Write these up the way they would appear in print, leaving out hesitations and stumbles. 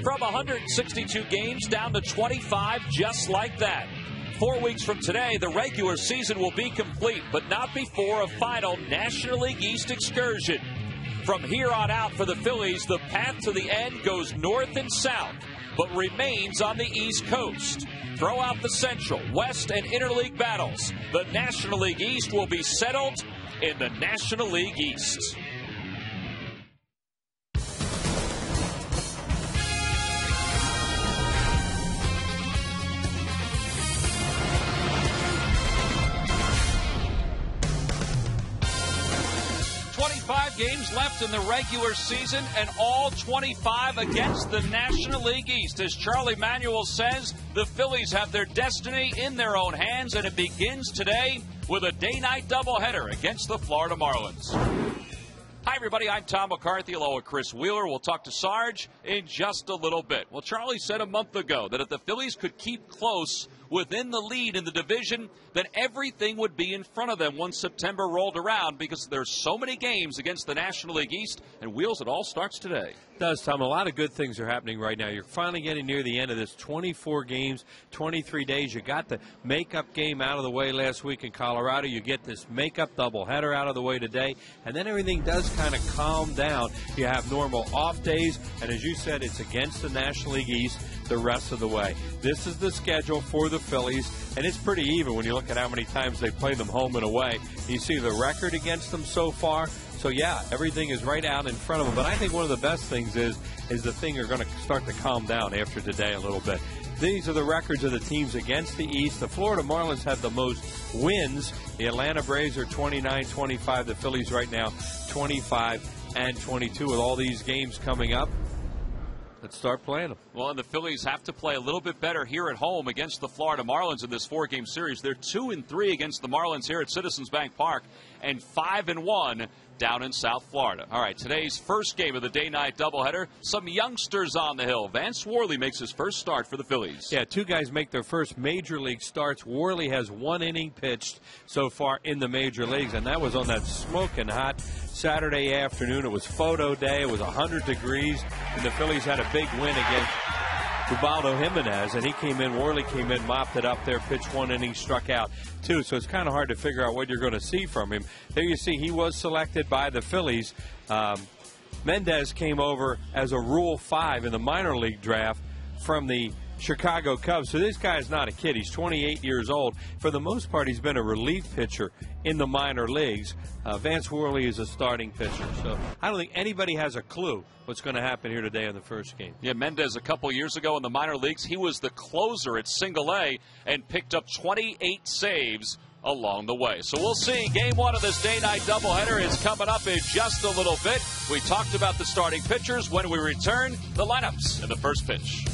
From 162 games down to 25, just like that. 4 weeks from today, the regular season will be complete, but not before a final National League East excursion. From here on out for the Phillies, the path to the end goes north and south, but remains on the East Coast. Throw out the Central, West, and Interleague battles. The National League East will be settled in the National League East. Games left in the regular season, and all 25 against the National League East. As Charlie Manuel says, the Phillies have their destiny in their own hands, and it begins today with a day-night doubleheader against the Florida Marlins. Hi, everybody. I'm Tom McCarthy, along with Chris Wheeler. We'll talk to Sarge in just a little bit. Well, Charlie said a month ago that if the Phillies could keep close within the lead in the division, then everything would be in front of them once September rolled around, because there's so many games against the National League East. And Wheels, it all starts today. It does, Tom. A lot of good things are happening right now. You're finally getting near the end of this 24 games, 23 days. You got the makeup game out of the way last week in Colorado. You get this makeup doubleheader out of the way today. And then everything does kind of calm down. You have normal off days. And as you said, it's against the National League East the rest of the way. This is the schedule for the Phillies, and it's pretty even when you look at how many times they play them home and away. You see the record against them so far. So, yeah, everything is right out in front of them. But I think one of the best things is the thing are going to start to calm down after today a little bit. These are the records of the teams against the East. The Florida Marlins have the most wins. The Atlanta Braves are 29-25. The Phillies right now 25-22 with all these games coming up. Let's start playing them. Well, and the Phillies have to play a little bit better here at home against the Florida Marlins in this 4-game series. They're 2-3 against the Marlins here at Citizens Bank Park, and 5-1 down in South Florida. All right, today's first game of the day-night doubleheader, some youngsters on the hill. Vance Worley makes his first start for the Phillies. Yeah, two guys make their first major league starts. Worley has 1 inning pitched so far in the major leagues, and that was on that smoking hot Saturday afternoon. It was photo day. It was 100 degrees, and the Phillies had a big win against Ubaldo Jimenez, and he came in, Worley came in, mopped it up there, pitched 1 inning, struck out 2. So it's kind of hard to figure out what you're going to see from him. There you see he was selected by the Phillies. Mendez came over as a Rule 5 in the minor league draft from the Chicago Cubs. So this guy is not a kid. He's 28 years old. For the most part, he's been a relief pitcher in the minor leagues. Vance Worley is a starting pitcher. So I don't think anybody has a clue what's going to happen here today in the first game. Yeah, Mendez a couple years ago in the minor leagues, he was the closer at Single A and picked up 28 saves along the way. So we'll see. Game 1 of this day-night doubleheader is coming up in just a little bit. We talked about the starting pitchers. When we return, the lineups in the first pitch.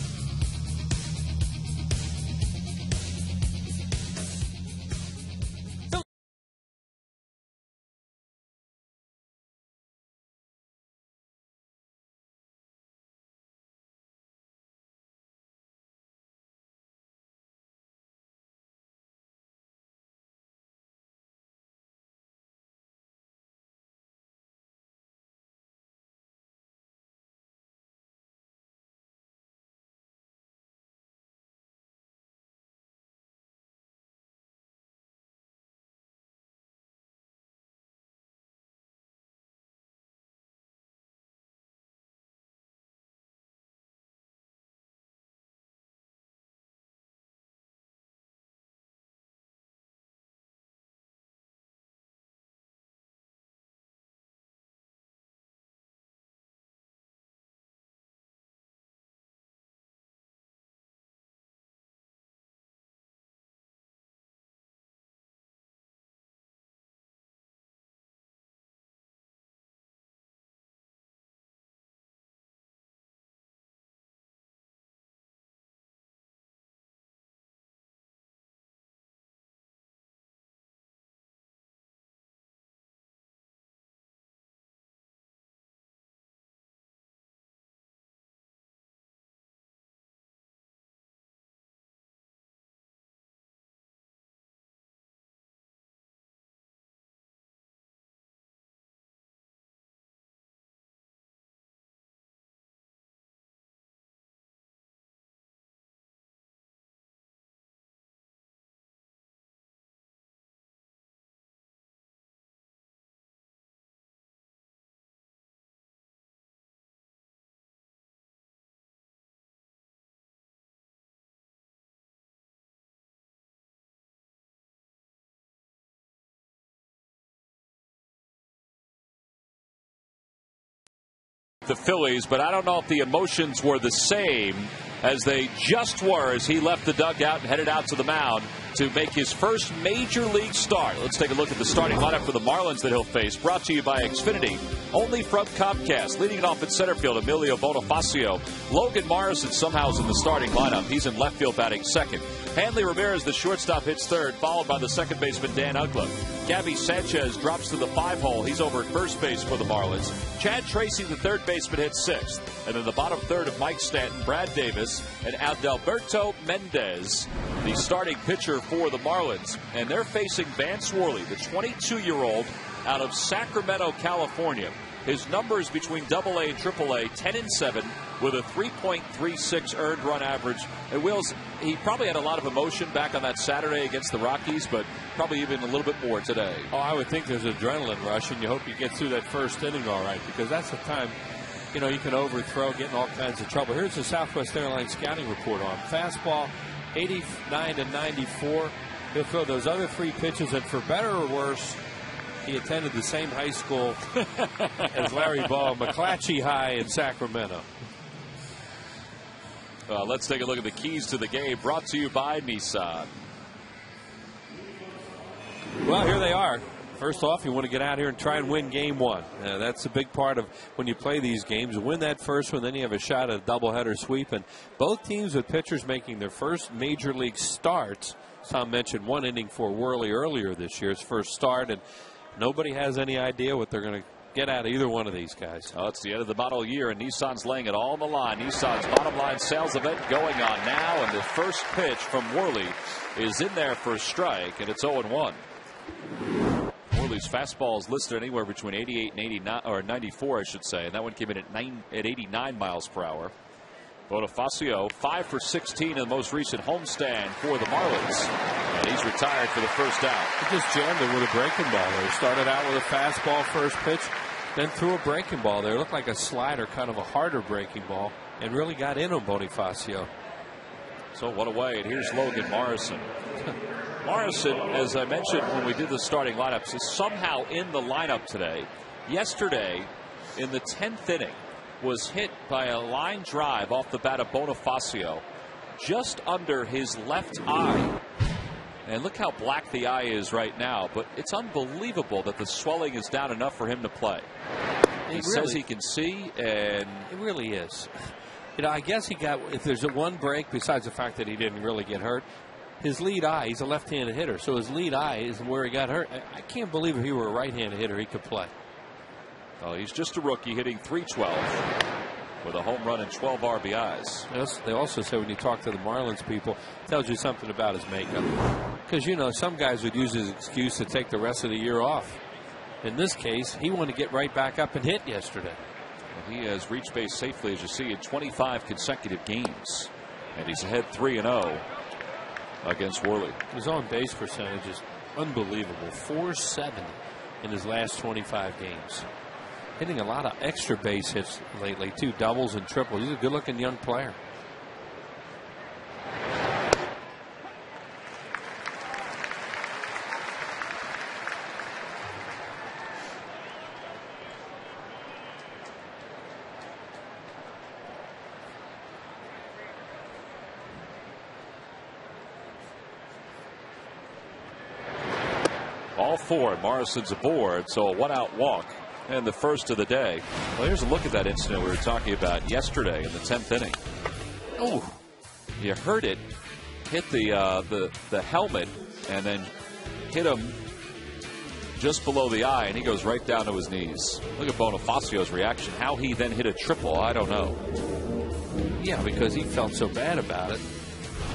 the Phillies, but I don't know if the emotions were the same as they just were as he left the dugout and headed out to the mound to make his first major league start. Let's take a look at the starting lineup for the Marlins that he'll face. Brought to you by Xfinity, only from Comcast. Leading it off in center field, Emilio Bonifacio. Logan Morrison somehow is in the starting lineup. He's in left field batting second. Hanley Ramirez, the shortstop, hits third, followed by the second baseman Dan Uggla. Gabby Sanchez drops to the 5-hole. He's over at first base for the Marlins. Chad Tracy, the third baseman, hits sixth. And then the bottom third of Mike Stanton, Brad Davis, and Adalberto Mendez, the starting pitcher for the Marlins. And they're facing Vance Worley, the 22-year-old out of Sacramento, California. His numbers between AA and AAA, 10-7, with a 3.36 earned run average. And Wills, he probably had a lot of emotion back on that Saturday against the Rockies, but probably even a little bit more today. Oh, I would think there's an adrenaline rush, and you hope you get through that first inning all right, because that's the time, you know, you can overthrow, get in all kinds of trouble. Here's the Southwest Airlines scouting report on fastball, 89 to 94. He'll throw those other three pitches, and for better or worse, he attended the same high school as Larry Ball, McClatchy High in Sacramento. Let's take a look at the keys to the game, brought to you by Nissan. Well, here they are. First off, you want to get out here and try and win game one. That's a big part of when you play these games. Win that first one, then you have a shot at a doubleheader sweep. And both teams with pitchers making their first major league starts. Tom mentioned one inning for Worley earlier this year, his first start, and nobody has any idea what they're going to get out of either one of these guys. Oh, it's the end of the model year, and Nissan's laying it all on the line. Nissan's bottom line sales event going on now, and the first pitch from Worley is in there for a strike, and it's 0-1. Worley's fastball is listed anywhere between 88 and 89, or 94, I should say, and that one came in at 89 miles per hour. Bonifacio 5 for 16 in the most recent homestand for the Marlins, and he's retired for the first out. He just jammed it with a breaking ball there. He started out with a fastball first pitch, then threw a breaking ball there. It looked like a slider, kind of a harder breaking ball, and really got in on Bonifacio. So what away, and here's Logan Morrison. Morrison, as I mentioned when we did the starting lineups, is somehow in the lineup today. Yesterday, in the 10th inning, was hit by a line drive off the bat of Bonifacio just under his left eye. And look how black the eye is right now, but it's unbelievable that the swelling is down enough for him to play. He says he can see, and it really is. You know, I guess he got, if there's a one break, besides the fact that he didn't really get hurt, his lead eye, he's a left-handed hitter, so his lead eye is where he got hurt. I can't believe if he were a right-handed hitter, he could play. Oh, he's just a rookie hitting .312 with a home run and 12 RBIs. Yes, they also say when you talk to the Marlins people, it tells you something about his makeup. Because, you know, some guys would use his excuse to take the rest of the year off. In this case, he wanted to get right back up and hit yesterday. Well, he has reached base safely, as you see, in 25 consecutive games. And he's ahead 3-0 against Worley. His on-base percentage is unbelievable. .470 in his last 25 games. Hitting a lot of extra base hits lately, too, doubles and triples. He's a good-looking young player. All four, and Morrison's aboard, so a one-out walk. And the first of the day. Well, here's a look at that incident we were talking about yesterday in the 10th inning. Oh, you heard it hit the helmet and then hit him just below the eye, and he goes right down to his knees. Look at Bonifacio's reaction. How he then hit a triple, I don't know. Yeah, because he felt so bad about it.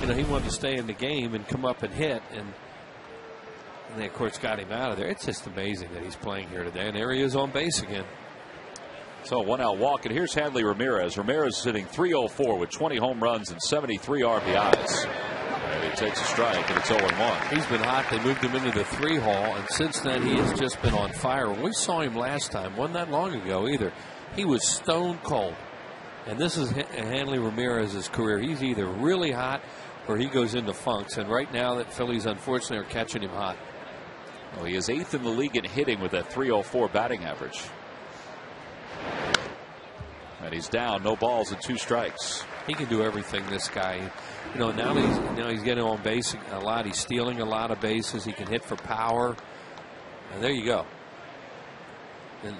You know, he wanted to stay in the game and come up and hit, and they, of course, got him out of there. It's just amazing that he's playing here today. And there he is on base again. So one out walk. And here's Hanley Ramirez. Ramirez is hitting .304 with 20 home runs and 73 RBIs. And he takes a strike, and it's 0-1. He's been hot. They moved him into the 3-hole. And since then, he has just been on fire. When we saw him last time, wasn't that long ago either. He was stone cold. And this is Hanley Ramirez's career. He's either really hot or he goes into funks. And right now, the Phillies, unfortunately, are catching him hot. Well, he is 8th in the league in hitting with that .304 batting average. And he's down, no balls and 2 strikes. He can do everything, this guy. You know, now he's getting on base a lot. He's stealing a lot of bases. He can hit for power. And there you go.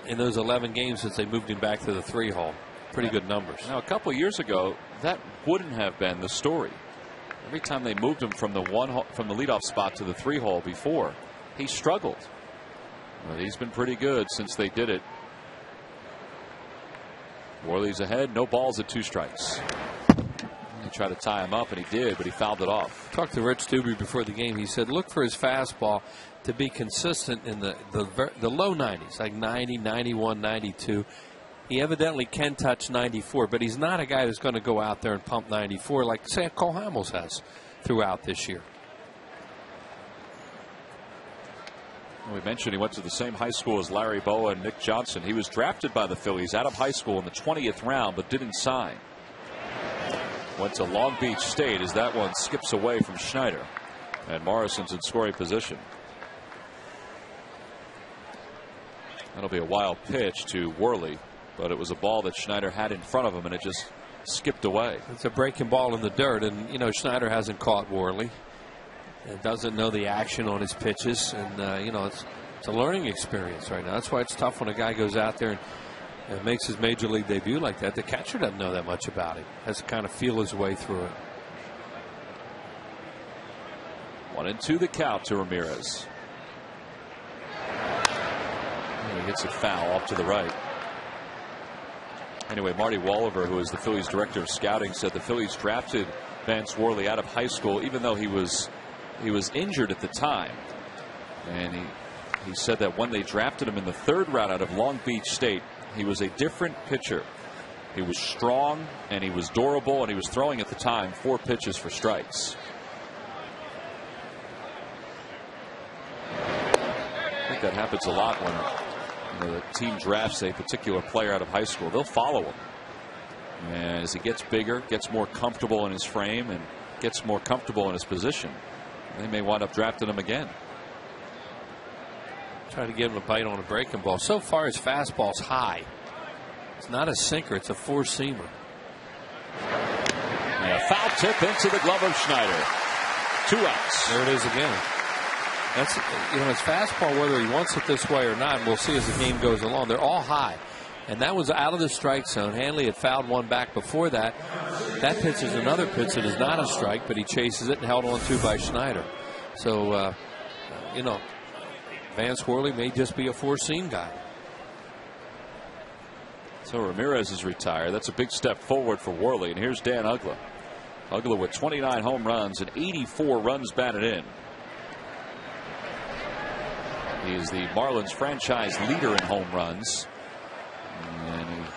In those 11 games since they moved him back to the 3-hole. Pretty good numbers. Now, a couple of years ago, that wouldn't have been the story. Every time they moved him from the leadoff spot to the 3-hole before, he struggled. But he's been pretty good since they did it. Worley's ahead, no balls at 2 strikes. He tried to tie him up, and he did, but he fouled it off. Talked to Rich Doobie before the game. He said, look for his fastball to be consistent in the low 90s, like 90, 91, 92. He evidently can touch 94, but he's not a guy that's going to go out there and pump 94 like, say, Cole Hamels has throughout this year. We mentioned he went to the same high school as Larry Bowa and Nick Johnson. He was drafted by the Phillies out of high school in the 20th round, but didn't sign. Went to Long Beach State as that one skips away from Schneider. And Morrison's in scoring position. That'll be a wild pitch to Worley, but it was a ball that Schneider had in front of him, and it just skipped away. It's a breaking ball in the dirt, and, you know, Schneider hasn't caught Worley. And doesn't know the action on his pitches, and you know, it's a learning experience right now. That's why it's tough when a guy goes out there and makes his major league debut like that. The catcher doesn't know that much about it. Has to kind of feel his way through it. 1-2 the count to Ramirez. And he hits it foul off to the right. Anyway, Marty Walliver, who is the Phillies director of scouting, said the Phillies drafted Vance Worley out of high school, even though he was injured at the time. And he said that when they drafted him in the 3rd round out of Long Beach State, he was a different pitcher. He was strong and he was durable, and he was throwing at the time 4 pitches for strikes. I think that happens a lot when the team drafts a particular player out of high school. They'll follow him. And as he gets bigger, gets more comfortable in his frame, and gets more comfortable in his position, they may wind up drafting him again. Try to give him a bite on a breaking ball. So far, his fastball's high. It's not a sinker, it's a 4-seamer. And a foul tip into the glove of Schneider. 2 outs. There it is again. That's, you know, his fastball, whether he wants it this way or not, and we'll see as the game goes along, they're all high. And that was out of the strike zone. Hanley had fouled one back before that. That pitch is another pitch that is not a strike, but he chases it and held on to by Schneider. So, you know, Vance Worley may just be a 4-seam guy. So Ramirez is retired. That's a big step forward for Worley. And here's Dan Uggla. Uggla with 29 home runs and 84 runs batted in. He is the Marlins franchise leader in home runs. And he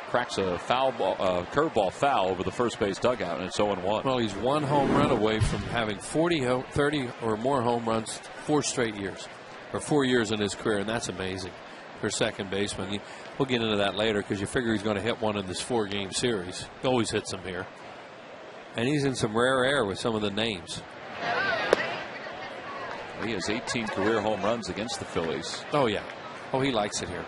cracks a foul ball, curveball foul over the first base dugout, and it's 0-1. Well, he's 1 home run away from having 30 or more home runs 4 straight years, or 4 years in his career, and that's amazing for second baseman. We'll get into that later because you figure he's going to hit one in this 4-game series. He always hits them here, and he's in some rare air with some of the names. He has 18 career home runs against the Phillies. Oh yeah, oh he likes it here.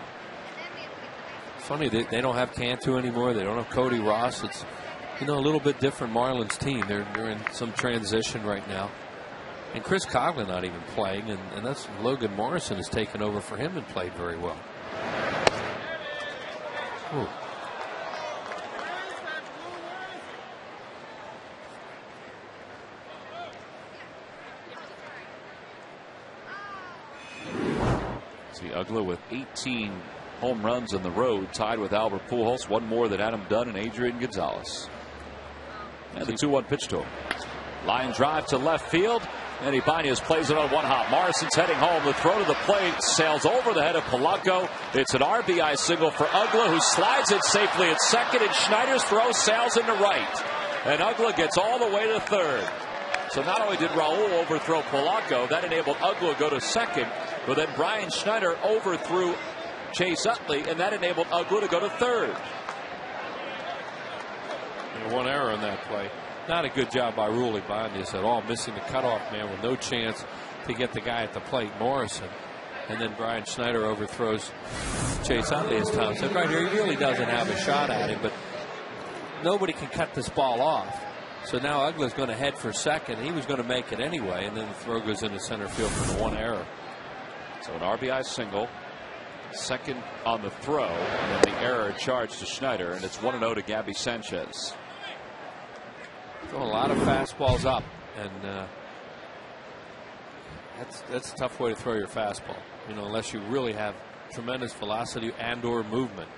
Funny they don't have Cantu anymore. They don't have Cody Ross. It's, you know, a little bit different Marlins team. They're in some transition right now. And Chris Coghlan not even playing, and that's Logan Morrison has taken over for him and played very well. Ooh. See Uggla with 18 home runs on the road, tied with Albert Pujols, 1 more than Adam Dunn and Adrian Gonzalez. And the 2-1 pitch to him. Line drive to left field, and Ibanez plays it on 1 hop. Morrison's heading home. The throw to the plate sails over the head of Polanco. It's an RBI single for Uggla, who slides it safely at second, and Schneider's throw sails into right. And Uggla gets all the way to third. So not only did Raul overthrow Polanco, that enabled Uggla to go to second, but then Brian Schneider overthrew Chase Utley, and that enabled Uggla to go to third. And 1 error on that play. Not a good job by Raul Ibanez at all, missing the cutoff man with no chance to get the guy at the plate, Morrison. And then Brian Schneider overthrows Chase Utley, as Tom said. Right here, he really doesn't have a shot at it, but nobody can cut this ball off. So now Uggla's going to head for second. He was going to make it anyway, and then the throw goes into center field for the one error. So an RBI single, second on the throw, and then the error charged to Schneider, and it's 1-0 to Gabby Sanchez. Throwing a lot of fastballs up, and that's a tough way to throw your fastball, you know, unless you really have tremendous velocity and/or movement.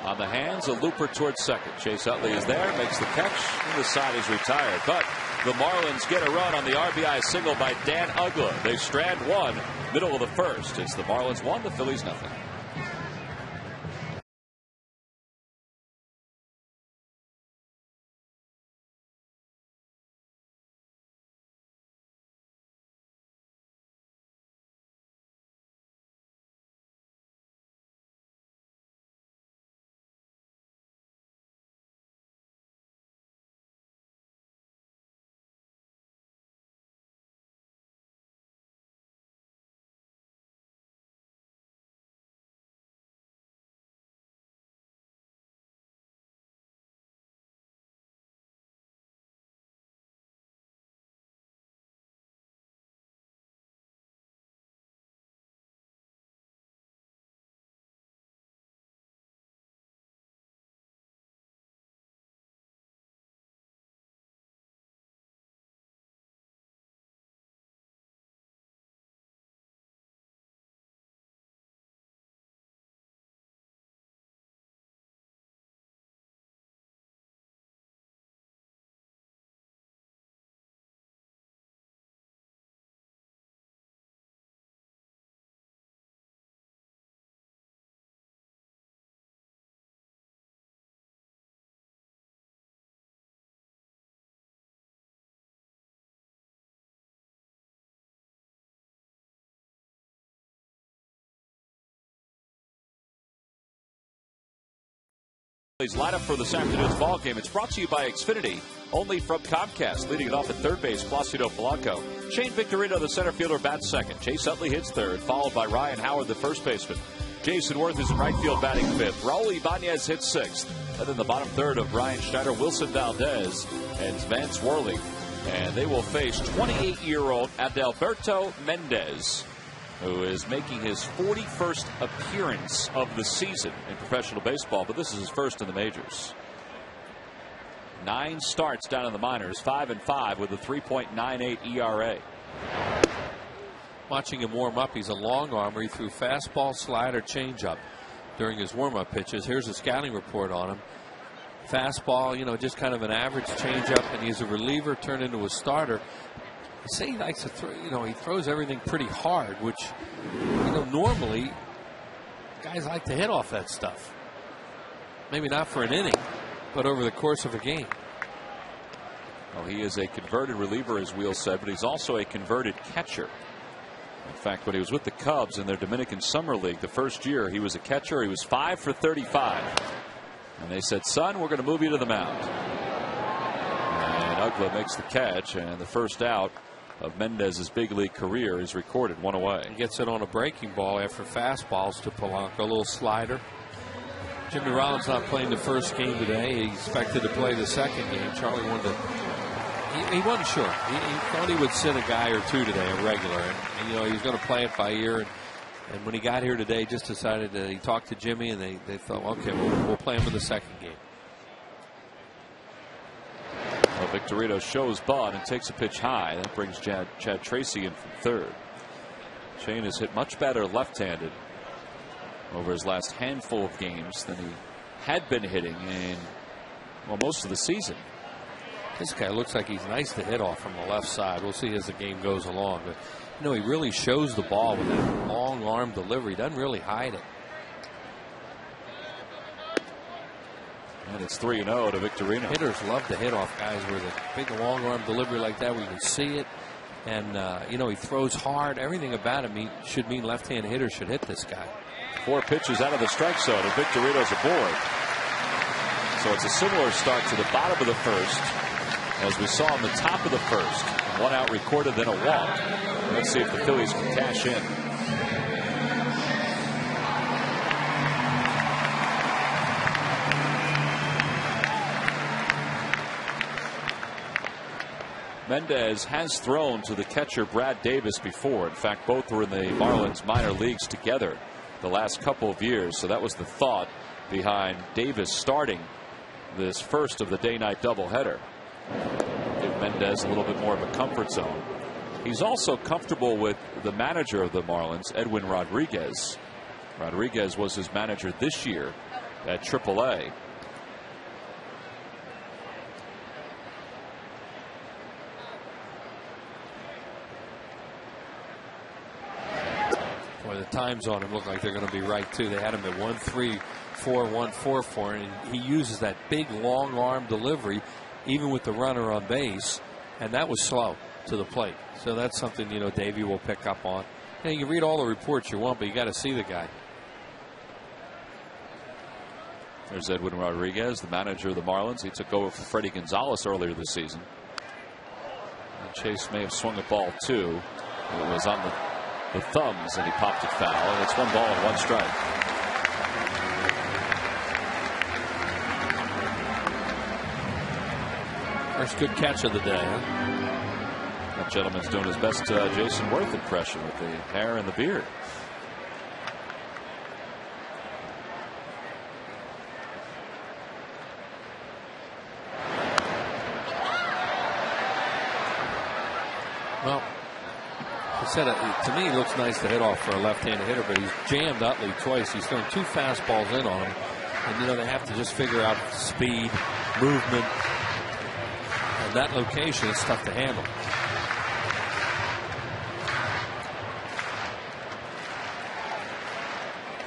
On the hands, a looper towards second. Chase Utley is there, makes the catch, and the side is retired. But the Marlins get a run on the RBI single by Dan Uggla. They strand one, middle of the first. It's the Marlins 1, the Phillies nothing. Line up for this afternoon's ball game. It's brought to you by Xfinity, only from Comcast. Leading it off at third base, Placido Polanco. Shane Victorino, the center fielder, bats second. Chase Utley hits third, followed by Ryan Howard, the first baseman. Jason Worth is in right field, batting fifth. Raul Ibanez hits sixth. And then the bottom third of Brian Schneider, Wilson Valdez, and Vance Worley. And they will face 28-year-old Adalberto Mendez, who is making his 41st appearance of the season in professional baseball, but this is his first in the majors. 9 starts down in the minors, 5-5 with a 3.98 ERA. Watching him warm up, he's a long armer. He threw fastball, slider, changeup during his warm-up pitches. Here's a scouting report on him. Fastball, you know, just kind of an average changeup, and he's a reliever turned into a starter. They say he likes to throw, you know, he throws everything pretty hard, which, you know, normally guys like to hit off that stuff. Maybe not for an inning, but over the course of a game. Well, he is a converted reliever, as Wheel said, but he's also a converted catcher. In fact, when he was with the Cubs in their Dominican Summer League the first year, he was a catcher. He was 5 for 35. And they said, son, we're going to move you to the mound. And Uggla makes the catch, and the first out of Mendez's big league career is recorded, 1 away. He gets it on a breaking ball after fastballs to Polanco, a little slider. Jimmy Rollins not playing the first game today. He expected to play the second game. Charlie wanted to. He wasn't sure. He thought he would sit a guy or two today, a regular, and you know, he was going to play it by ear. And when he got here today, just decided that he talked to Jimmy, and they thought, okay, we'll play him in the second game. Well, Victorino shows Bud and takes a pitch high. That brings Chad Tracy in from third. Shane has hit much better left-handed over his last handful of games than he had been hitting in, well, most of the season. This guy looks like he's nice to hit off from the left side. We'll see as the game goes along. But, you know, he really shows the ball with that long arm delivery. He doesn't really hide it. And it's 3-0 to Victorino. Hitters love to hit off guys with a big long arm delivery like that where you can see it. And, you know, he throws hard. Everything about him should mean left-hand hitters should hit this guy. 4 pitches out of the strike zone, and Victorino's aboard. So it's a similar start to the bottom of the first as we saw in the top of the first. 1 out recorded, then a walk. Let's see if the Phillies can cash in. Mendez has thrown to the catcher Brad Davis before. In fact, both were in the Marlins minor leagues together the last couple of years. So that was the thought behind Davis starting this first of the day-night doubleheader. Give Mendez a little bit more of a comfort zone. He's also comfortable with the manager of the Marlins, Edwin Rodriguez. Rodriguez was his manager this year at AAA. Boy, the times on him look like they're going to be right too. They had him at 1-3-4, 1-4-4, and he uses that big long arm delivery even with the runner on base, and that was slow to the plate. So that's something, you know, Davey will pick up on. You know, you read all the reports you want, but you got to see the guy. There's Edwin Rodriguez, the manager of the Marlins. He took over for Freddie Gonzalez earlier this season. And Chase may have swung a ball too. It was on the thumbs, and he popped it foul. And it's 1 ball and 1 strike. First good catch of the day, huh? That gentleman's doing his best Jason Worth impression with the hair and the beard. Well, I said to me, it looks nice to hit off for a left-handed hitter, but he's jammed Utley twice. He's thrown 2 fastballs in on him, and you know they have to just figure out speed, movement, and that location is tough to handle.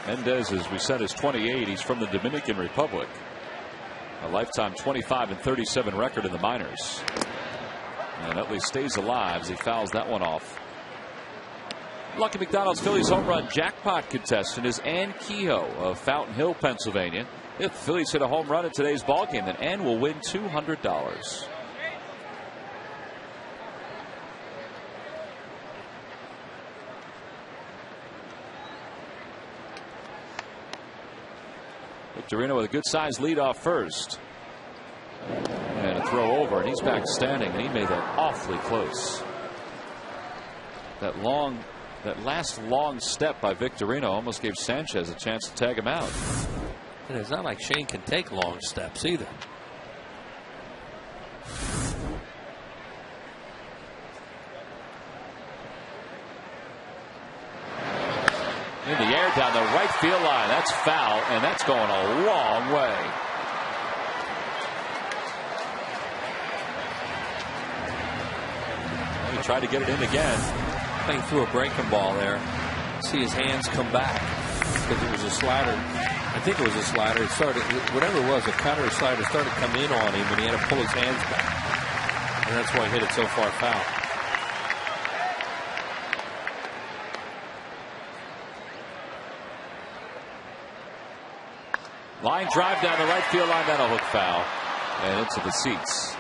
Mendez, as we said, is 28. He's from the Dominican Republic. A lifetime 25-37 record in the minors. And Utley stays alive as he fouls that one off. Lucky McDonald's Phillies home run jackpot contestant is Ann Kehoe of Fountain Hill, Pennsylvania. If the Phillies hit a home run in today's ballgame, then Ann will win $200. Victorino with a good-sized lead off first. And a throw over, and he's back standing, and he made that awfully close. That last long step by Victorino almost gave Sanchez a chance to tag him out. And it's not like Shane can take long steps either. In the air down the right field line. That's foul, and that's going a long way. He tried to get it in again. Playing through a breaking ball there. See his hands come back because it was a slider. I think it was a slider. It started, whatever it was, a cutter or slider started to come in on him, and he had to pull his hands back. And that's why he hit it so far foul. Line drive down the right field line. That'll hook foul. And into the seats.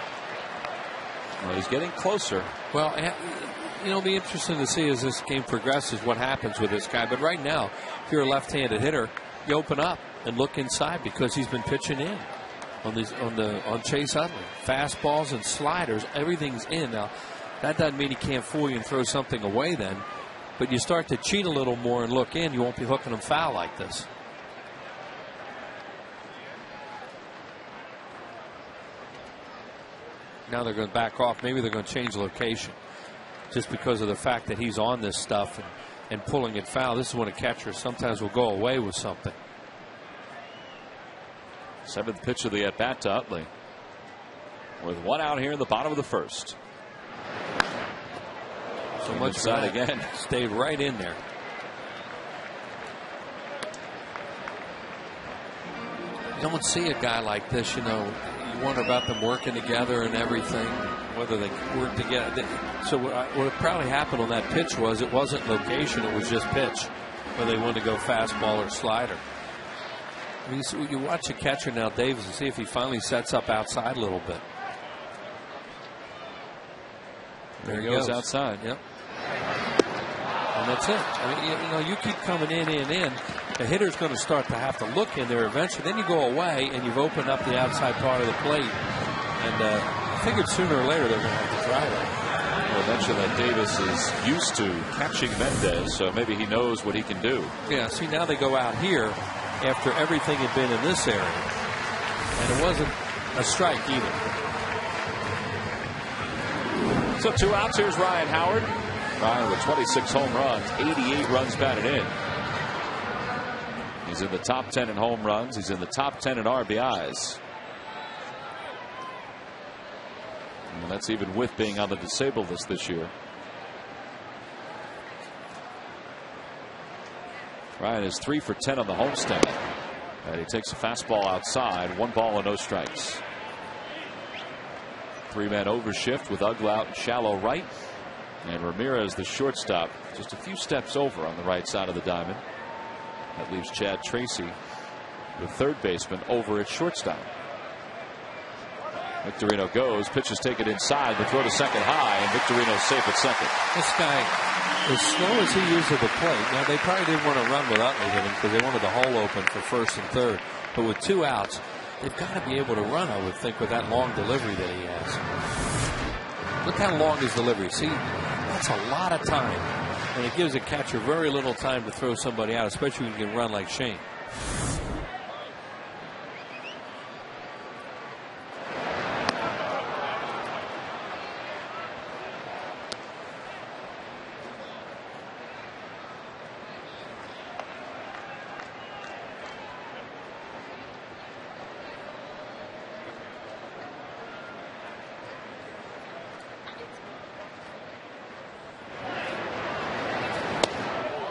Well, he's getting closer. Well, you know, it'll be interesting to see as this game progresses what happens with this guy. But right now, if you're a left-handed hitter, you open up and look inside because he's been pitching in on Chase Utley. Fastballs and sliders, everything's in. Now, that doesn't mean he can't fool you and throw something away then. But you start to cheat a little more and look in, you won't be hooking him foul like this. Now they're going to back off. Maybe they're going to change location just because of the fact that he's on this stuff and pulling it foul. This is when a catcher sometimes will go away with something. 7th pitch of the at-bat to Utley. With 1 out here in the bottom of the first. So much side again. Stayed right in there. You don't see a guy like this, you know. You wonder about them working together and everything, whether they work together. So what probably happened on that pitch was it wasn't location, it was just pitch, whether they wanted to go fastball or slider. I mean, so you watch the catcher now, Davis, and see if he finally sets up outside a little bit. There he goes outside. Yep. And that's it. I mean, you know, you keep coming in. The hitter's going to start to have to look in there eventually. Then you go away, and you've opened up the outside part of the plate. And figured sooner or later they're going to have to try that. Well, mentioned that Davis is used to catching Mendez, so maybe he knows what he can do. Yeah, see, now they go out here after everything had been in this area. And it wasn't a strike either. So 2 outs. Here's Ryan Howard. Ryan with 26 home runs, 88 runs batted in. He's in the top 10 in home runs. He's in the top 10 in RBIs. And that's even with being on the disabled list this year. Ryan is 3 for 10 on the homestand. And he takes a fastball outside. 1 ball and no strikes. 3-man overshift with Uggla out in shallow right. And Ramirez, the shortstop, just a few steps over on the right side of the diamond. That leaves Chad Tracy, the third baseman, over at shortstop. Victorino goes, pitches taken inside, the throw to second high, and Victorino's safe at second. This guy, as slow as he is at the plate, now they probably didn't want to run with Utley hitting because they wanted the hole open for first and third. But with 2 outs, they've got to be able to run, I would think, with that long delivery that he has. Look how long his delivery. See, that's a lot of time. And it gives a catcher very little time to throw somebody out, especially when you can run like Shane.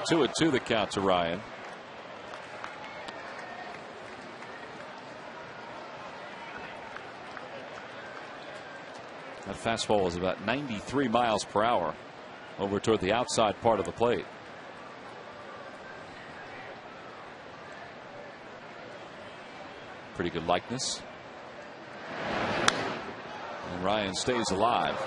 Two and 2 the count to Ryan. That fastball is about 93 miles per hour over toward the outside part of the plate. Pretty good likeness. And Ryan stays alive.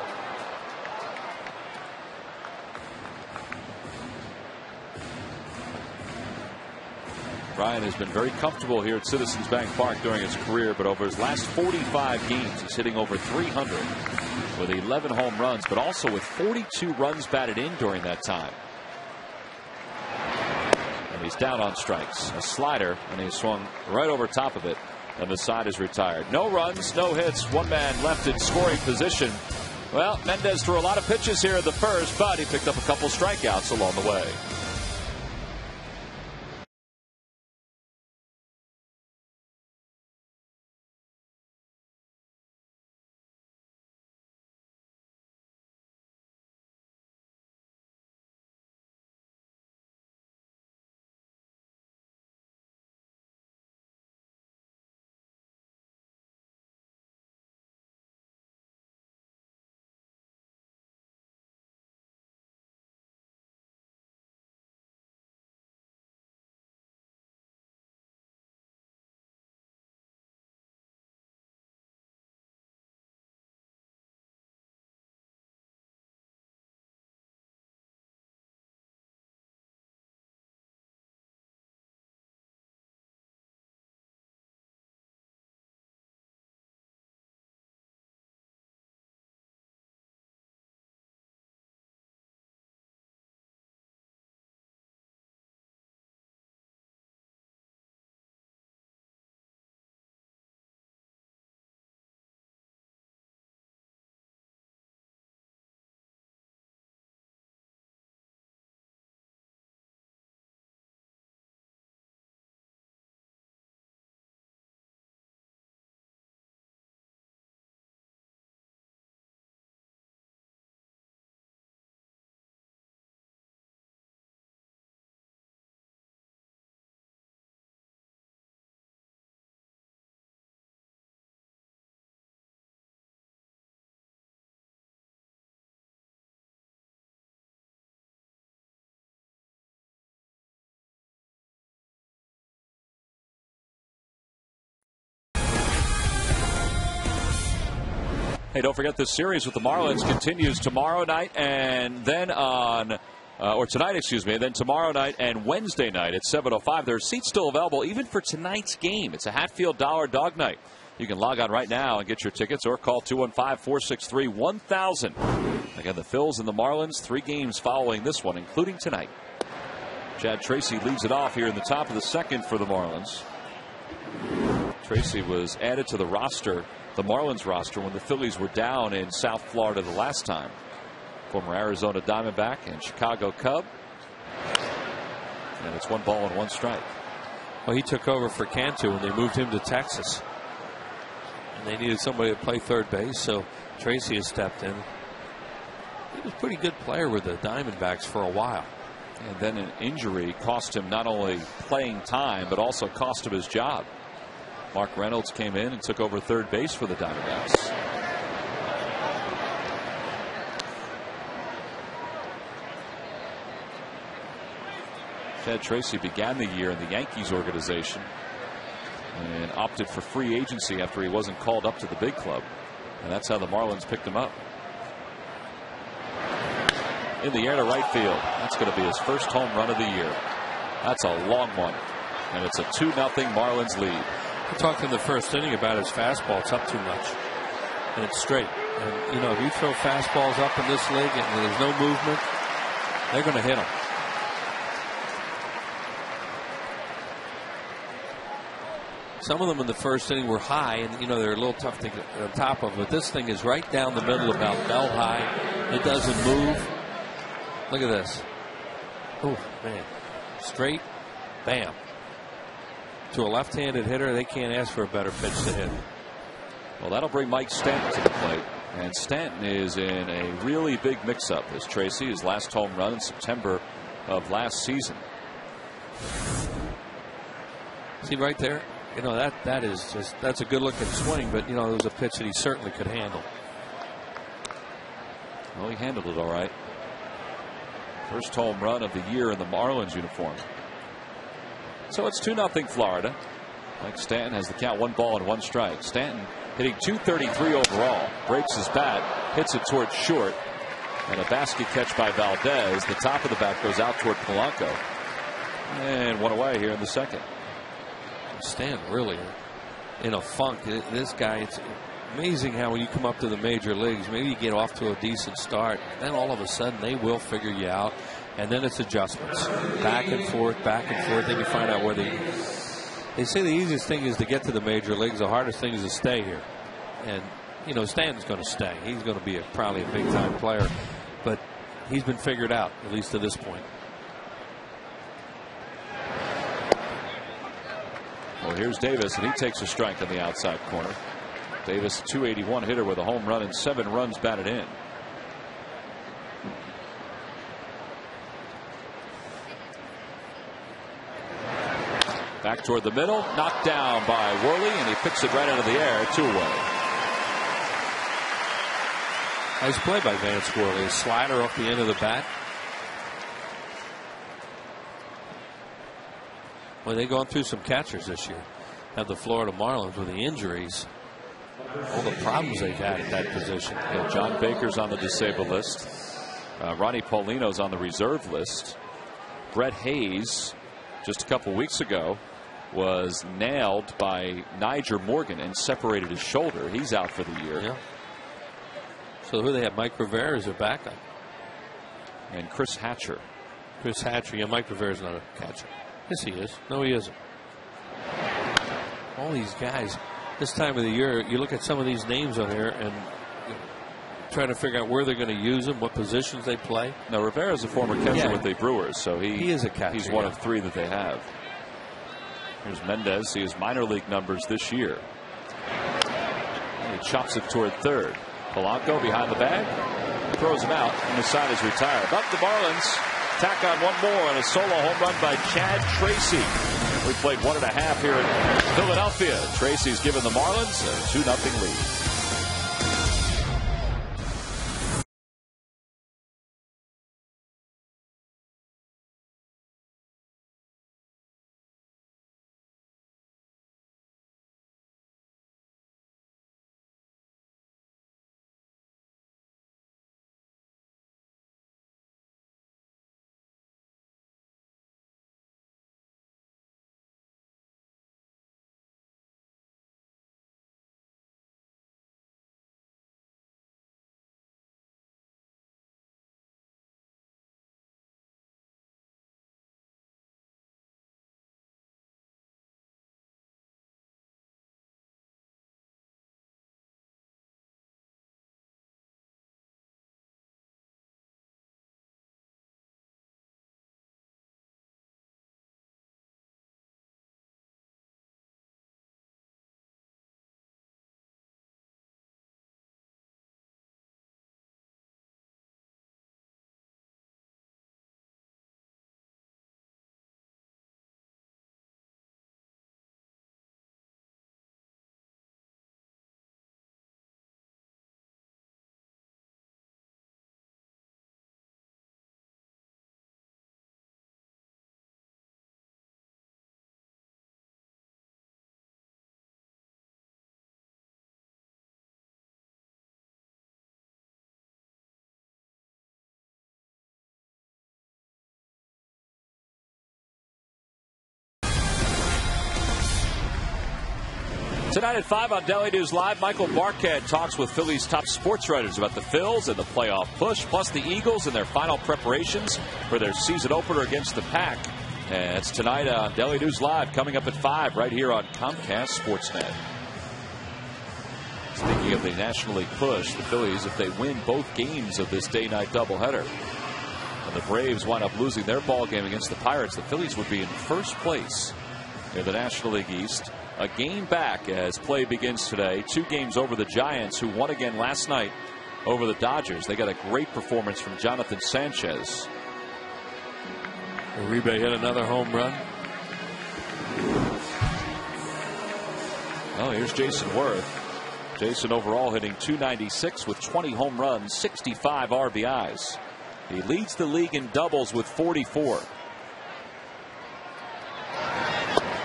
Ryan has been very comfortable here at Citizens Bank Park during his career, but over his last 45 games, he's hitting over 300 with 11 home runs, but also with 42 runs batted in during that time. And he's down on strikes. A slider, and he swung right over top of it, and the side is retired. No runs, no hits, 1 man left in scoring position. Well, Mendez threw a lot of pitches here in the first, but he picked up a couple strikeouts along the way. Hey, don't forget this series with the Marlins continues tomorrow night and then on or tonight, excuse me, and then tomorrow night and Wednesday night at 7:05. There are seats still available even for tonight's game. It's a Hatfield Dollar Dog Night. You can log on right now and get your tickets or call 215-463-1000. Again, the Phils and the Marlins, 3 games following this one, including tonight. Chad Tracy leads it off here in the top of the second for the Marlins. Tracy was added to the roster, the Marlins roster, when the Phillies were down in South Florida the last time. Former Arizona Diamondback and Chicago Cub. And it's 1 ball and 1 strike. Well, he took over for Cantu when they moved him to Texas. And they needed somebody to play third base, so Tracy has stepped in. He was a pretty good player with the Diamondbacks for a while. And then an injury cost him not only playing time, but also cost him his job. Mark Reynolds came in and took over third base for the Diamondbacks. Chad Tracy began the year in the Yankees organization and opted for free agency after he wasn't called up to the big club. And that's how the Marlins picked him up. In the air to right field. That's going to be his first home run of the year. That's a long one. And it's a 2-0 Marlins lead. We talked in the first inning about his fastball. It's up too much. And it's straight. And, you know, if you throw fastballs up in this league and there's no movement, they're going to hit them. Some of them in the first inning were high, and you know they're a little tough to get on top of. But this thing is right down the middle, about belt high. It doesn't move. Look at this. Oh man, straight, bam. To a left-handed hitter, they can't ask for a better pitch to hit. Well, that'll bring Mike Stanton to the plate, and Stanton is in a really big mix-up. As Tracy, his last home run in September of last season. See right there. You know, that is just, that's a good looking swing, but you know, it was a pitch that he certainly could handle. Well, he handled it all right. First home run of the year in the Marlins uniform. So it's 2-0 Florida. Mike Stanton has the count, 1 ball and 1 strike. Stanton hitting .233 overall. Breaks his bat, hits it towards short, and a basket catch by Valdez. The top of the bat goes out toward Polanco, and 1 away here in the second. Stanton really in a funk. This guy, it's amazing how when you come up to the major leagues, maybe you get off to a decent start, then all of a sudden they will figure you out, and then it's adjustments, back and forth, then you find out where they say the easiest thing is to get to the major leagues, the hardest thing is to stay here. And you know, Stanton's going to stay. He's going to be probably a big time player, but he's been figured out, at least to this point. Well, here's Davis, and he takes a strike on the outside corner. Davis, .281 hitter with a home run and 7 runs batted in. Back toward the middle, knocked down by Worley, and he picks it right out of the air, 2 away. Nice play by Vance Worley. A slider off the end of the bat. Well, they've gone through some catchers this year. Have the Florida Marlins with the injuries. All the problems they've had at that position. Yeah, John Baker's on the disabled list. Ronnie Paulino's on the reserve list. Brett Hayes, just a couple weeks ago, was nailed by Niger Morgan and separated his shoulder. He's out for the year. Yeah. So who they have? Mike Rivera as their backup. And Chris Hatcher. Chris Hatcher. Yeah, Mike Rivera's not a catcher. Yes, he is. No, he isn't. All these guys, this time of the year, you look at some of these names on here and trying to figure out where they're going to use them, what positions they play. Now, Rivera's a former catcher with the Brewers, so he is a catcher. He's one of 3 that they have. Here's Mendez. See his minor league numbers this year. And he chops it toward third. Polanco behind the bag, throws him out, and the side is retired. But the Marlins tack on 1 more and a solo home run by Chad Tracy. We played 1.5 here in Philadelphia. Tracy's given the Marlins a 2-0 lead. Tonight at 5 on Daily News Live, Michael Barkhead talks with Phillies top sports writers about the Phils and the playoff push, plus the Eagles and their final preparations for their season opener against the Pack. And it's tonight on Daily News Live, coming up at 5 right here on Comcast Sportsnet. Speaking of the National League push, the Phillies, if they win both games of this day-night doubleheader, and the Braves wind up losing their ball game against the Pirates, the Phillies would be in first place in the National League East. A game back as play begins today. 2 games over the Giants, who won again last night over the Dodgers. They got a great performance from Jonathan Sanchez. Uribe hit another home run. Oh, here's Jason Worth. Jason overall hitting .296 with 20 home runs, 65 RBIs. He leads the league in doubles with 44.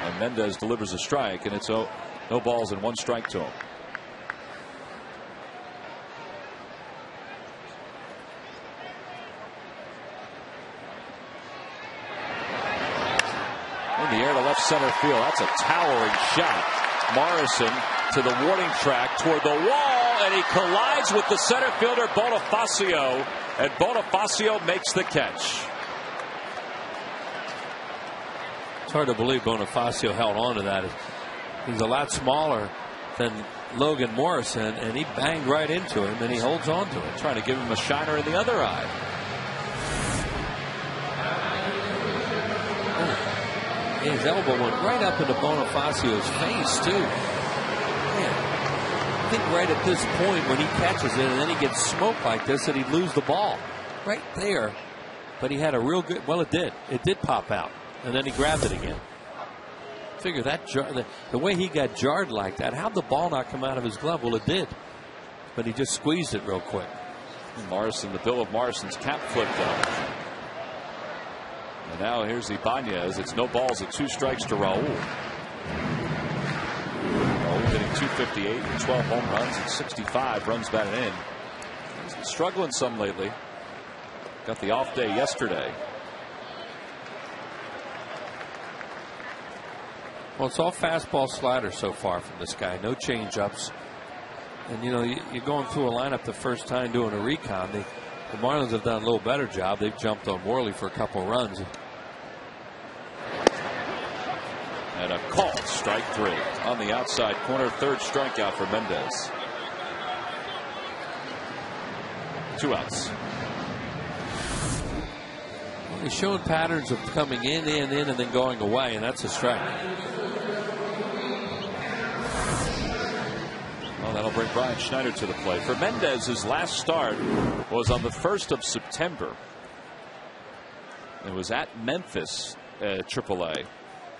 And Mendez delivers a strike, and it's no balls and 1 strike to him. In the air to left center field. That's a towering shot. Morrison to the warning track toward the wall, and he collides with the center fielder Bonifacio, and Bonifacio makes the catch. It's hard to believe Bonifacio held on to that. He's a lot smaller than Logan Morrison, and he banged right into him, and he holds on to it. Trying to give him a shiner in the other eye. His elbow went right up into Bonifacio's face, too. Man, I think right at this point when he catches it and then he gets smoked like this, that he'd lose the ball. Right there. But he had a real good, well, it did. It did pop out. And then he grabbed it again. Figure that the way he got jarred like that, how'd the ball not come out of his glove? Well, it did. But he just squeezed it real quick. Morrison, the bill of Morrison's cap flipped up. And now here's Ibanez. It's no balls and 2 strikes to Raul. Raul hitting .258 with 12 home runs and 65 runs batted in. He's been struggling some lately. Got the off day yesterday. Well, it's all fastball slider so far from this guy. No change-ups. And, you know, you're going through a lineup the first time doing a recon. The Marlins have done a little better job. They've jumped on Worley for a couple of runs. And a called strike 3 on the outside corner. 3rd strikeout for Mendez. 2 outs. Well, he's showing patterns of coming in, and then going away, and that's a strike. Well, that'll bring Brian Schneider to the plate. For Mendez, his last start was on the 1st of September. It was at Memphis, AAA.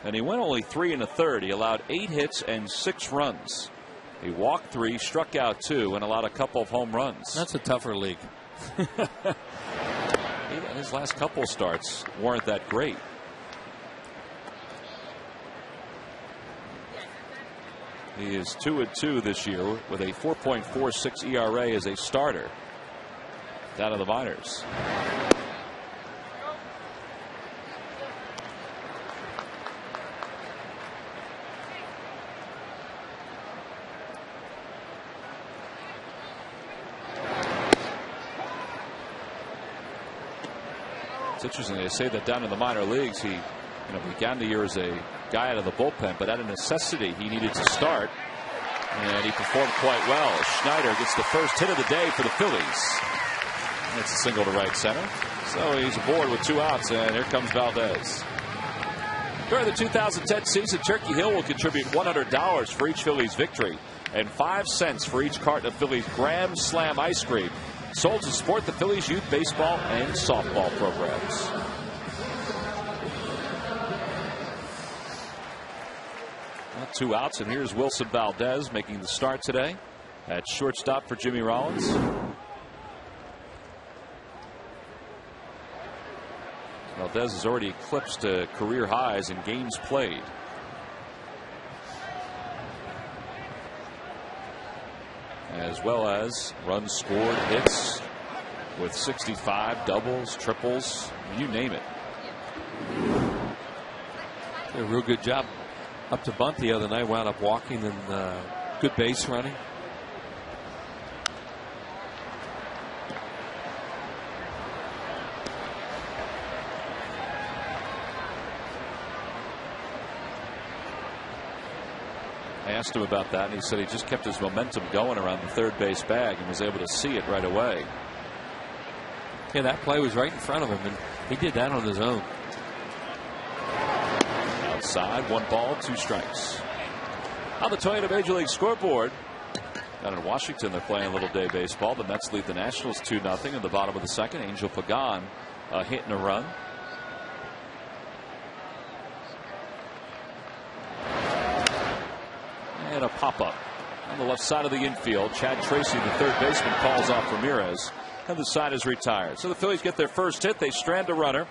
And he went only 3 1/3. He allowed 8 hits and 6 runs. He walked 3, struck out 2, and allowed a couple of home runs. That's a tougher league. His last couple starts weren't that great. He is 2-2 this year with a 4.46 ERA as a starter down in the minors. It's interesting they say that down in the minor leagues he began the year as a guy out of the bullpen, but out of necessity he needed to start, and he performed quite well. Schneider gets the first hit of the day for the Phillies. It's a single to right center, so he's aboard with 2 outs, and here comes Valdez. During the 2010 season, Turkey Hill will contribute $100 for each Phillies victory and 5 cents for each carton of Phillies Graham Slam ice cream, sold to support the Phillies youth baseball and softball programs. Well, 2 outs, and here's Wilson Valdez making the start today at shortstop for Jimmy Rollins. Valdez has already eclipsed career highs in games played. As well as runs scored, hits with 65, doubles, triples, you name it. Did a real good job up to bunt the other night, wound up walking, and good base running. I asked him about that, and he said he just kept his momentum going around the third base bag and was able to see it right away. Yeah, that play was right in front of him, and he did that on his own. Outside, 1 ball, 2 strikes. On the Toyota Major League scoreboard, down in Washington, they're playing a little day baseball. The Mets lead the Nationals 2-0 in the bottom of the second. Angel Pagan a hit and a run. And a pop-up on the left side of the infield. Chad Tracy, the third baseman, calls off Ramirez, and the side is retired. So the Phillies get their first hit. They strand a runner.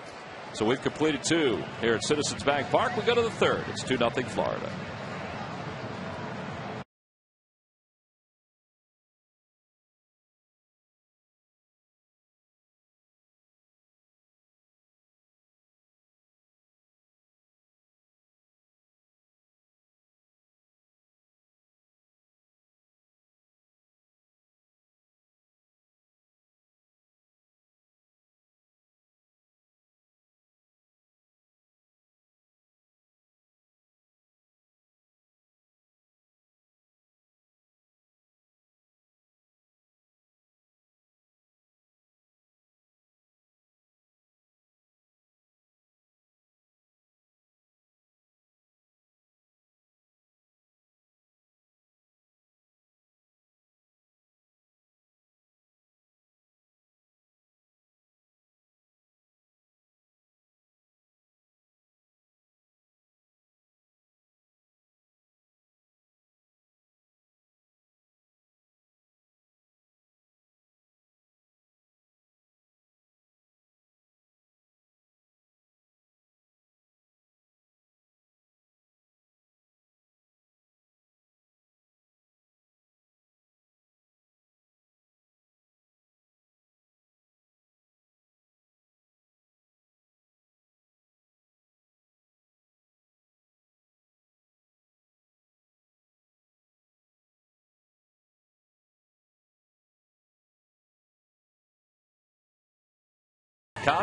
So we've completed 2 here at Citizens Bank Park. We go to the third. It's 2-0 Florida.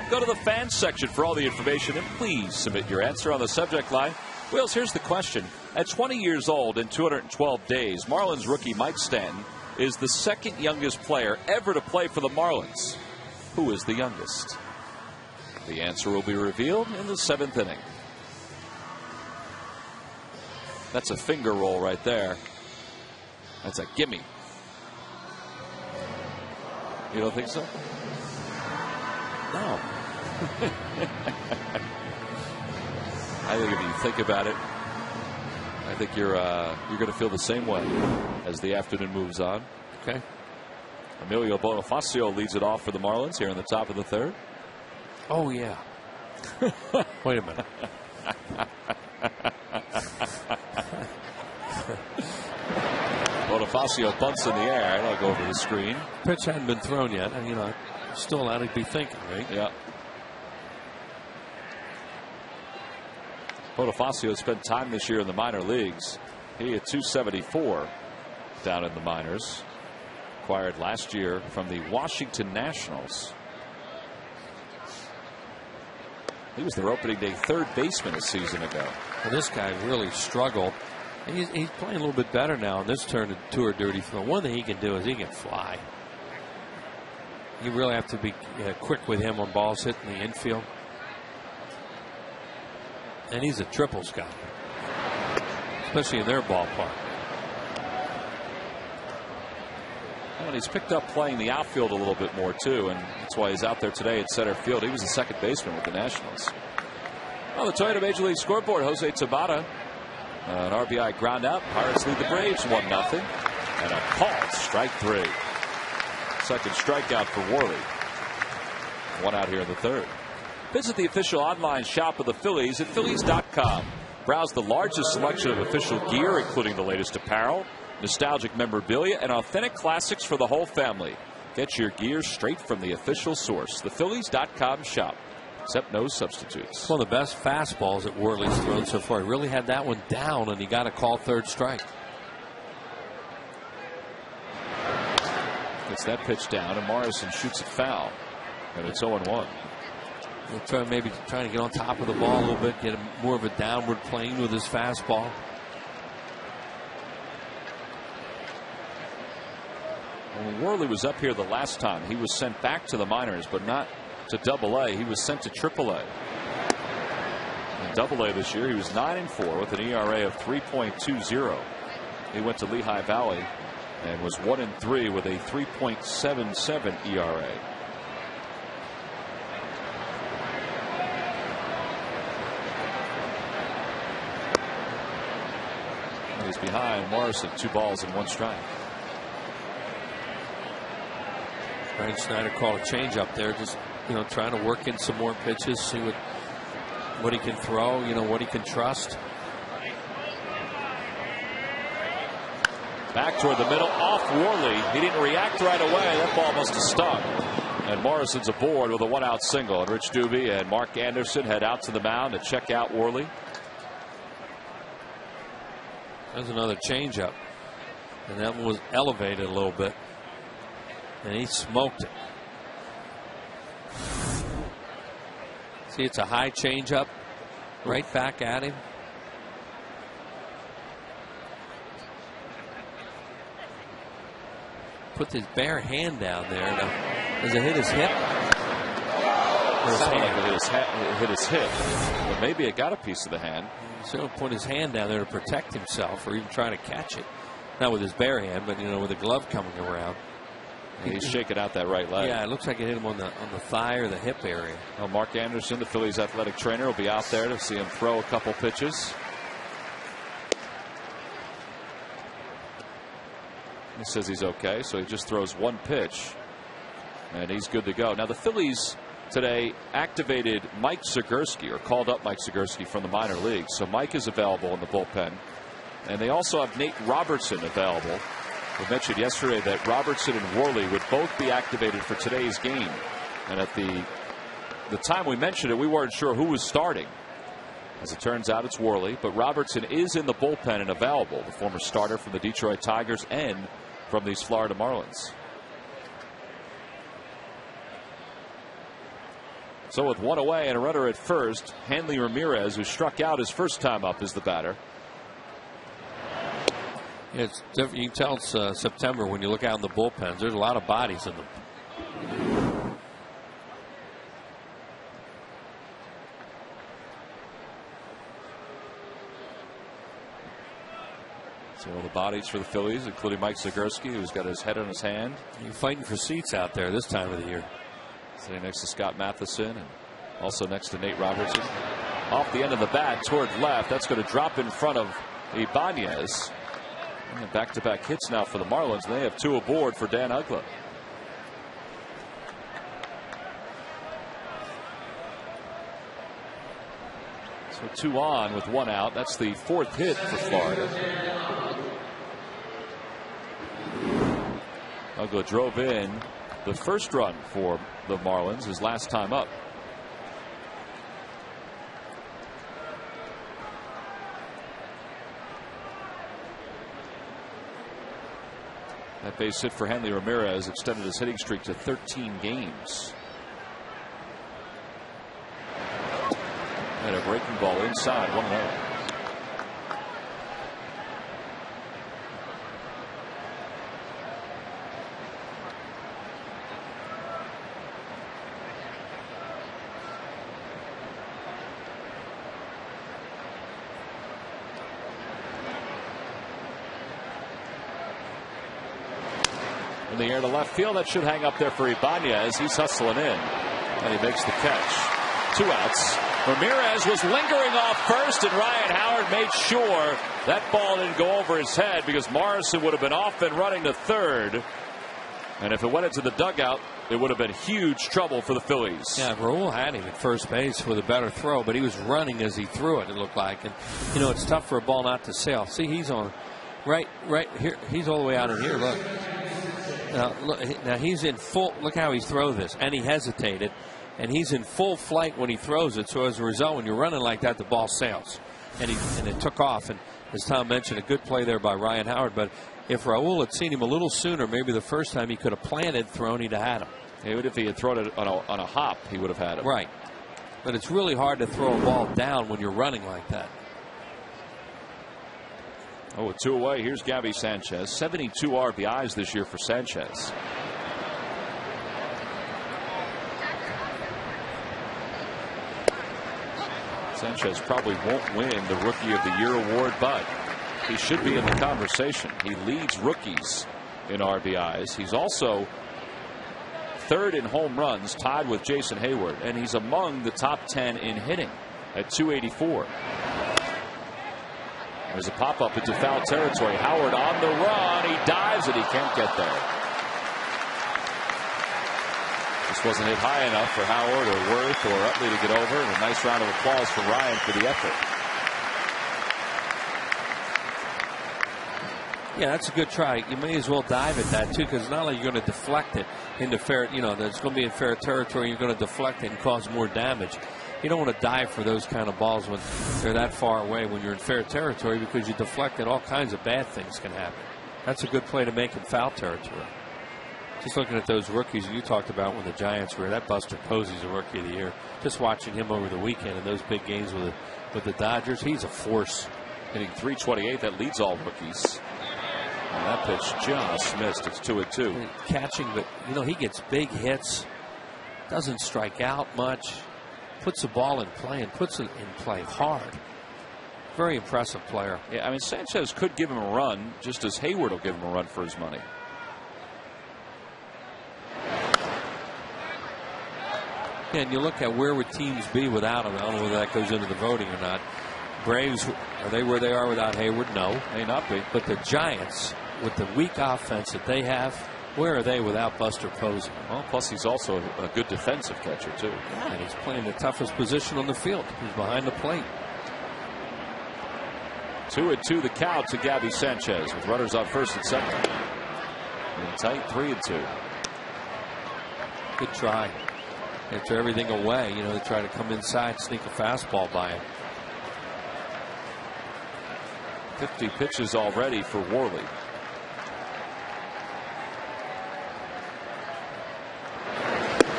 Go to the fans section for all the information, and please submit your answer on the subject line. Wills, here's the question. At 20 years old and 212 days, Marlins rookie Mike Stanton is the second youngest player ever to play for the Marlins. Who is the youngest? The answer will be revealed in the 7th inning. That's a finger roll right there. That's a gimme. You don't think so? No. I think if you think about it, I think you're going to feel the same way as the afternoon moves on. Okay. Emilio Bonifacio leads it off for the Marlins here in the top of the third. Oh yeah. Wait a minute. Bonifacio bunts in the air. It'll go over the screen. Pitch hadn't been thrown yet, and still allowed to be thinking, right? Yeah. Bonifacio spent time this year in the minor leagues. He at 274 down in the minors. Acquired last year from the Washington Nationals. He was their opening day third baseman a season ago. Well, this guy really struggled. He's playing a little bit better now in this turn of tour duty. For the one thing he can do is he can fly. You really have to be quick with him on balls hitting the infield. And he's a triples guy, especially in their ballpark. And he's picked up playing the outfield a little bit more too, and that's why he's out there today at center field. He was the second baseman with the Nationals. On the Toyota Major League scoreboard, Jose Tabata, an RBI ground out. Pirates lead the Braves 1-0, and a called strike 3. Second strikeout for Worley. One out here in the third. Visit the official online shop of the Phillies at Phillies.com. Browse the largest selection of official gear, including the latest apparel, nostalgic memorabilia, and authentic classics for the whole family. Get your gear straight from the official source, the Phillies.com shop. except no substitutes. It's one of the best fastballs that Worley's thrown so far. He really had that one down, and he got a call third strike. Gets that pitch down, and Morrison shoots it foul, and it's 0-1. Maybe trying to get on top of the ball a little bit, get more of a downward plane with his fastball. When Worley was up here the last time, he was sent back to the minors, but not to Double-A. He was sent to Triple-A. In Double-A this year, he was 9-4 with an ERA of 3.20. He went to Lehigh Valley and was 1-3 with a 3.77 ERA. He's behind Morrison, 2 balls and 1 strike. Frank Snyder called a change up there, just trying to work in some more pitches, see what he can throw, what he can trust. Back toward the middle, off Worley. He didn't react right away. That ball must have stung. And Morrison's aboard with a 1-out single. And Rich Doobie and Mark Anderson head out to the mound to check out Worley. There's another changeup, and that one was elevated a little bit, and he smoked it. See, it's a high changeup, right back at him. Put his bare hand down there. Does it hit his hip? It hit his hip, but maybe it got a piece of the hand. So he'll put his hand down there to protect himself, or even trying to catch it. Not with his bare hand, but with a glove coming around. And he's shaking out that right leg. Yeah, it looks like it hit him on the thigh or the hip area. Well, Mark Anderson, the Phillies athletic trainer, will be out there to see him throw a couple pitches. He says he's okay, so he just throws 1 pitch, and he's good to go. Now the Phillies today activated Mike Zagurski, or called up Mike Zagurski from the minor leagues. So Mike is available in the bullpen. And they also have Nate Robertson available. We mentioned yesterday that Robertson and Worley would both be activated for today's game. And at the time we mentioned it, we weren't sure who was starting. As it turns out, it's Worley. But Robertson is in the bullpen and available, the former starter from the Detroit Tigers and from these Florida Marlins. So with 1 away and a runner at first, Hanley Ramirez, who struck out his first time up, is the batter. Yeah, it's different. You can tell it's September when you look out in the bullpens. There's a lot of bodies in them. So all the bodies for the Phillies, including Mike Zagurski, who's got his head on his hand. You're fighting for seats out there this time of the year. Sitting next to Scott Matheson and also next to Nate Robertson. Off the end of the bat toward left. That's going to drop in front of Ibanez. Back-to-back hits now for the Marlins. And they have 2 aboard for Dan Uggla. So 2 on with 1 out. That's the 4th hit for Florida. Uggla drove in the first run for the Marlins his last time up. That base hit for Hanley Ramirez extended his hitting streak to 13 games. And a breaking ball inside, 1-0. In the air to left field, that should hang up there for Ibanez. He's hustling in, and he makes the catch. 2 outs. Ramirez was lingering off first, and Ryan Howard made sure that ball didn't go over his head because Morrison would have been off and running to third. And if it went into the dugout, it would have been huge trouble for the Phillies. Yeah, Raul had him at first base with a better throw, but he was running as he threw it, it looked like. And, it's tough for a ball not to sail. See, he's on right here. He's all the way out in here. Look. Now he's in full. Look how he threw this, and he hesitated. and he's in full flight when he throws it. So as a result, when you're running like that, the ball sails, and it took off. And as Tom mentioned, a good play there by Ryan Howard. But if Raul had seen him a little sooner, maybe the first time, he could have planted, thrown, he'd have had him. Even if he had thrown it on a hop, he would have had him. Right. But it's really hard to throw a ball down when you're running like that. Oh, with 2 away, here's Gabby Sanchez. 72 RBIs this year for Sanchez. Sanchez probably won't win the Rookie of the Year award, but he should be in the conversation. He leads rookies in RBIs. He's also 3rd in home runs, tied with Jason Hayward, and he's among the top 10 in hitting at 284. There's a pop-up into foul territory. Howard on the run. He dives and he can't get there. Just wasn't hit high enough for Howard or Worth or Utley to get over. And a nice round of applause for Ryan for the effort. Yeah, that's a good try. You may as well dive at that too, because it's not like you're going to deflect it into fair. That's going to be in fair territory. You're going to deflect it and cause more damage. You don't want to dive for those kind of balls when they're that far away when you're in fair territory, because you deflect it, all kinds of bad things can happen. That's a good play to make in foul territory. Just looking at those rookies you talked about when the Giants were, that Buster Posey's a Rookie of the Year. Just watching him over the weekend in those big games with the Dodgers, he's a force. Hitting .328, that leads all rookies. And that pitch just missed. It's 2-2. Catching, but he gets big hits, doesn't strike out much. Puts the ball in play and puts it in play hard. Very impressive player. Yeah, I mean, Sanchez could give him a run, just as Hayward will give him a run for his money. Yeah, and you look at where would teams be without him. I don't know whether that goes into the voting or not. Braves, are they where they are without Hayward? No. May not be. But the Giants, with the weak offense that they have, where are they without Buster Posey? Well, plus he's also a good defensive catcher, too. Yeah, and he's playing the toughest position on the field. He's behind the plate. 2-2 the count to Gabby Sanchez with runners on first and second. And tight 3-2. Good try. After everything away, they try to come inside, sneak a fastball by him. 50 pitches already for Worley.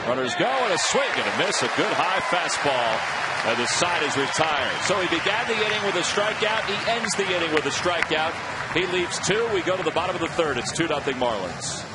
Runners go, and a swing and a miss. A good high fastball. And the side is retired. So he began the inning with a strikeout. He ends the inning with a strikeout. He leaves 2. We go to the bottom of the 3rd. It's 2-0 Marlins.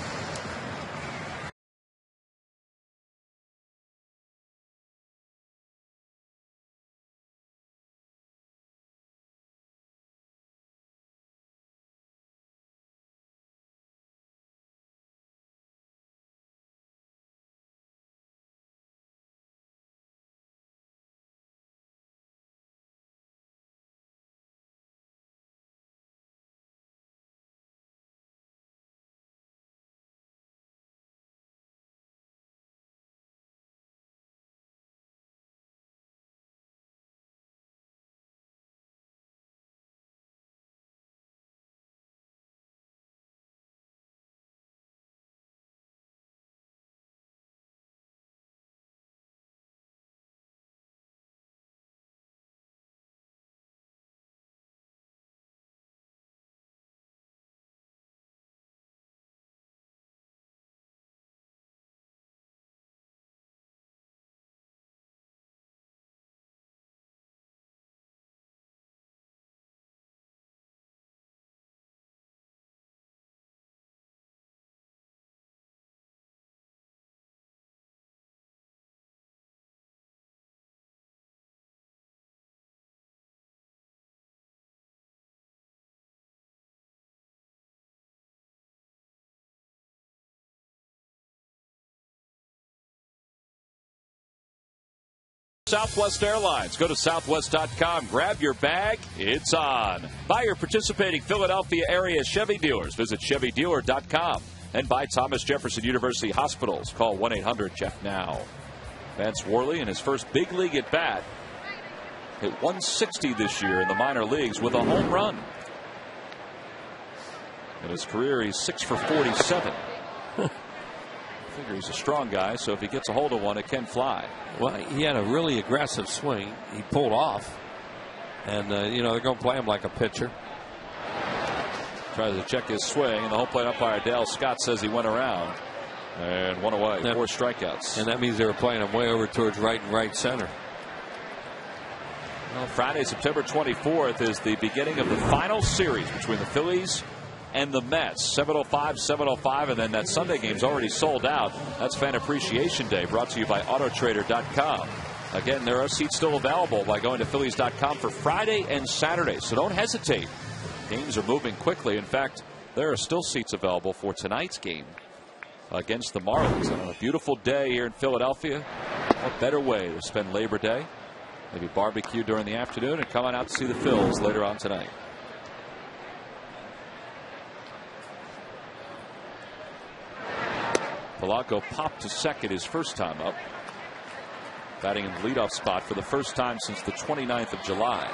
Southwest Airlines. Go to southwest.com. Grab your bag. It's on. Buy your participating Philadelphia area Chevy dealers. Visit chevydealer.com. And buy Thomas Jefferson University Hospitals. Call 1-800-JEFF-NOW. Vance Worley in his first big league at bat hit 160 this year in the minor leagues with a home run. In his career, he's 6 for 47. Figure he's a strong guy, so if he gets a hold of one, it can fly. Well, he had a really aggressive swing. He pulled off. And, you know, they're going to play him like a pitcher. Tries to check his swing, and the home plate umpire Dale Scott says he went around. And one away, 4 strikeouts. And that means they were playing him way over towards right and right center. Well, Friday, September 24th is the beginning of the final series between the Phillies and the Mets. 7:05, 7:05, and then that Sunday game's already sold out. That's Fan Appreciation Day, brought to you by Autotrader.com. Again, there are seats still available by going to Phillies.com for Friday and Saturday, so don't hesitate. Games are moving quickly. In fact, there are still seats available for tonight's game against the Marlins. On a beautiful day here in Philadelphia. What better way to spend Labor Day? Maybe barbecue during the afternoon and come on out to see the Phils later on tonight. Polanco popped to second his first time up. Batting in the leadoff spot for the first time since the 29th of July.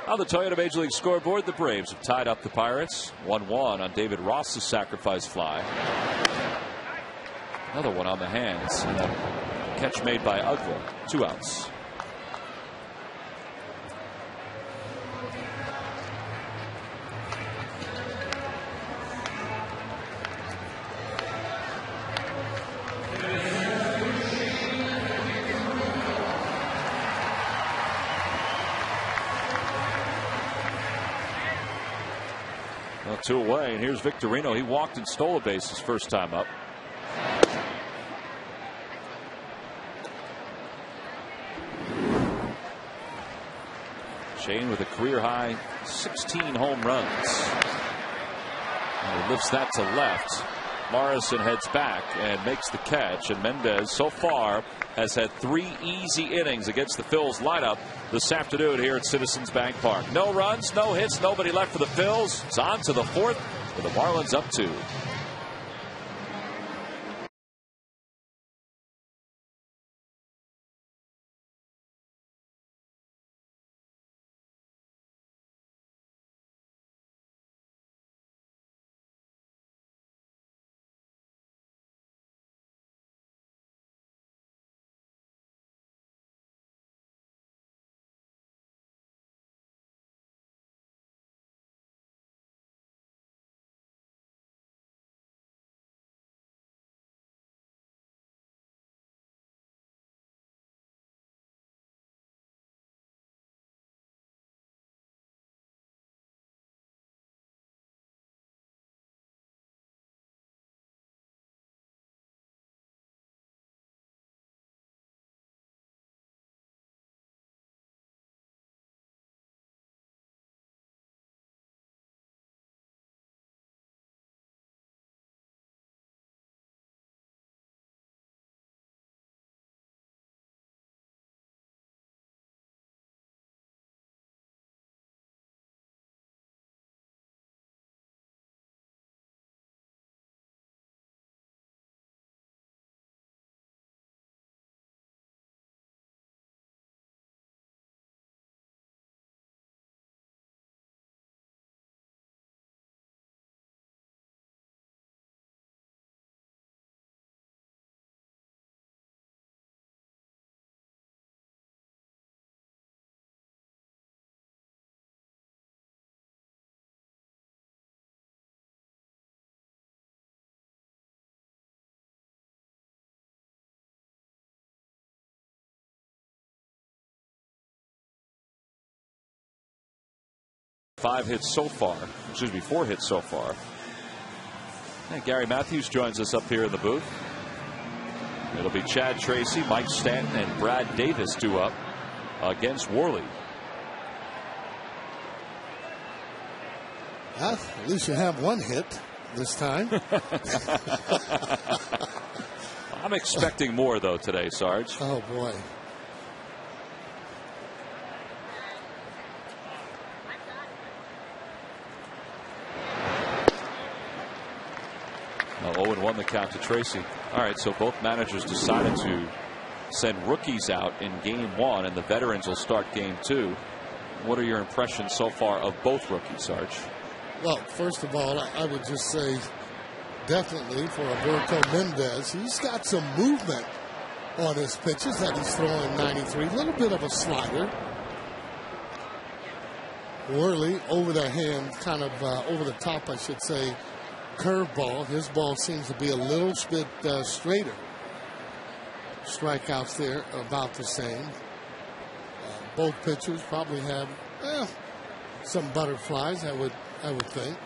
On the Toyota Major League scoreboard, the Braves have tied up the Pirates 1-1 on David Ross's sacrifice fly. Another one on the hands. And a catch made by Ugla. 2 outs. Well, 2 away, and here's Victorino. He walked and stole a base his first time up. Shane with a career-high 16 home runs. And he lifts that to left. Morrison heads back and makes the catch, and Mendez so far has had 3 easy innings against the Phils lineup this afternoon here at Citizens Bank Park. No runs, no hits, nobody left for the Phils. It's on to the 4th with the Marlins up 2. Four hits so far. And Gary Matthews joins us up here in the booth. It'll be Chad Tracy, Mike Stanton, and Brad Davis due up against Worley. Well, at least you have 1 hit this time. I'm expecting more, though, today, Sarge. Oh, boy. 0-1 the count to Tracy. All right, so both managers decided to send rookies out in game 1, and the veterans will start game 2. What are your impressions so far of both rookies, Sarge? Well, first of all, I would just say definitely for Alberto Mendez, he's got some movement on his pitches that he's throwing 93. A little bit of a slider. Worley over the hand, kind of over the top, I should say, curveball. His ball seems to be a little bit straighter. Strikeouts there about the same. Both pitchers probably have some butterflies, I would think.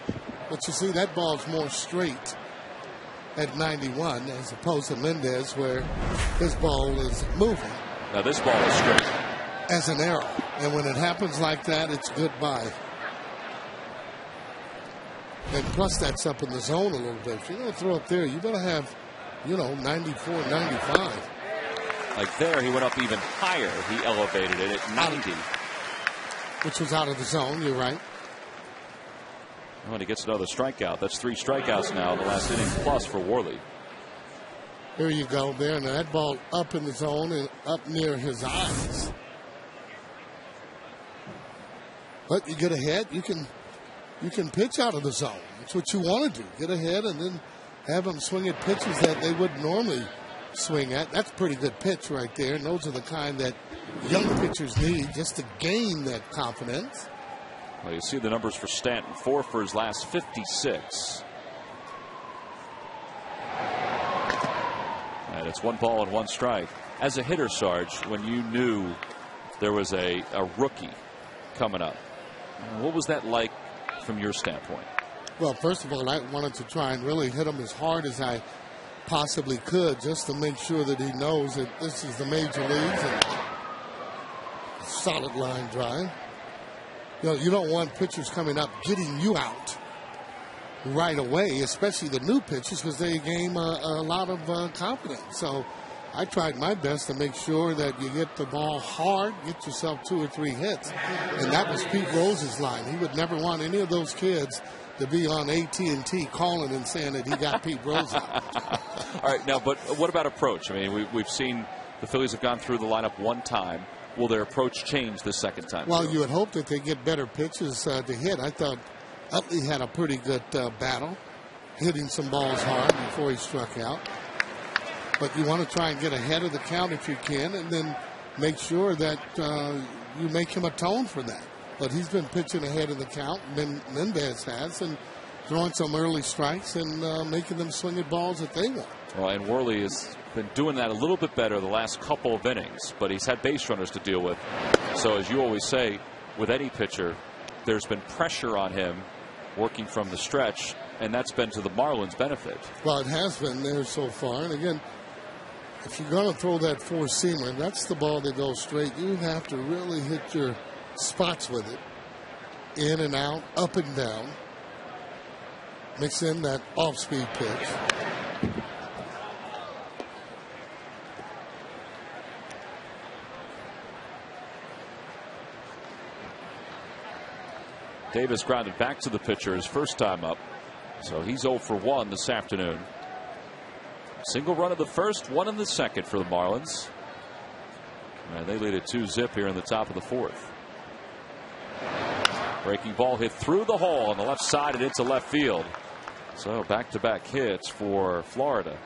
But you see, that ball's more straight at 91 as opposed to Mendez, where his ball is moving. Now this ball is straight as an arrow, and when it happens like that, it's goodbye. And plus, that's up in the zone a little bit. If you're going to throw up there, you better have, 94, 95. Like there, he went up even higher. He elevated it at 90. Which was out of the zone, you're right. When he gets another strikeout, that's 3 strikeouts now in the last inning plus for Worley. Here you go there, and that ball up in the zone and up near his eyes. But you get ahead, you can pitch out of the zone. That's what you want to do. Get ahead and then have them swing at pitches that they wouldn't normally swing at. That's a pretty good pitch right there. And those are the kind that young pitchers need just to gain that confidence. Well, you see the numbers for Stanton. 4 for his last 56. And it's 1 ball and 1 strike. As a hitter, Sarge, when you knew there was a rookie coming up, what was that like from your standpoint? Well, first of all, I wanted to try and really hit him as hard as I possibly could, just to make sure that he knows that this is the major leagues and solid line drive. You don't want pitchers coming up getting you out right away, especially the new pitchers, because they gain a lot of confidence. So I tried my best to make sure that you get the ball hard, get yourself 2 or 3 hits. And that was Pete Rose's line. He would never want any of those kids to be on AT&T calling and saying that he got Pete Rose out. All right, now, but what about approach? I mean, we've seen the Phillies have gone through the lineup 1 time. Will their approach change the second time? Well, you would hope that they get better pitches to hit. I thought Utley had a pretty good battle, hitting some balls hard before he struck out. But you want to try and get ahead of the count if you can, and then make sure that you make him atone for that. But he's been pitching ahead of the count, Mendez has, and throwing some early strikes and making them swing at balls that they want. Well, and Worley has been doing that a little bit better the last couple of innings, but he's had base runners to deal with. So as you always say, with any pitcher, there's been pressure on him working from the stretch, and that's been to the Marlins' benefit. Well, it has been there so far. And again, if you're going to throw that 4-seamer, that's the ball that goes straight. You have to really hit your spots with it. In and out, up and down. Mix in that off-speed pitch. Davis grounded back to the pitcher his first time up. So he's 0 for 1 this afternoon. Single run of the first, 1 in the second for the Marlins. And they lead it 2-0 here in the top of the 4th. Breaking ball hit through the hole on the left side and into left field. So back-to-back hits for Florida.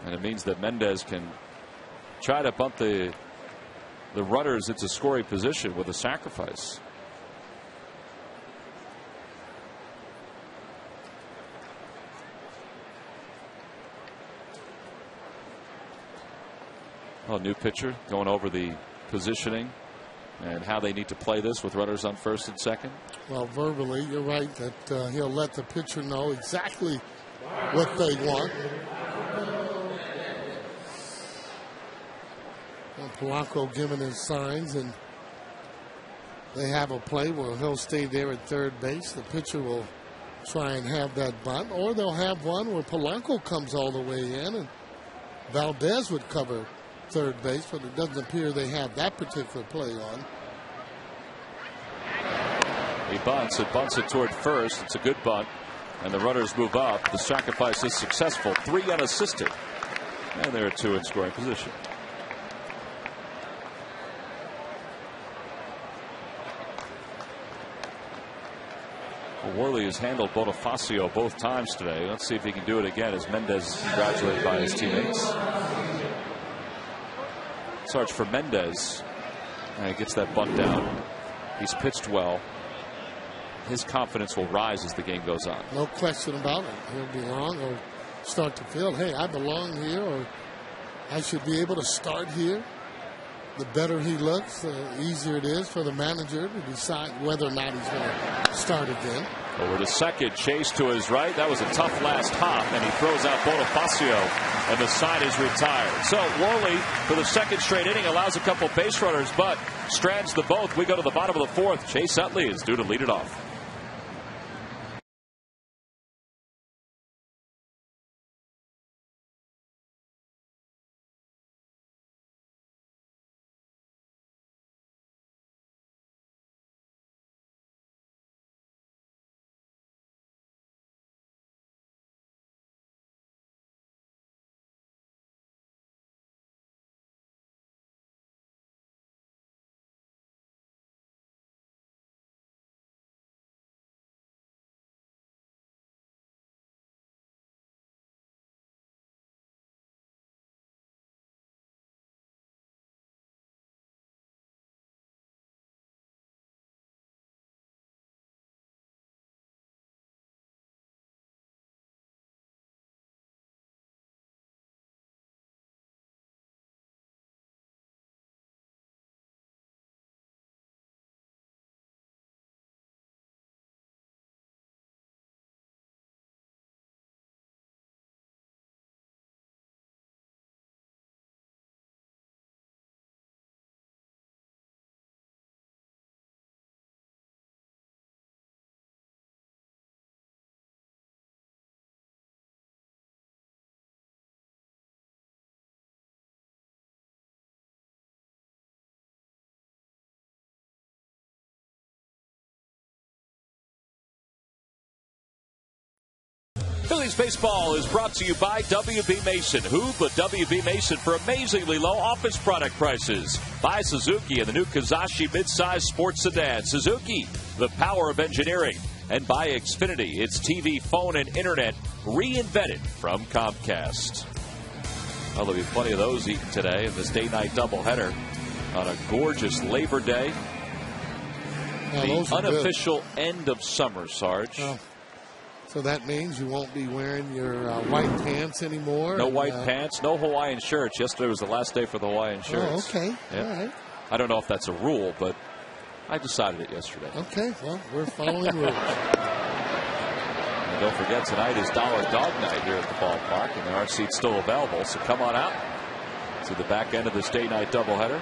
And it means that Mendez can try to bunt the runners into scoring position with a sacrifice. Well, new pitcher going over the positioning and how they need to play this with runners on first and second. Well, verbally, you're right that he'll let the pitcher know exactly what they want. Well, Polanco giving his signs, and they have a play where he'll stay there at third base. The pitcher will try and have that bunt, or they'll have one where Polanco comes all the way in and Valdez would cover third base, but it doesn't appear they have that particular play on. He bunts it toward first. It's a good bunt. And the runners move up. The sacrifice is successful. 3 unassisted. And there are 2 in scoring position. Well, Worley has handled Bonifacio both times today. Let's see if he can do it again as Mendez is congratulated by his teammates. Sarge, for Mendez. He gets that bunt down. He's pitched well. His confidence will rise as the game goes on. No question about it. He'll belong or start to feel, hey, I belong here, or I should be able to start here. The better he looks, the easier it is for the manager to decide whether or not he's going to start again. Over to second, Chase to his right. That was a tough last hop, and he throws out Bonifacio, and the side is retired. So Worley, for the second straight inning, allows a couple base runners, but strands the both. We go to the bottom of the 4th. Chase Utley is due to lead it off. Phillies baseball is brought to you by WB Mason. Who but WB Mason for amazingly low office product prices. By Suzuki and the new Kazashi midsize sports sedan. Suzuki, the power of engineering. And by Xfinity, its TV, phone, and internet reinvented from Comcast. Well, there'll be plenty of those eaten today in this day-night doubleheader on a gorgeous Labor Day. The unofficial end of summer, Sarge. So that means you won't be wearing your white pants anymore? No white pants, no Hawaiian shirts. Yesterday was the last day for the Hawaiian shirts. Oh, okay. Yep. All right. I don't know if that's a rule, but I decided it yesterday. Okay, well, we're following rules. And don't forget, tonight is Dollar Dog Night here at the ballpark, and there are seats still available, so come on out to the back end of this day-night doubleheader.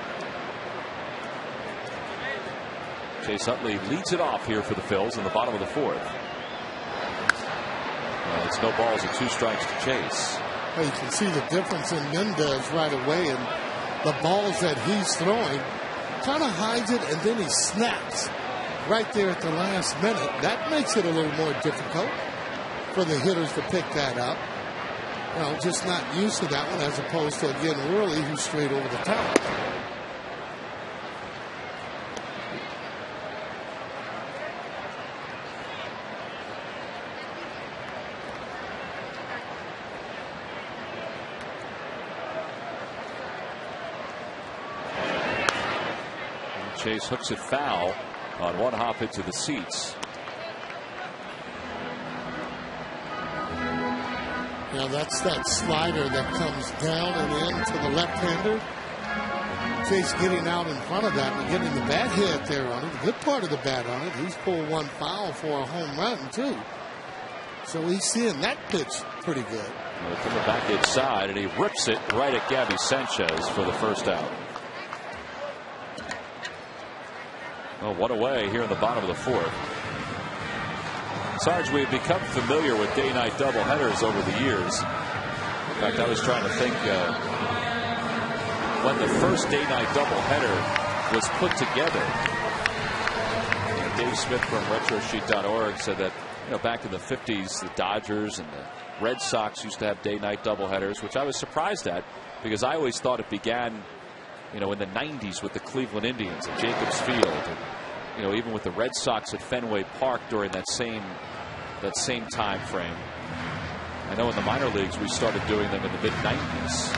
Chase Utley leads it off here for the Phils in the bottom of the 4th. It's no balls and 2 strikes to Chase. Well, you can see the difference in Mendez right away, and the balls that he's throwing kind of hides it, and then he snaps right there at the last minute. That makes it a little more difficult for the hitters to pick that up. Well, just not used to that one, as opposed to, again, Worley, who's straight over the top. Chase hooks it foul on one hop into the seats. Now that's that slider that comes down and in to the left-hander. Chase getting out in front of that and getting the bat hit there on it. The good part of the bat on it. He's pulled one foul for a home run too. So he's seeing that pitch pretty good. From the back inside, and he rips it right at Gabby Sanchez for the first out. Well, one away here in the bottom of the 4th. Sarge, we've become familiar with day-night doubleheaders over the years. In fact, I was trying to think when the first day-night doubleheader was put together. And Dave Smith from RetroSheet.org said that back in the 50s, the Dodgers and the Red Sox used to have day-night doubleheaders, which I was surprised at because I always thought it began, in the 90s with the Cleveland Indians at Jacobs Field, and even with the Red Sox at Fenway Park during that same time frame. I know in the minor leagues we started doing them in the mid-90s,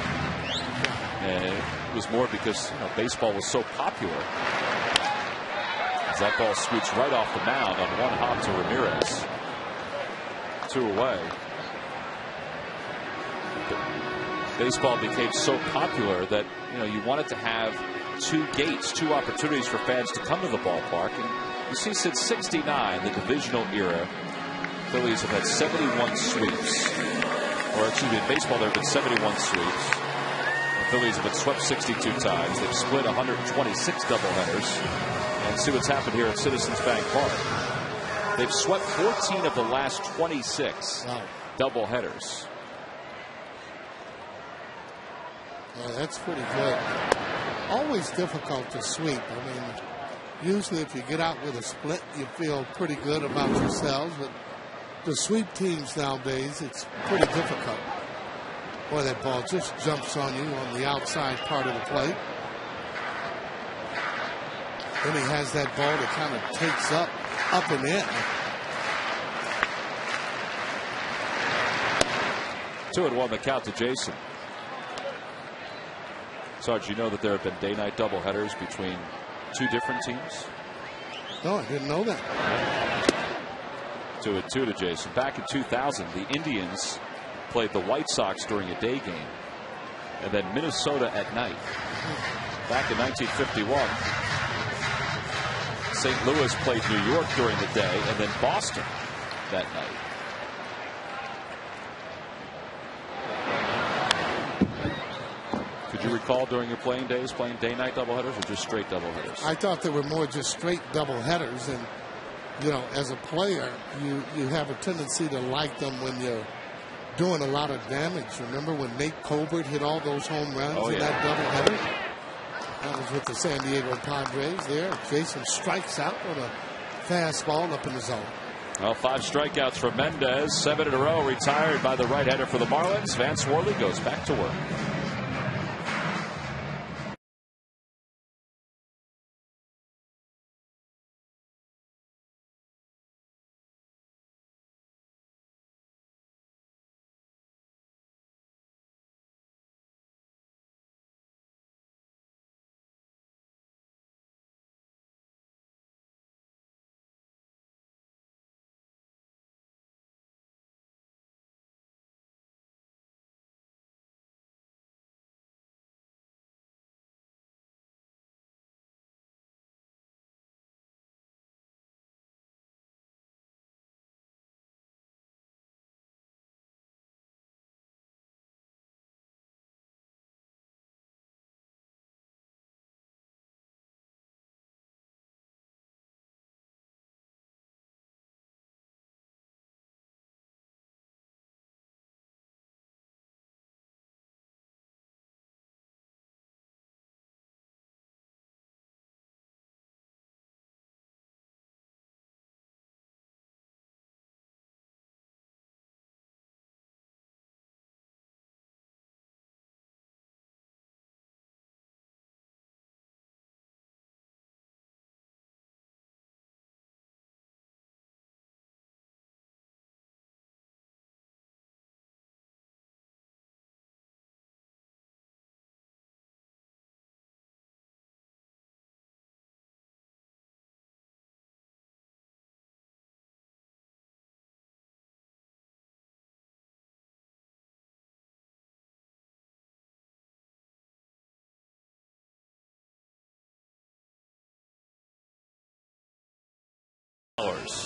and it was more because baseball was so popular. As that ball scoots right off the mound on one hop to Ramirez. 2 away. Baseball became so popular that you wanted to have 2 gates, 2 opportunities for fans to come to the ballpark. And you see, since '69, the divisional era, Phillies have had 71 sweeps. Or excuse me, in baseball there have been 71 sweeps. The Phillies have been swept 62 times. They've split 126 doubleheaders. And see what's happened here at Citizens Bank Park. They've swept 14 of the last 26 doubleheaders. That's pretty good. Always difficult to sweep. I mean, usually if you get out with a split, you feel pretty good about yourselves. But to sweep teams nowadays, it's pretty difficult. Boy, that ball just jumps on you on the outside part of the plate. Then he has that ball that kind of takes up and in. 2-1 the count to Jason. Sarge, you know that there have been day-night doubleheaders between 2 different teams? No, I didn't know that. 2-2 to Jason. Back in 2000, the Indians played the White Sox during a day game, and then Minnesota at night. Back in 1951, St. Louis played New York during the day, and then Boston that night. Could you recall during your playing days playing day-night doubleheaders or just straight doubleheaders? I thought they were more just straight doubleheaders, and as a player, you have a tendency to like them when you're doing a lot of damage. Remember when Nate Colbert hit all those home runs in that doubleheader? That was with the San Diego Padres there. Jason strikes out with a fastball up in the zone. Well, 5 strikeouts for Mendez. 7 in a row, retired by the right-hander for the Marlins. Vance Worley goes back to work.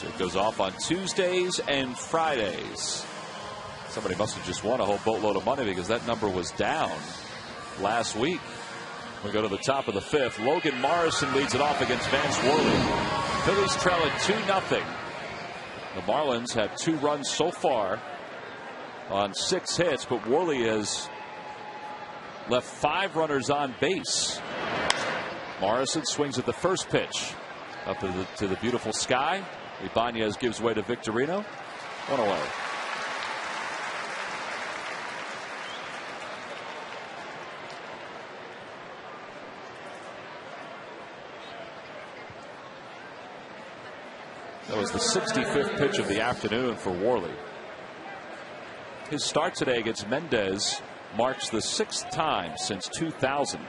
It goes off on Tuesdays and Fridays. Somebody must have just won a whole boatload of money because that number was down last week. We go to the top of the 5th. Logan Morrison leads it off against Vance Worley. Phillies trailing 2-0. The Marlins have 2 runs so far on 6 hits, but Worley has left 5 runners on base. Morrison swings at the first pitch up to the beautiful sky. Ibanez gives way to Victorino. One away. That was the 65th pitch of the afternoon for Worley. His start today against Mendez marks the 6th time since 2000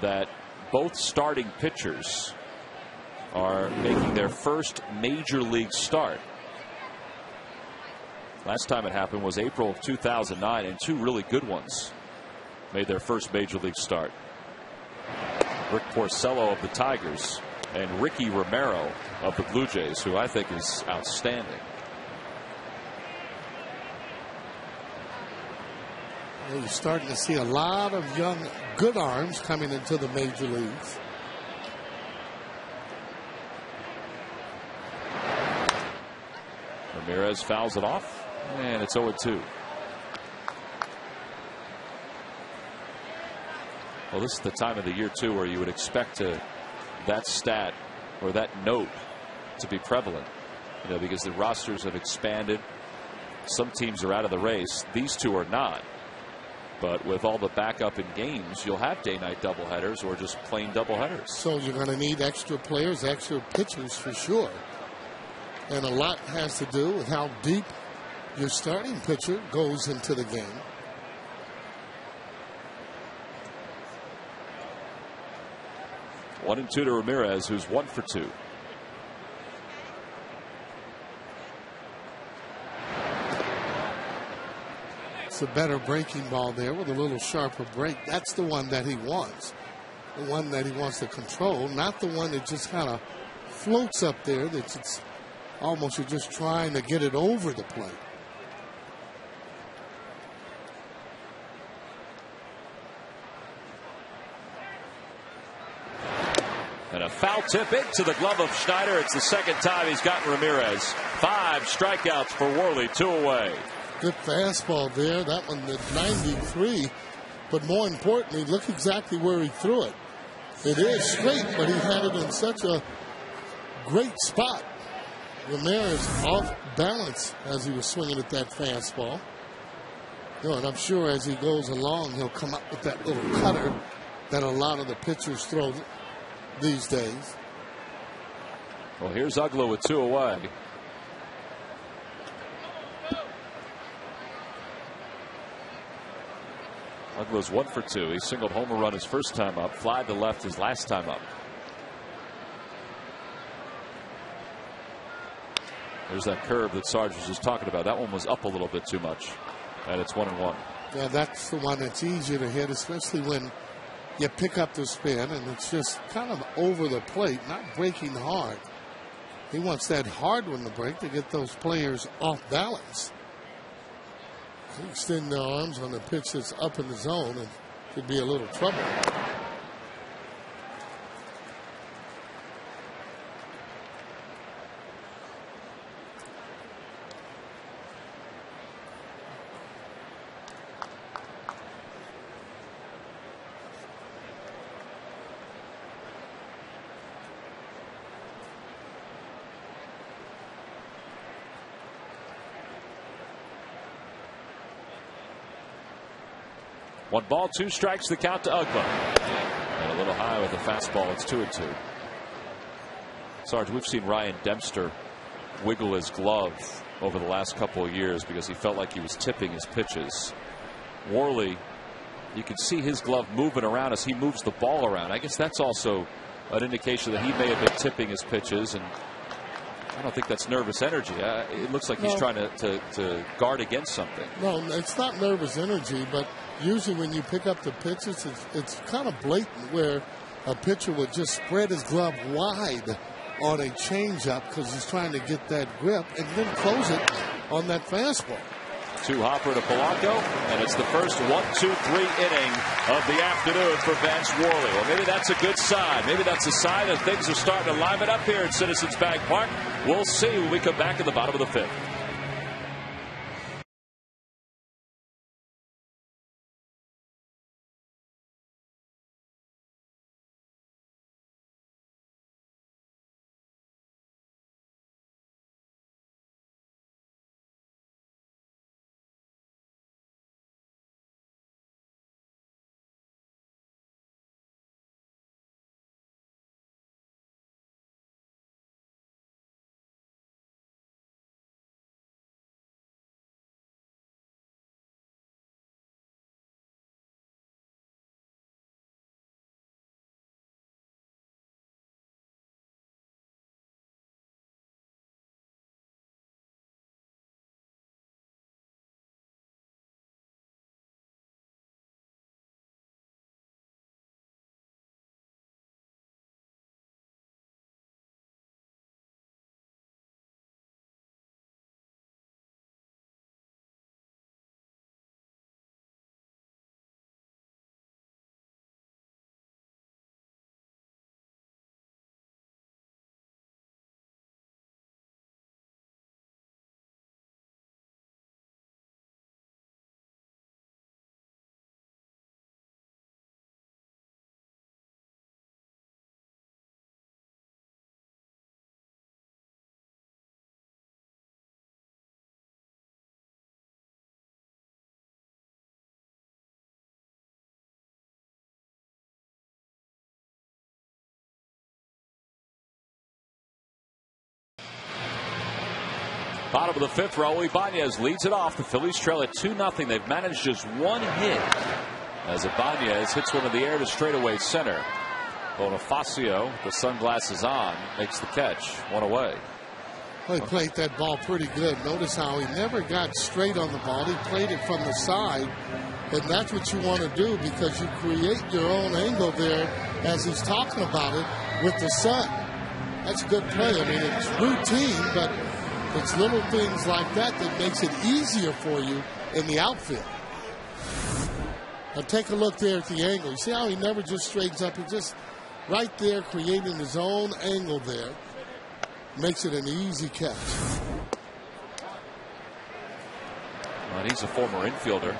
that both starting pitchers are making their first major league start. Last time it happened was April of 2009, and two really good ones made their first major league start. Rick Porcello of the Tigers and Ricky Romero of the Blue Jays, who I think is outstanding. Well, you're starting to see a lot of young, good arms coming into the major leagues. Ramirez fouls it off, and it's 0-2. Well, this is the time of the year, too, where you would expect that stat or that note to be prevalent, because the rosters have expanded. Some teams are out of the race. These two are not. But with all the backup in games, you'll have day-night doubleheaders or just plain doubleheaders. So you're going to need extra players, extra pitchers for sure. And a lot has to do with how deep your starting pitcher goes into the game. 1-2 to Ramirez, who's 1 for 2. It's a better breaking ball there with a little sharper break. That's the one that he wants. The one that he wants to control, not the one that just kind of floats up there. That's it's almost you're just trying to get it over the plate. And a foul tip into the glove of Schneider. It's the second time he's gotten Ramirez. 5 strikeouts for Worley, 2 away. Good fastball there. That one at 93. But more importantly, look exactly where he threw it. It is straight, but he had it in such a great spot. Ramirez off balance as he was swinging at that fastball. And I'm sure as he goes along, he'll come up with that little cutter that a lot of the pitchers throw these days. Well, here's Uggla with 2 away. Uggla's 1 for 2. He singled home run his first time up, fly to left his last time up. There's that curve that Sarge was just talking about. That one was up a little bit too much, and it's 1-1. Yeah, that's the one that's easier to hit, especially when you pick up the spin and it's just kind of over the plate, not breaking hard. He wants that hard one to break to get those players off balance. He extend their arms on the pitch that's up in the zone and could be a little trouble. One ball, 2 strikes, the count to Uggla. And a little high with the fastball. It's 2-2. Sarge, we've seen Ryan Dempster wiggle his glove over the last couple of years because he felt like he was tipping his pitches. Worley, you can see his glove moving around as he moves the ball around. I guess that's also an indication that he may have been tipping his pitches, and I don't think that's nervous energy. It looks like he's trying to guard against something. No, it's not nervous energy, but usually when you pick up the pitches, it's kind of blatant where a pitcher would just spread his glove wide on a changeup because he's trying to get that grip and then close it on that fastball. 2 hopper to Polanco, and it's the first 1-2-3 inning of the afternoon for Vance Worley. Well, maybe that's a good sign. Maybe that's a sign that things are starting to liven up here at Citizens Bank Park. We'll see when we come back at the bottom of the 5th. Bottom of the fifth, Raul Ibanez leads it off. The Phillies trail at 2-0. They've managed just one hit as Ibanez hits one in the air to straightaway center. Bonifacio, the sunglasses on, makes the catch. One away. Well, he played that ball pretty good. Notice how he never got straight on the ball. He played it from the side. And that's what you want to do because you create your own angle there as he's talking about it with the sun. That's a good play. I mean, it's routine, but it's little things like that that makes it easier for you in the outfield. Now take a look there at the angle. You see how he never just straightens up. He just right there creating his own angle there. Makes it an easy catch. Well, he's a former infielder,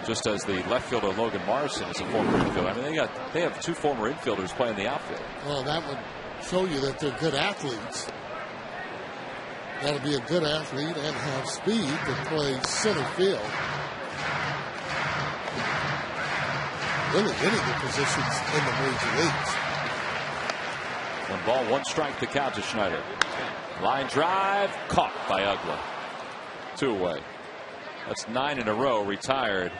just as the left fielder Logan Morrison is a former infielder. I mean, they have two former infielders playing the outfield. Well, that would show you that they're good athletes. That'll be a good athlete and have speed to play center field. Really any of the positions in the major leagues. 1 ball, 1 strike, the count to Schneider. Line drive, caught by Ugla. 2 away. That's 9 in a row retired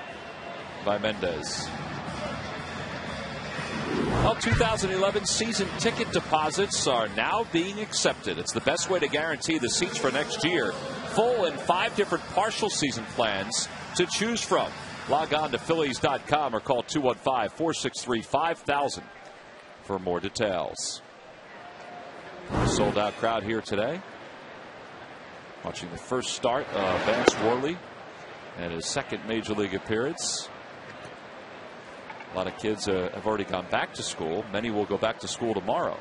by Mendez. Well, 2011 season ticket deposits are now being accepted. It's the best way to guarantee the seats for next year. Full and 5 different partial season plans to choose from. Log on to Phillies.com or call 215-463-5000 for more details. Sold out crowd here today. Watching the first start of Vance Worley and his second major league appearance. A lot of kids have already gone back to school. Many will go back to school tomorrow.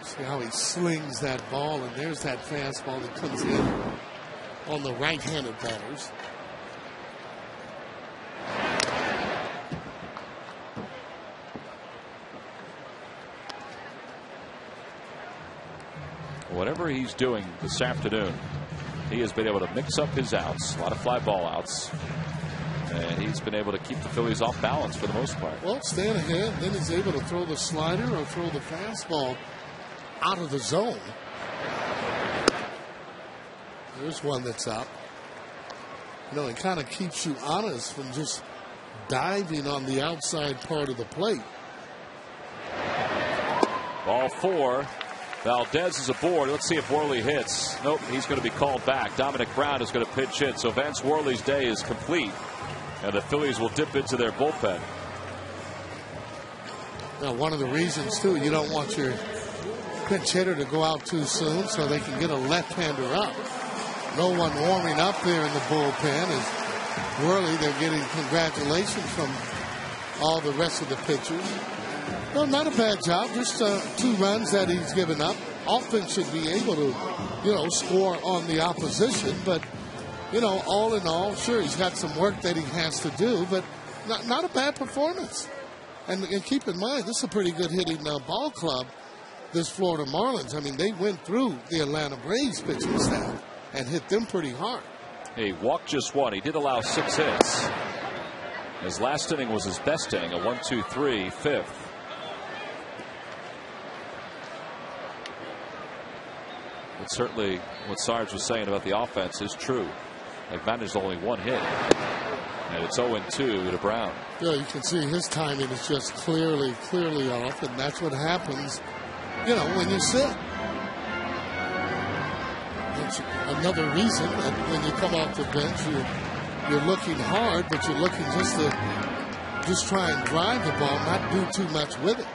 See how he slings that ball, and there's that fastball that comes in on the right-handed batters. Whatever he's doing this afternoon, he has been able to mix up his outs. A lot of fly ball outs. And he's been able to keep the Phillies off balance for the most part. Well, staying ahead, then he's able to throw the slider or throw the fastball out of the zone. There's one that's up. You know, it kind of keeps you honest from just diving on the outside part of the plate. Ball 4. Valdez is aboard. Let's see if Worley hits. Nope, he's going to be called back. Dominic Brown is going to pinch hit. So Vance Worley's day is complete. And the Phillies will dip into their bullpen. Now, one of the reasons, too, you don't want your pinch hitter to go out too soon so they can get a left-hander up. No one warming up there in the bullpen. As Worley, they're getting congratulations from all the rest of the pitchers. No, not a bad job. Just 2 runs that he's given up. Offense should be able to, score on the opposition. But, all in all, sure, he's got some work that he has to do. But not a bad performance. And keep in mind, this is a pretty good hitting ball club, this Florida Marlins. I mean, they went through the Atlanta Braves pitching staff and hit them pretty hard. He walked just 1. He did allow 6 hits. His last inning was his best inning, a 1-2-3 fifth. But certainly what Sarge was saying about the offense is true. They've managed only 1 hit. And it's 0-2 to Brown. Yeah, you can see his timing is just clearly off. And that's what happens, when you sit. That's another reason that when you come off the bench, you're looking hard, but you're looking just try and drive the ball, not do too much with it.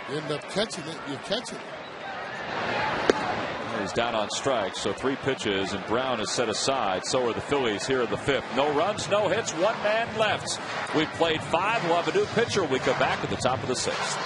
You end up catching it, you're catching it. He's down on strikes, so 3 pitches, and Brown is set aside. So are the Phillies here in the 5th. No runs, no hits, 1 man left. We've played 5. We'll have a new pitcher when we come back at the top of the 6th.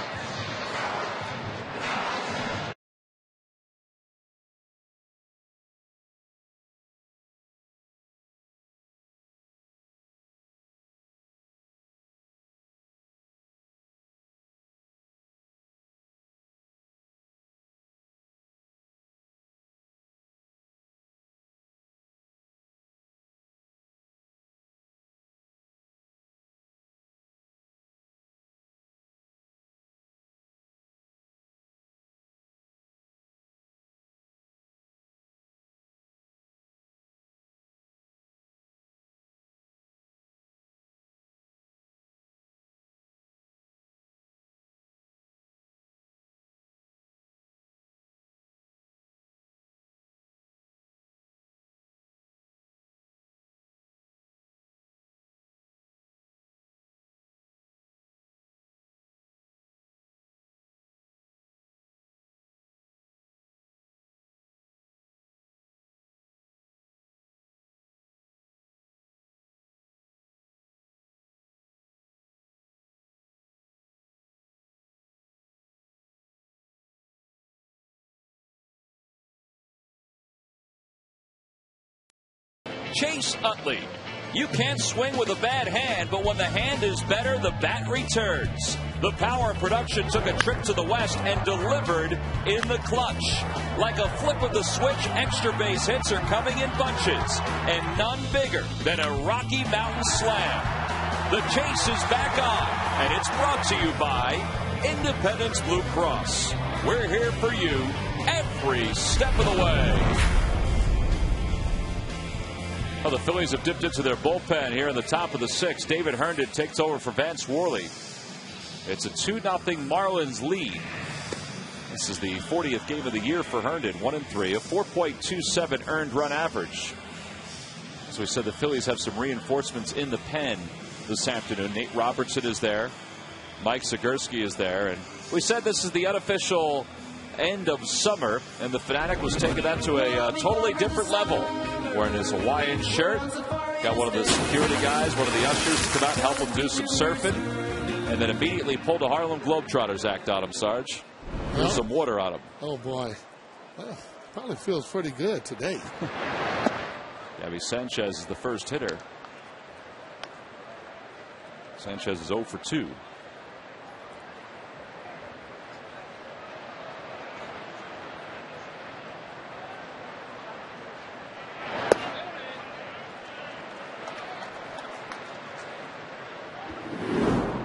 Chase Utley. You can't swing with a bad hand, but when the hand is better, the bat returns. The Power production took a trip to the West and delivered in the clutch. Like a flip of the switch, extra base hits are coming in bunches, and none bigger than a Rocky Mountain Slam. The chase is back on, and it's brought to you by Independence Blue Cross. We're here for you every step of the way. Well, the Phillies have dipped into their bullpen here in the top of the sixth. David Herndon takes over for Vance Worley. It's a 2-0 Marlins lead. This is the 40th game of the year for Herndon. 1-3, a 4.27 earned run average. As we said, the Phillies have some reinforcements in the pen this afternoon. Nate Robertson is there. Mike Zagurski is there. And we said this is the unofficial end of summer, and the Fanatic was taking that to a totally different level. Wearing his Hawaiian shirt, got one of the security guys, one of the ushers to come out and help him do some surfing, and then immediately pulled a Harlem Globetrotters act on him, Sarge. Threw some water on him. Oh, boy. Well, probably feels pretty good today. Gabby Sanchez is the first hitter. Sanchez is 0 for 2.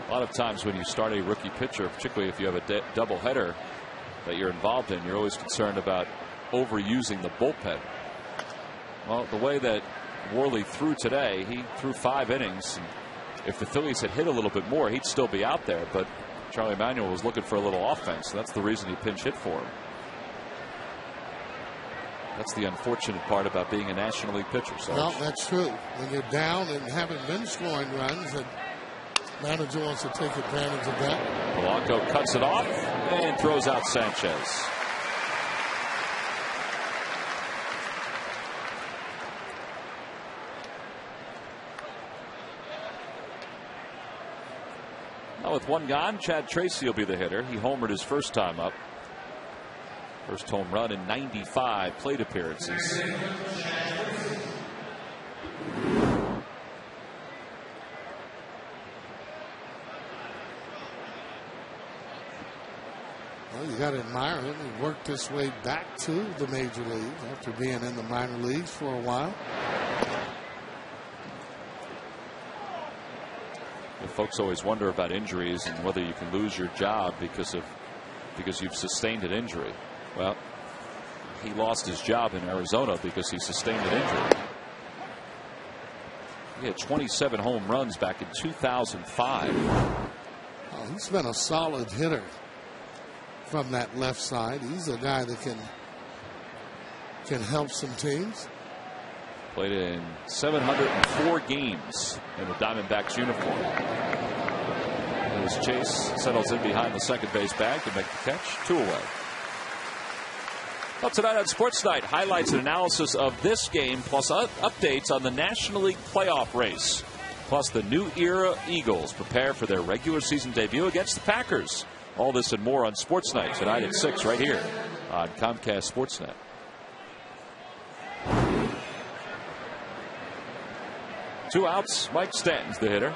A lot of times when you start a rookie pitcher, particularly if you have a double header that you're involved in, you're always concerned about overusing the bullpen. Well, the way that Worley threw today, he threw 5 innings. And if the Phillies had hit a little bit more, he'd still be out there. But Charlie Manuel was looking for a little offense. That's the reason he pinch hit for him. That's the unfortunate part about being a National League pitcher. Sarge. Well, that's true. When you're down and haven't been scoring runs, and manager wants to take advantage of that. Polanco cuts it off and throws out Sanchez. Now with one gone, Chad Tracy will be the hitter. He homered his first time up. First home run in 95 plate appearances. Well, you got to admire him. He worked his way back to the major leagues after being in the minor leagues for a while. Well, folks always wonder about injuries and whether you can lose your job because you've sustained an injury. Well, he lost his job in Arizona because he sustained an injury. He had 27 home runs back in 2005. Oh, he's been a solid hitter from that left side. He's a guy that can help some teams. Played in 704 games in the Diamondbacks uniform. As Chase settles in behind the second base bag to make the catch. 2 away. Well, tonight on Sports Night, highlights and analysis of this game, plus updates on the National League playoff race. Plus the New Era Eagles prepare for their regular season debut against the Packers. All this and more on Sports Night tonight at 6 right here on Comcast Sportsnet. Two outs. Mike Stanton's the hitter.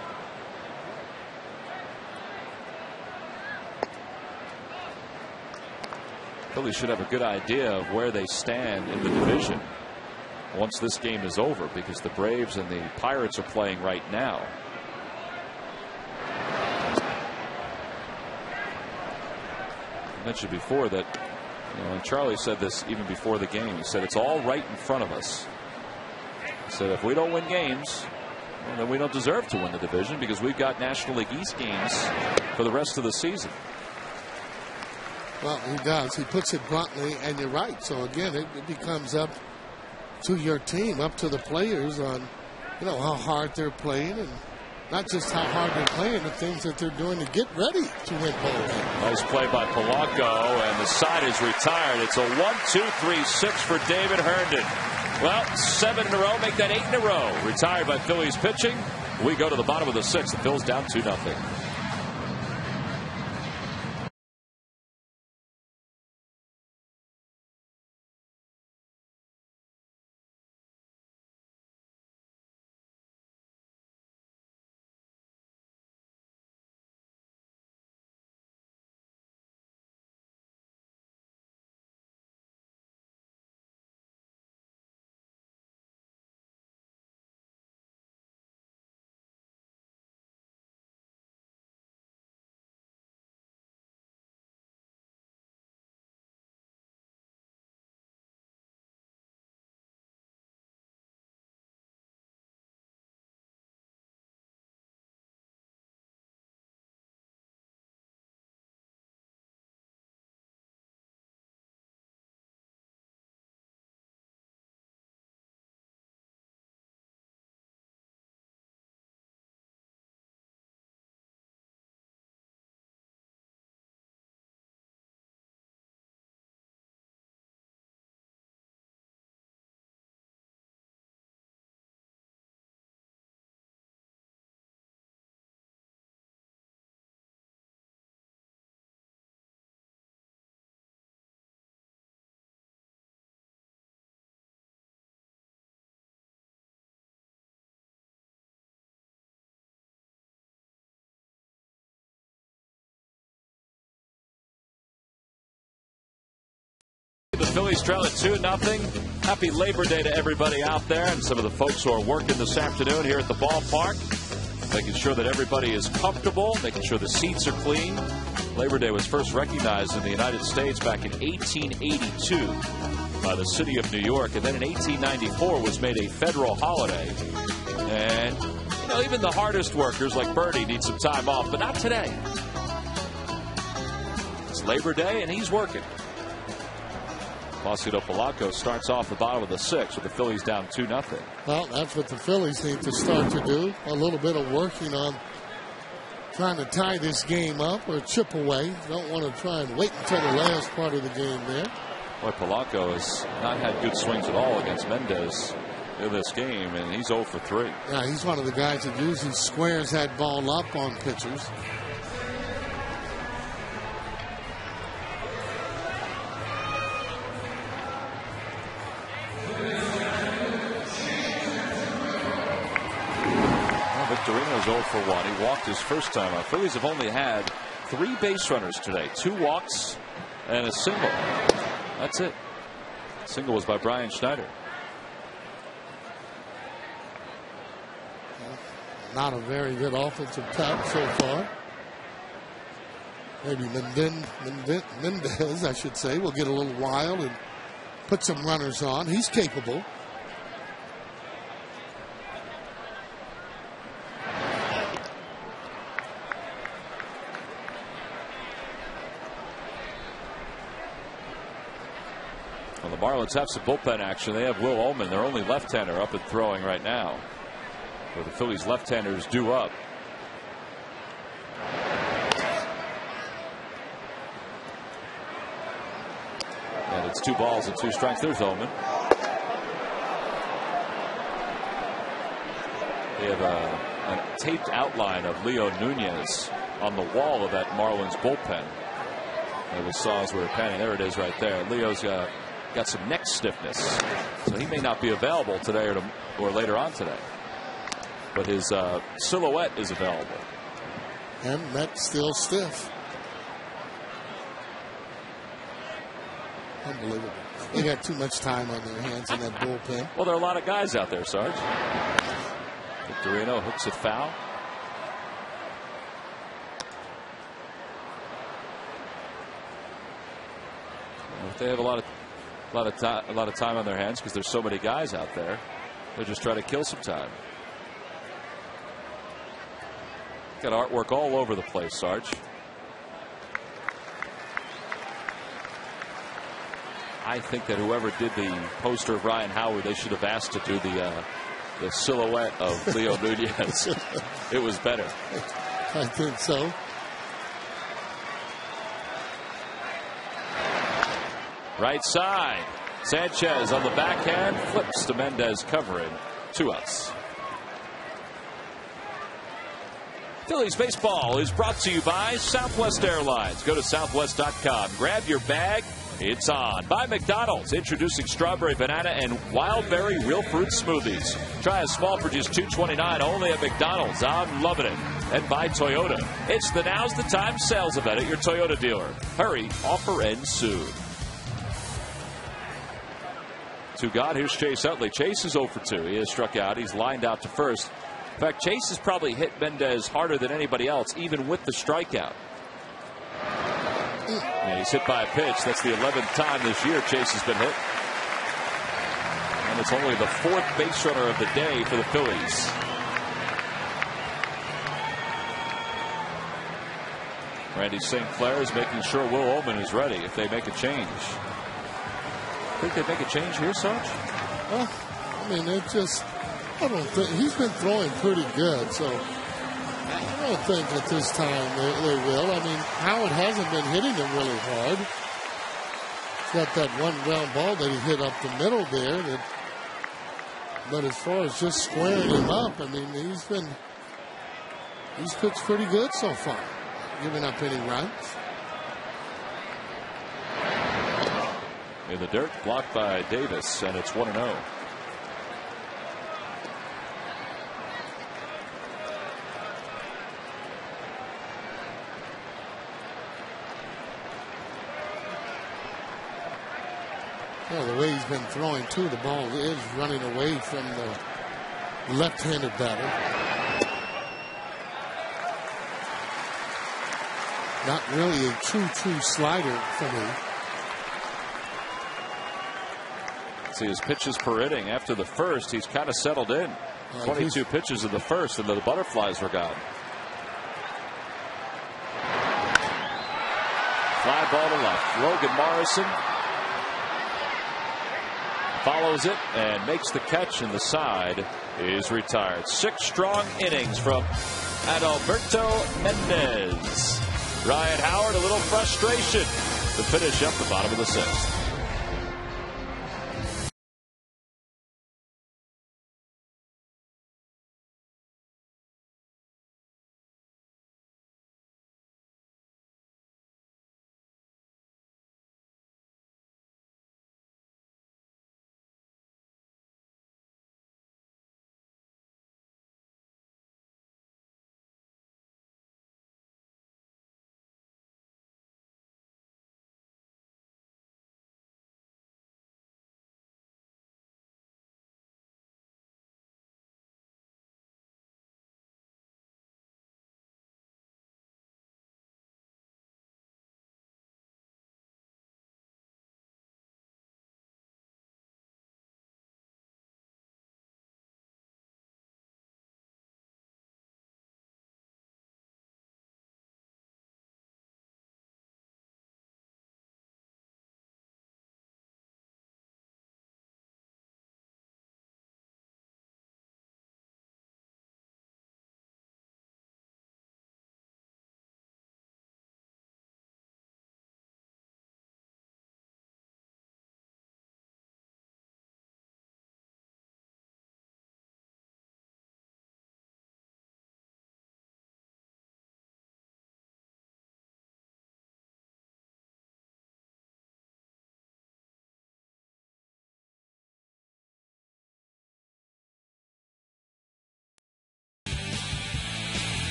Phillies should have a good idea of where they stand in the division once this game is over, because the Braves and the Pirates are playing right now. I mentioned before that, and Charlie said this even before the game. He said it's all right in front of us. He said if we don't win games, well, then we don't deserve to win the division, because we've got National League East games for the rest of the season. Well, he does. He puts it bluntly, and you're right. So again, it becomes up to your team, up to the players on, how hard they're playing, and not just how hard they're playing, the things that they're doing to get ready to win ball games. Nice play by Polanco, and the side is retired. It's a 1-2-3-6 for David Herndon. Well, 7 in a row, make that 8 in a row. Retired by Phillies pitching. We go to the bottom of the 6th. The Phillies down 2-0. Phillies trail at 2-0. Happy Labor Day to everybody out there and some of the folks who are working this afternoon here at the ballpark. Making sure that everybody is comfortable, making sure the seats are clean. Labor Day was first recognized in the United States back in 1882 by the city of New York, and then in 1894 was made a federal holiday. And you know, even the hardest workers like Bernie need some time off, but not today. It's Labor Day and he's working. Placido Polanco starts off the bottom of the 6th with the Phillies down 2-0. Well, that's what the Phillies need to start to do. A little bit of working on trying to tie this game up or chip away. Don't want to try and wait until the last part of the game there. Boy, Polanco has not had good swings at all against Mendez in this game, and he's 0 for 3. Yeah, he's one of the guys that usually squares that ball up on pitchers. Victorino's 0 for 1. He walked his first time out. Phillies have only had 3 base runners today. 2 walks and a single. That's it. Single was by Brian Schneider. Not a very good offensive touch so far. Maybe Mendez, I should say, will get a little wild and put some runners on. He's capable. Well, the Marlins have some bullpen action. They have Will Ullman, their only left-hander, up and throwing right now. Where the Phillies left-handers due up. And it's 2 balls and 2 strikes. There's Ullman. They have a taped outline of Leo Nunez on the wall of that Marlins bullpen. And we saw as we were panning. There it is right there. Leo's got some neck stiffness, so he may not be available today or later on today. But his silhouette is available. And neck still stiff. Unbelievable. They got too much time on their hands in that bullpen. Well, there are a lot of guys out there, Sarge. Victorino hooks it foul. If they have a lot of time on their hands because there's so many guys out there, they're just trying to kill some time. Got artwork all over the place, Sarge. I think that whoever did the poster of Ryan Howard, they should have asked to do the silhouette of Leo Nunez. It was better. I think so. Right side. Sanchez on the backhand flips to Mendez covering. 2 outs. Phillies baseball is brought to you by Southwest Airlines. Go to southwest.com. Grab your bag. It's on. By McDonald's, introducing strawberry, banana, and wild berry real fruit smoothies. Try a small for just $2.29 only at McDonald's. I'm loving it. And by Toyota. It's the Now's the Time sales event at your Toyota dealer. Hurry, offer ends soon. To God, here's Chase Utley. Chase is 0 for 2. He has struck out. He's lined out to first. In fact, Chase has probably hit Mendez harder than anybody else, even with the strikeout. And he's hit by a pitch. That's the 11th time this year Chase has been hit. And it's only the 4th base runner of the day for the Phillies. Randy St. Clair is making sure Will Ullman is ready if they make a change. Think they make a change here, Sarge? Well, I mean, it just, I don't think, he's been throwing pretty good, so I don't think at this time they will. I mean, Howard hasn't been hitting him really hard. He's got that one ground ball that he hit up the middle there. But as far as just squaring him up, I mean, he's pitched pretty good so far. Giving up any runs. In the dirt, blocked by Davis, and it's 1-0. Well, the way he's been throwing, too, the ball is running away from the left-handed batter. Not really a true slider for me. See his pitches per inning after the first. He's kind of settled in. 22 pitches in the first, and the butterflies were gone. Fly ball to left. Logan Morrison follows it and makes the catch, and the side is retired. 6 strong innings from Adalberto Mendez. Ryan Howard, a little frustration to finish up the bottom of the 6th.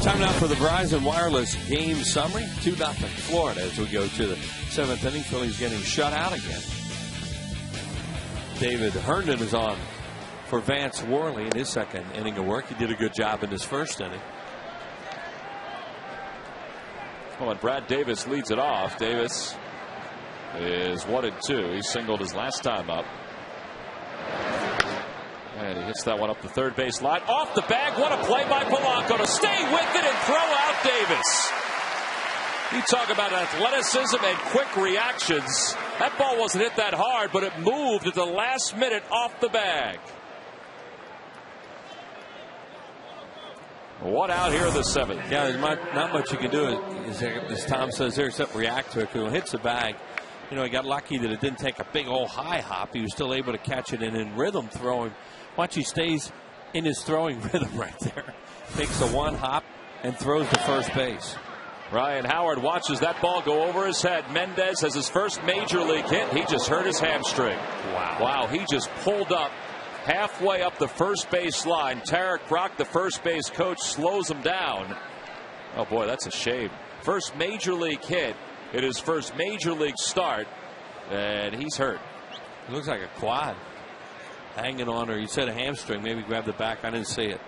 Time now for the Verizon Wireless game summary. 2-0 Florida as we go to the 7th inning. Phillies getting shut out again. David Herndon is on for Vance Worley in his 2nd inning of work. He did a good job in his 1st inning. Well, and Brad Davis leads it off. Davis is 1-2. He singled his last time up. And he hits that one up the third base line. Off the bag. What a play by Polanco to stay with it and throw out Davis. You talk about athleticism and quick reactions. That ball wasn't hit that hard, but it moved at the last minute off the bag. One out here in the 7th. Yeah, there's not much you can do, as Tom says there, except react to it. Because when it hits the bag, you know, he got lucky that it didn't take a big old high hop. He was still able to catch it and in rhythm throwing. Watch, he stays in his throwing rhythm right there. Takes a 1 hop and throws to first base. Ryan Howard watches that ball go over his head. Mendez has his first major league hit. He just hurt his hamstring. Wow, he just pulled up halfway up the first base line. Tarek Brock, the first base coach, slows him down. Oh boy, that's a shame. First major league hit in his first major league start, and he's hurt. It looks like a quad hanging on, or you said a hamstring. Maybe grabbed the back. I didn't see it.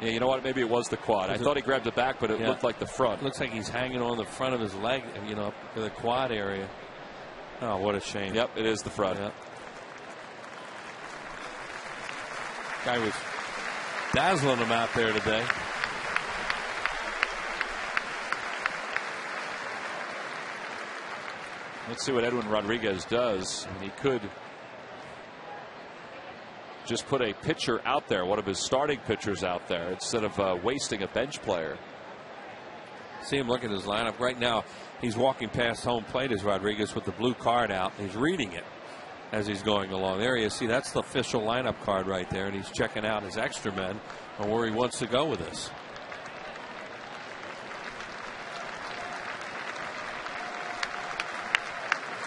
Yeah, you know what? Maybe it was the quad. I thought he grabbed the back, but it looked like the front. Looks like he's hanging on the front of his leg, you know, to the quad area. Oh, what a shame. Yep, it is the front. Yep. Guy was dazzling him out there today. Let's see what Edwin Rodriguez does. He could just put a pitcher out there, one of his starting pitchers out there, instead of wasting a bench player. See him look at his lineup right now. He's walking past home plate as Rodriguez with the blue card out. He's reading it as he's going along. There you see, that's the official lineup card right there, and he's checking out his extra men on where he wants to go with this.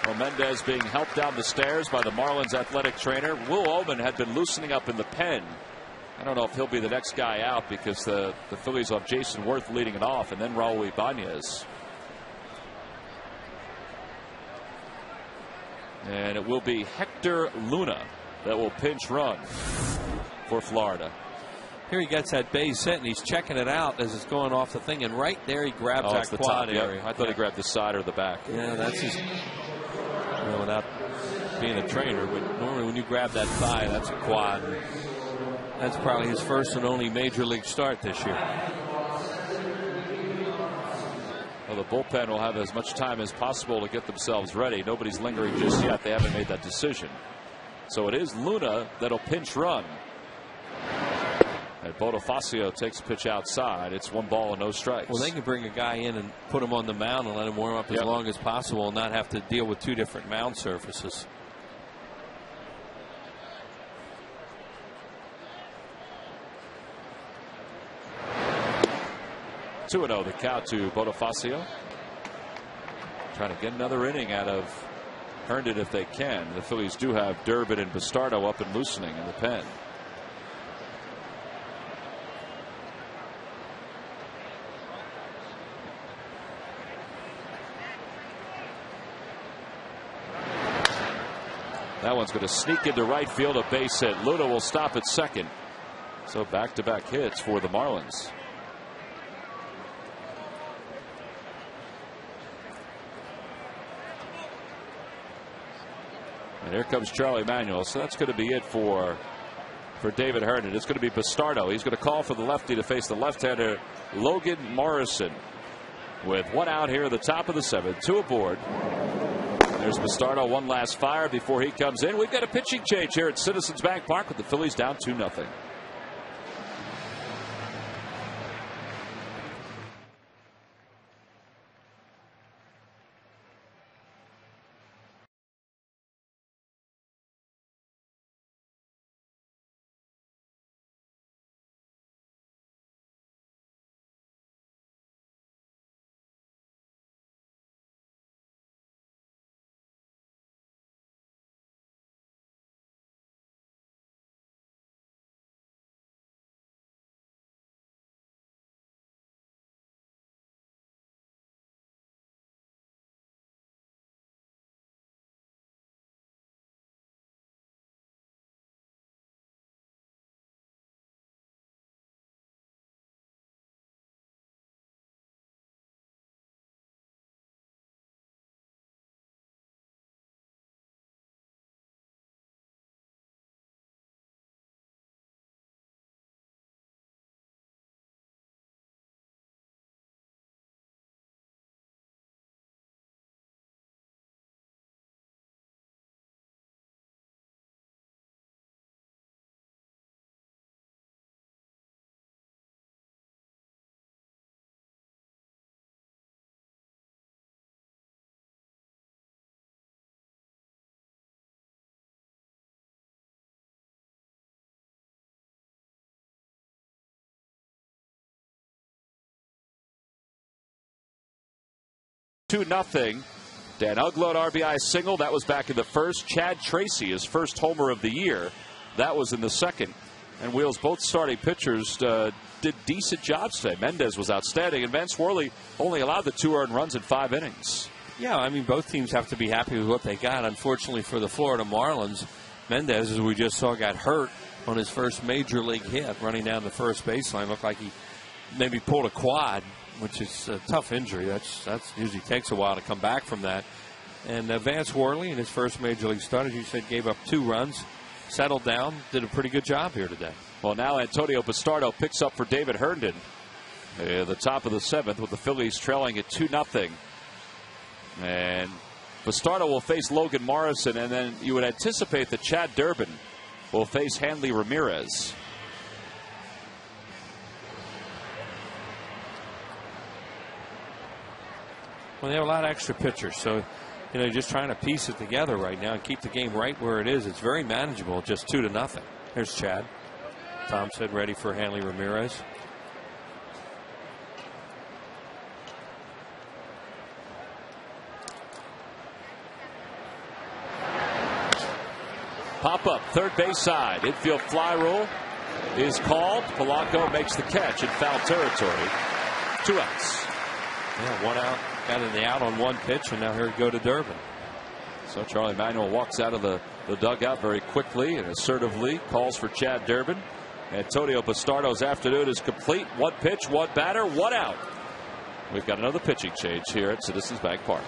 Well, Mendez being helped down the stairs by the Marlins athletic trainer. Will Oman had been loosening up in the pen. I don't know if he'll be the next guy out because the Phillies have Jason Worth leading it off, and then Raul Ibanez. And it will be Hector Luna that will pinch run for Florida. Here he gets that base hit, and he's checking it out as it's going off the thing, and right there he grabs that the quad top, area. I thought he grabbed the side or the back. Yeah, that's just, without being a trainer, but normally when you grab that thigh, that's a quad. That's probably his first and only major league start this year. Well, the bullpen will have as much time as possible to get themselves ready. Nobody's lingering just yet. They haven't made that decision. So it is Luna that'll pinch run. And Bonifacio takes a pitch outside. It's 1 ball and no strikes. Well, they can bring a guy in and put him on the mound and let him warm up as long as possible and not have to deal with 2 different mound surfaces. Two 2-0 the count to Bonifacio. Trying to get another inning out of Herndon if they can. The Phillies do have Durbin and Bastardo up and loosening in the pen. That one's going to sneak into right field, a base hit. Luna will stop at second. So back-to-back hits for the Marlins. And here comes Charlie Manuel. So that's going to be it for David Herndon. It's going to be Bastardo. He's going to call for the lefty to face the left-hander Logan Morrison. With 1 out here at the top of the 7th, 2 aboard. There's Bastardo, 1 last fire before he comes in. We've got a pitching change here at Citizens Bank Park with the Phillies down 2-0. Nothing. Dan Uggla RBI single. That was back in the first. Chad Tracy, his first homer of the year. That was in the second. And Wheels, both starting pitchers did decent jobs today. Mendez was outstanding, and Vance Worley only allowed the 2 earned runs in 5 innings. Yeah, I mean, both teams have to be happy with what they got. Unfortunately for the Florida Marlins, Mendez, as we just saw, got hurt on his first major league hit, running down the first baseline. Looked like he maybe pulled a quad, which is a tough injury. That's usually takes a while to come back from that. And Vance Worley, in his first major league start, as you said, gave up 2 runs, settled down, did a pretty good job here today. Well, now Antonio Bastardo picks up for David Herndon at the top of the 7th with the Phillies trailing at 2-0. And Bastardo will face Logan Morrison, and then you would anticipate that Chad Durbin will face Hanley Ramirez. Well, they have a lot of extra pitchers, so just trying to piece it together right now and keep the game right where it is. It's very manageable, just 2-0. Here's Chad. Tom said ready for Hanley Ramirez. pop up third base side. Infield fly rule is called. Polanco makes the catch in foul territory. 2 outs. Yeah, 1 out. Got in the out on 1 pitch, and now here we go to Durbin. So Charlie Manuel walks out of the dugout very quickly and assertively, calls for Chad Durbin. Antonio Bastardo's afternoon is complete. 1 pitch, 1 batter, 1 out. We've got another pitching change here at Citizens Bank Park.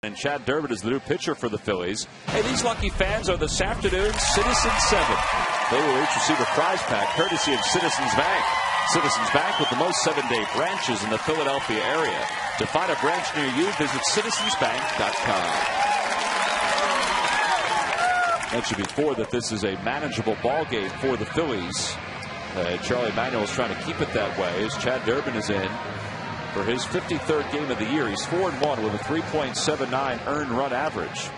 And Chad Durbin is the new pitcher for the Phillies. Hey, these lucky fans are this afternoon's Citizens 7. They will each receive a prize pack courtesy of Citizens Bank. Citizens Bank with the most 7-day branches in the Philadelphia area. To find a branch near you, visit citizensbank.com. Mentioned before that this is a manageable ball game for the Phillies. Charlie Manuel is trying to keep it that way as Chad Durbin is in for his 53rd game of the year. He's 4-1 with a 3.79 earned run average.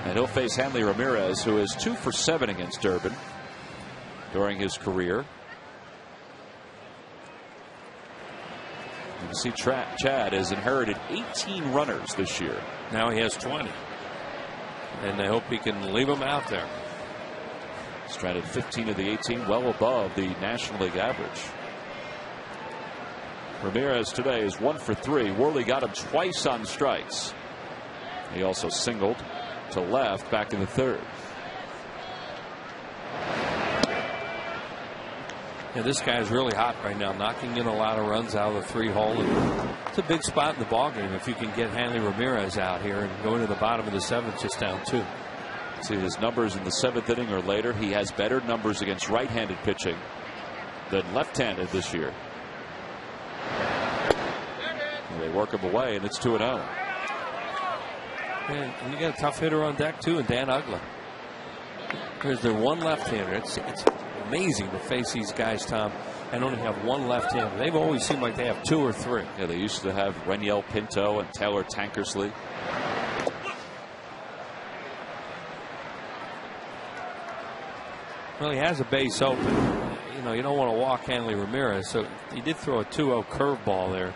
And he'll face Hanley Ramirez, who is 2 for 7 against Durbin during his career. You can see Chad has inherited 18 runners this year. Now he has 20. And they hope he can leave them out there. Stranded 15 of the 18, well above the National League average. Ramirez today is 1 for 3. Worley got him twice on strikes. He also singled to left back in the 3rd. Yeah, this guy's really hot right now, knocking in a lot of runs out of the 3-hole. And it's a big spot in the ballgame if you can get Hanley Ramirez out here and go into the bottom of the 7th just down 2. See his numbers in the 7th inning or later. He has better numbers against right-handed pitching than left-handed this year. They work him away, and it's 2-0. And you got a tough hitter on deck, too, and Dan Ugla. There's their one left-hander. It's amazing to face these guys, Tom, and only have one left-hander. They've always seemed like they have 2 or 3. Yeah, they used to have Reniel Pinto and Taylor Tankersley. Well, he has a base open. You know, you don't want to walk Hanley Ramirez, so he did throw a 2-0 curveball there.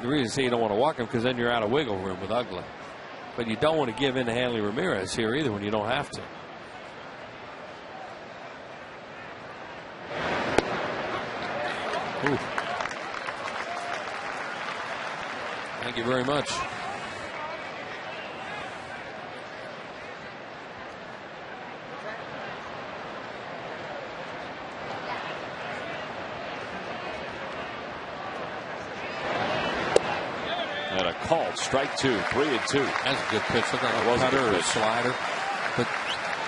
The reason I say you don't want to walk him because then you're out of wiggle room with Ugla. But you don't want to give in to Hanley Ramirez here either when you don't have to. Ooh. Thank you very much. Called strike 2, 3-2. That's a good pitch. Look at that cutter or a slider. But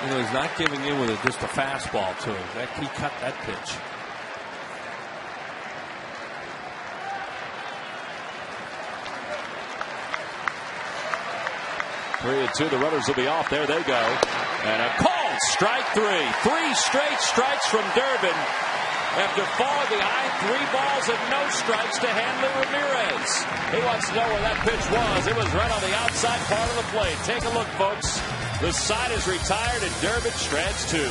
you know he's not giving in with just a fastball to him. He cut that pitch. Three and 2. The runners will be off. There they go. And a called strike 3. 3 straight strikes from Durbin. after falling behind 3 balls and no strikes to Hanley Ramirez. He wants to know where that pitch was. It was right on the outside part of the plate. Take a look, folks. The side is retired and Durbin strands 2.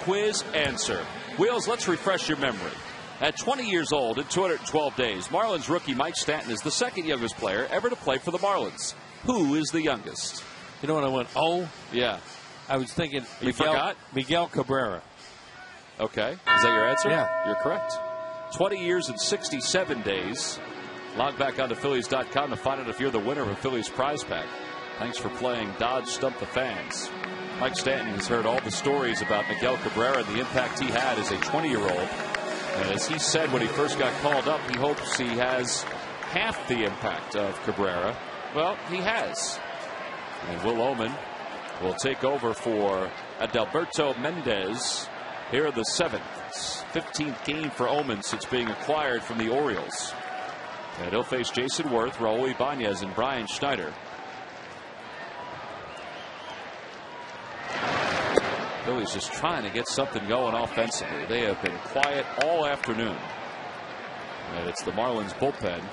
Quiz answer. Wheels, let's refresh your memory. At 20 years old and 212 days, Marlins rookie Mike Stanton is the second youngest player ever to play for the Marlins. Who is the youngest? You know when I went, oh? Yeah. I was thinking You forgot? Miguel Cabrera. Okay. Is that your answer? Yeah. You're correct. 20 years and 67 days. Log back onto Phillies.com to find out if you're the winner of a Phillies prize pack. Thanks for playing Dodge Stump the Fans. Mike Stanton has heard all the stories about Miguel Cabrera and the impact he had as a 20-year-old. And as he said when he first got called up, he hopes he has half the impact of Cabrera. Well, he has. And Will Oman will take over for Adalberto Mendez here in the 7th. 15th game for Oman since being acquired from the Orioles. And he'll face Jason Worth, Raul Ibanez, and Brian Schneider. Phillies just trying to get something going offensively. They have been quiet all afternoon. And it's the Marlins bullpen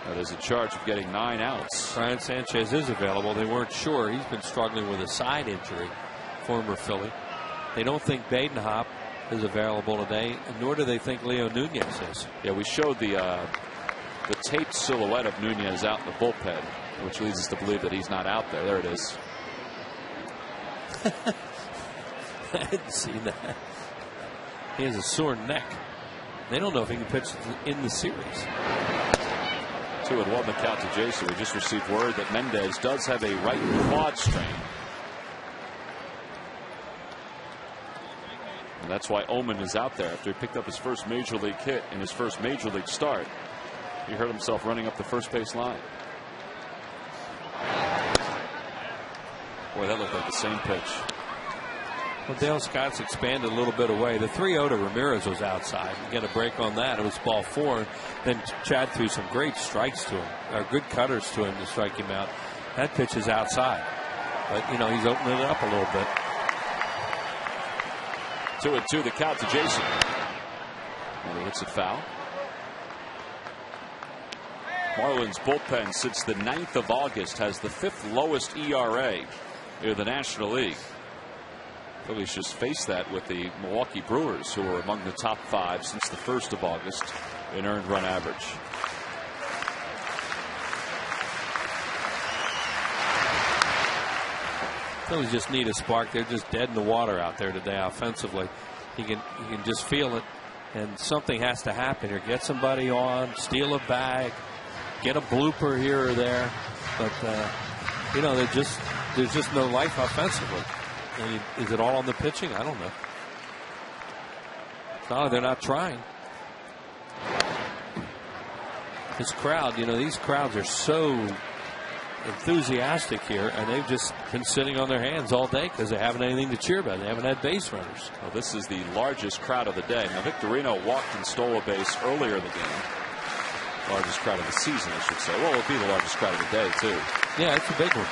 that is in charge of getting 9 outs. Brian Sanchez is available. They weren't sure. He's been struggling with a side injury, former Philly. They don't think Badenhop is available today, nor do they think Leo Nunez is. Yeah, we showed the taped silhouette of Nunez out in the bullpen, which leads us to believe that he's not out there. There it is. I didn't see that. He has a sore neck. They don't know if he can pitch in the series. 2-1 the count to Jason. We just received word that Mendez does have a right quad strain. And that's why Oman is out there after he picked up his first major league hit in his first major league start. He hurt himself running up the first base line. Boy, that looked like the same pitch. Well, Dale Scott's expanded a little bit away. The 3-0 to Ramirez was outside. You get a break on that. It was ball 4. Then Chad threw some great strikes to him, or good cutters to him to strike him out. That pitch is outside. But, you know, he's opening it up a little bit. 2-2 the count to Jason. And he hits it foul. Marlins bullpen since the 9th of August has the 5th lowest ERA in the National League. Phillies just faced that with the Milwaukee Brewers, who were among the top 5 since the 1st of August in earned run average. Phillies just need a spark. They're just dead in the water out there today offensively. You can just feel it, and something has to happen here. Get somebody on, steal a bag, get a blooper here or there. But you know, they're just there's just no life offensively. And is it all on the pitching? I don't know. No, they're not trying. This crowd, these crowds are so enthusiastic here, and they've just been sitting on their hands all day because they haven't anything to cheer about. They haven't had base runners. Well, this is the largest crowd of the day. Now, Victorino walked and stole a base earlier in the game. Largest crowd of the season, I should say. Well, it'll be the largest crowd of the day, too. Yeah, it's a big one.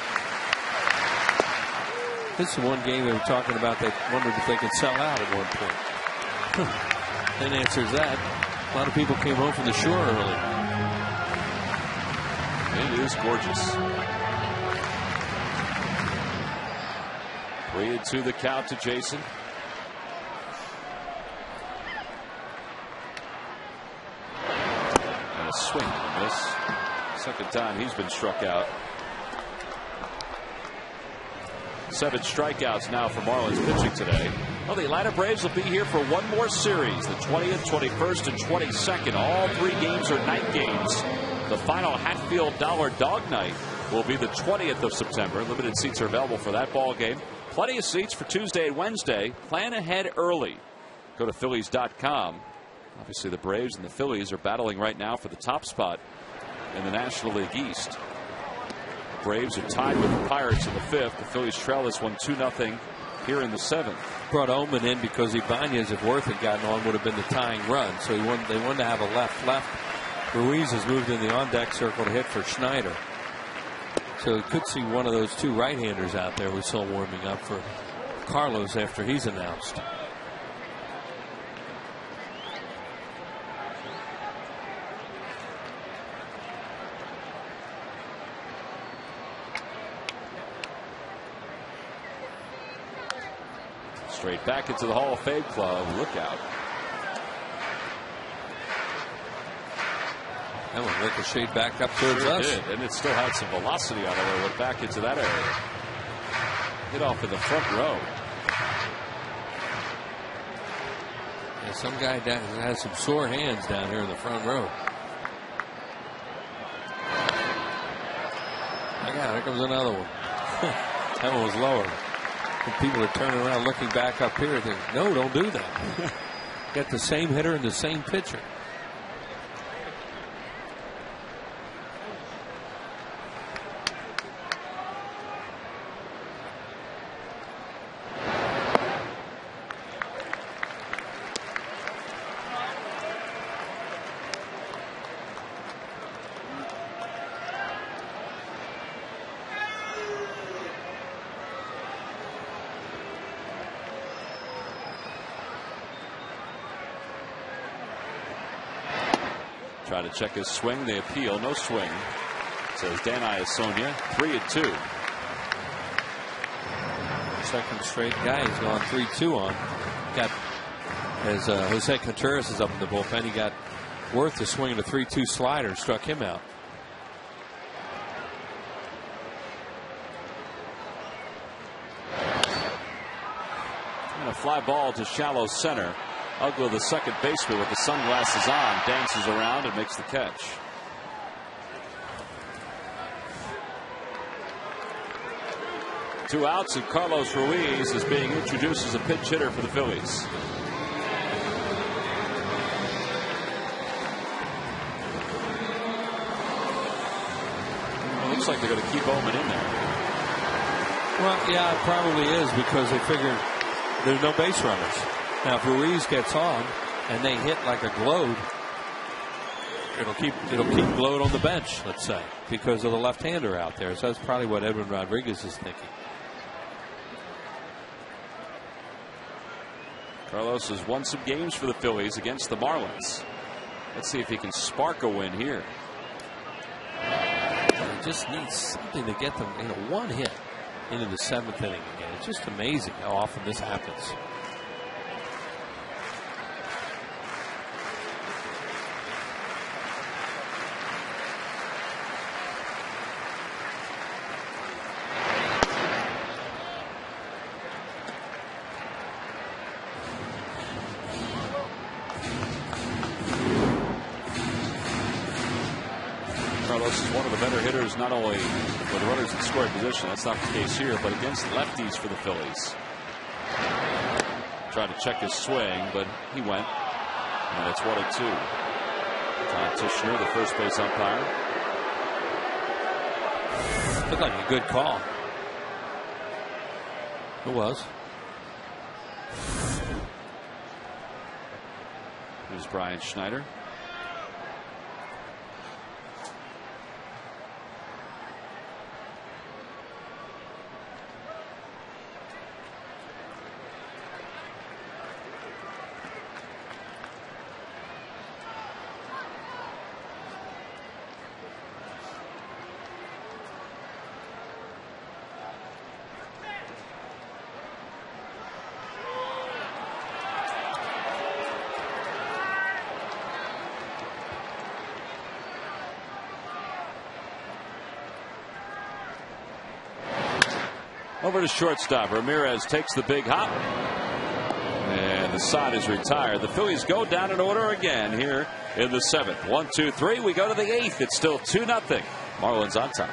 This is one game they were talking about. They wondered if they could sell out at one point. That answers that. A lot of people came home from the shore early. It is gorgeous. 3-2 the count to Jason. And a swing and a miss. Second time he's been struck out. 7 strikeouts now for Marlins pitching today. Well, the Atlanta Braves will be here for one more series, the 20th, 21st, and 22nd. All 3 games are night games. The final Hatfield Dollar Dog Night will be the 20th of September. Limited seats are available for that ball game. Plenty of seats for Tuesday and Wednesday. Plan ahead early. Go to Phillies.com. Obviously, the Braves and the Phillies are battling right now for the top spot in the National League East. Braves are tied with the Pirates in the 5th. The Phillies trail this one 2-0 here in the 7th. Brought Oman in because Ibanez, if Worth had gotten on, would have been the tying run. So they wanted to have a left. Ruiz has moved in the on-deck circle to hit for Schneider. So we could see one of those 2 right-handers out there. We saw warming up for Carlos after he's announced. Straight back into the Hall of Fame club. Look out. That one ricocheted back up towards us. Did, and it still had some velocity on it when it went back into that area. Hit off in the front row. Yeah, some guy has some sore hands down here in the front row. Here comes another one. That one was lower. And people are turning around looking back up here and think, no, don't do that. Got the same hitter and the same pitcher. Try to check his swing. They appeal. No swing. Says Dan Iasonia. 3-2. Second straight guy he's gone 3-2 on. Got as Jose Contreras is up in the bullpen. He got Worth to swing at a 3-2 slider. Struck him out. And a fly ball to shallow center. Uggla, the second baseman with the sunglasses on, dances around and makes the catch. Two outs, and Carlos Ruiz is being introduced as a pinch hitter for the Phillies. It looks like they're going to keep Bowman in there. Well, yeah, it probably is because they figured there's no base runners. Now, if Ruiz gets on and they hit like a Glode, it'll keep Glode on the bench, let's say, because of the left-hander out there. So that's probably what Edwin Rodriguez is thinking. Carlos has won some games for the Phillies against the Marlins. Let's see if he can spark a win here. They just need something to get them, one hit into the 7th inning again. It's just amazing how often this happens. Carlos is one of the better hitters, not only with runners in scoring position, that's not the case here, but against lefties for the Phillies. Tried to check his swing, but he went. And it's 1-2. Todd Tishner, the first base umpire. Looked like a good call. It was. Here's Brian Schneider. Over to shortstop. Ramirez takes the big hop. And the side is retired. The Phillies go down in order again here in the 7th. 1, 2, 3. We go to the 8th. It's still 2-0. Marlins on top.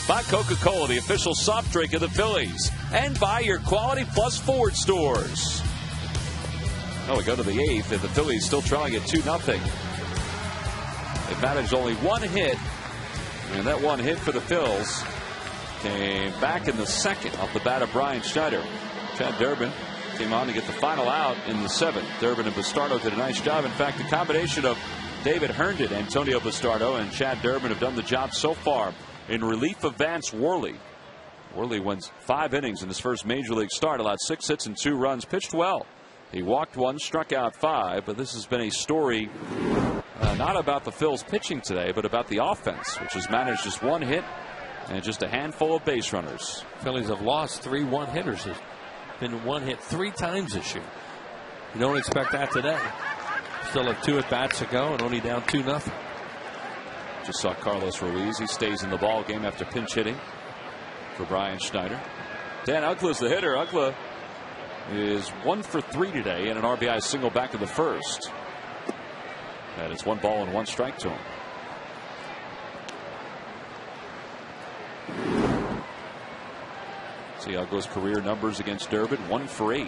Buy Coca-Cola, the official soft drink of the Phillies, and buy your Quality Plus Ford stores. Oh, we go to the 8th, and the Phillies still trailing at 2-0. They managed only one hit, and that one hit for the Phils came back in the 2nd off the bat of Brian Schneider. Chad Durbin came on to get the final out in the 7th. Durbin and Bastardo did a nice job. In fact, the combination of David Herndon, Antonio Bastardo, and Chad Durbin have done the job so far in relief of Vance Worley. Worley wins 5 innings in his first major league start, allowed 6 hits and 2 runs, pitched well. He walked 1, struck out 5, but this has been a story not about the Phils pitching today, but about the offense, which has managed just 1 hit and just a handful of base runners. Phillies have lost 3 1-hitters. There's been 1 hit 3 times this year. You don't expect that today. Still have 2 at-bats to go and only down 2-0. Just saw Carlos Ruiz. He stays in the ball game after pinch hitting for Brian Schneider. Dan Uggla's the hitter. Uggla is 1 for 3 today and an RBI single back in the 1st. And it's 1 ball and 1 strike to him. See Uggla's career numbers against Durbin: 1 for 8.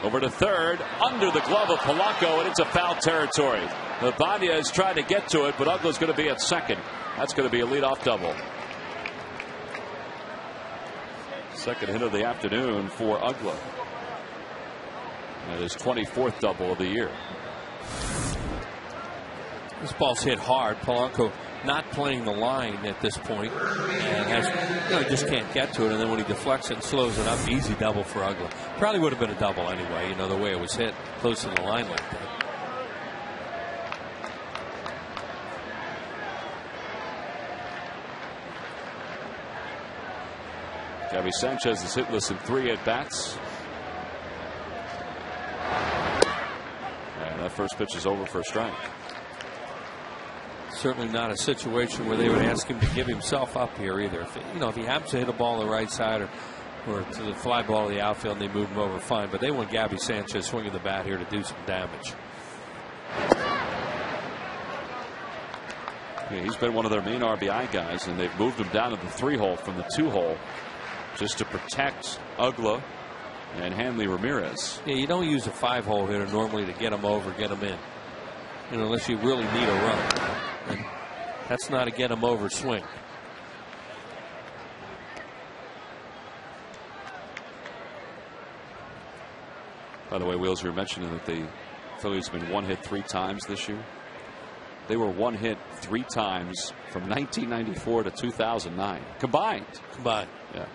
Over to third, under the glove of Polanco, and into foul territory. Labania is trying to get to it, but Uggla's going to be at second. That's going to be a leadoff double. Second hit of the afternoon for Uggla. And his 24th double of the year. This ball's hit hard. Polanco not playing the line at this point, and has, just can't get to it. And then when he deflects it and slows it up, easy double for Ugla. Probably would have been a double anyway, the way it was hit close to the line like that. Gabby Sanchez is hitless in 3 at-bats. And that first pitch is over for a strike. Certainly not a situation where they would ask him to give himself up here either. If he happens to hit a ball on the right side or to the fly ball of the outfield and they move him over, fine. But they want Gabby Sanchez swinging the bat here to do some damage. Yeah, he's been one of their main RBI guys, and they've moved him down to the 3-hole from the 2-hole just to protect Ugla and Hanley Ramirez. Yeah, you don't use a 5-hole hitter normally to get him over, get him in, unless you really need a run. And that's not a get him over swing. By the way, Wheels, you're mentioning that the Phillies have been one hit 3 times this year. They were one hit 3 times from 1994 to 2009 combined.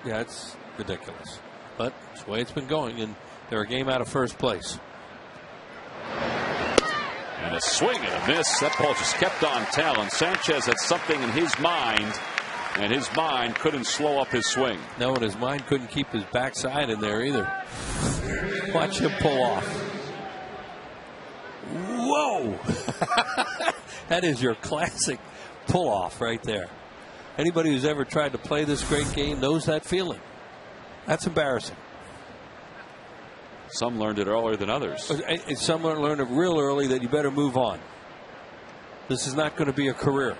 Yeah, it's ridiculous, but it's the way it's been going, and they're a game out of first place. And a swing and a miss. That ball just kept on telling. Sanchez had something in his mind, and his mind couldn't slow up his swing. No, and his mind couldn't keep his backside in there either. Watch him pull off. Whoa! That is your classic pull off right there. Anybody who's ever tried to play this great game knows that feeling. That's embarrassing. Some learned it earlier than others. Some learned it real early that you better move on. This is not going to be a career.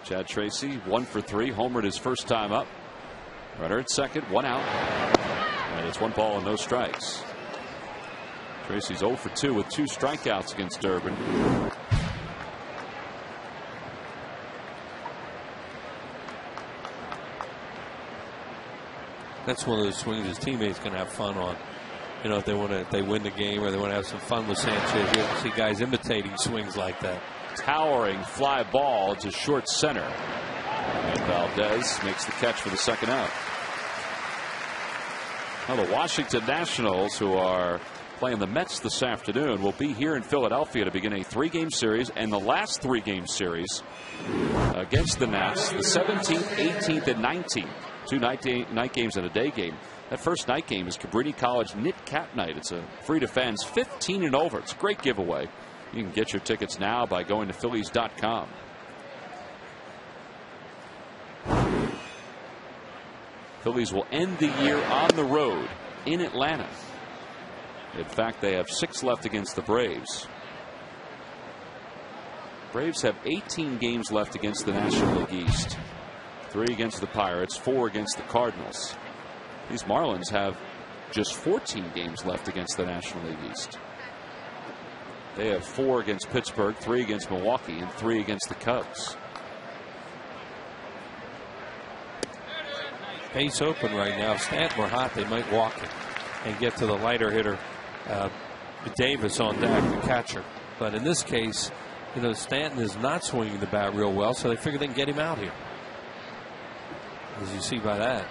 Chad Tracy 1 for 3, homered his first time up. Runner at second, 1 out. And it's 1 ball and no strikes. Tracy's 0 for 2 with 2 strikeouts against Durbin. That's one of those swings his teammates can have fun on. If they win the game or they want to have some fun with Sanchez. You see guys imitating swings like that. Towering fly ball to short center. And Valdez makes the catch for the second out. Now the Washington Nationals, who are playing the Mets this afternoon, will be here in Philadelphia to begin a 3-game series, and the last 3-game series against the Nats, the 17th, 18th, and 19th. 2 night games and a day game. That first night game is Cabrini College Knit Cap Night. It's a free to fans 15 and over. It's a great giveaway. You can get your tickets now by going to Phillies.com. Phillies will end the year on the road in Atlanta. In fact, they have 6 left against the Braves. Braves have 18 games left against the National League East. 3 against the Pirates, 4 against the Cardinals. These Marlins have just 14 games left against the National League East. They have 4 against Pittsburgh, 3 against Milwaukee, and 3 against the Cubs. Base open right now. If Stanton were hot, they might walk it and get to the lighter hitter, Davis on deck, the catcher. But in this case, Stanton is not swinging the bat real well, so they figure they can get him out here. As you see by that.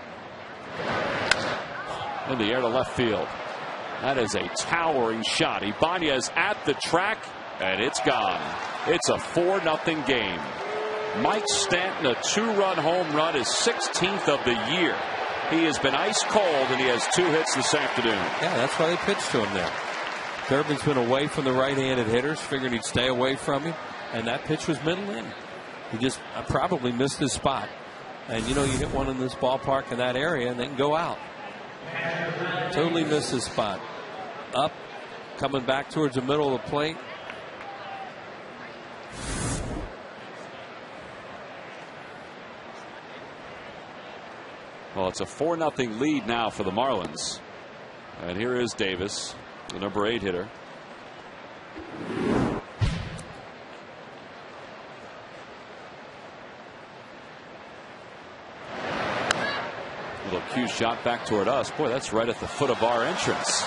In the air to left field. That is a towering shot. Ibanez at the track, and it's gone. It's a 4-0 game. Mike Stanton, a 2-run home run, his 16th of the year. He has been ice cold, and he has 2 hits this afternoon. Yeah, that's why they pitched to him there. Durbin's been away from the right-handed hitters, figured he'd stay away from him, and that pitch was middle in. He just probably missed his spot. And you hit one in this ballpark in that area and they can go out. Totally missed his spot. Up, coming back towards the middle of the plate. Well, it's a 4-0 lead now for the Marlins. And here is Davis, the number 8 hitter. Little cue shot back toward us. Boy, that's right at the foot of our entrance.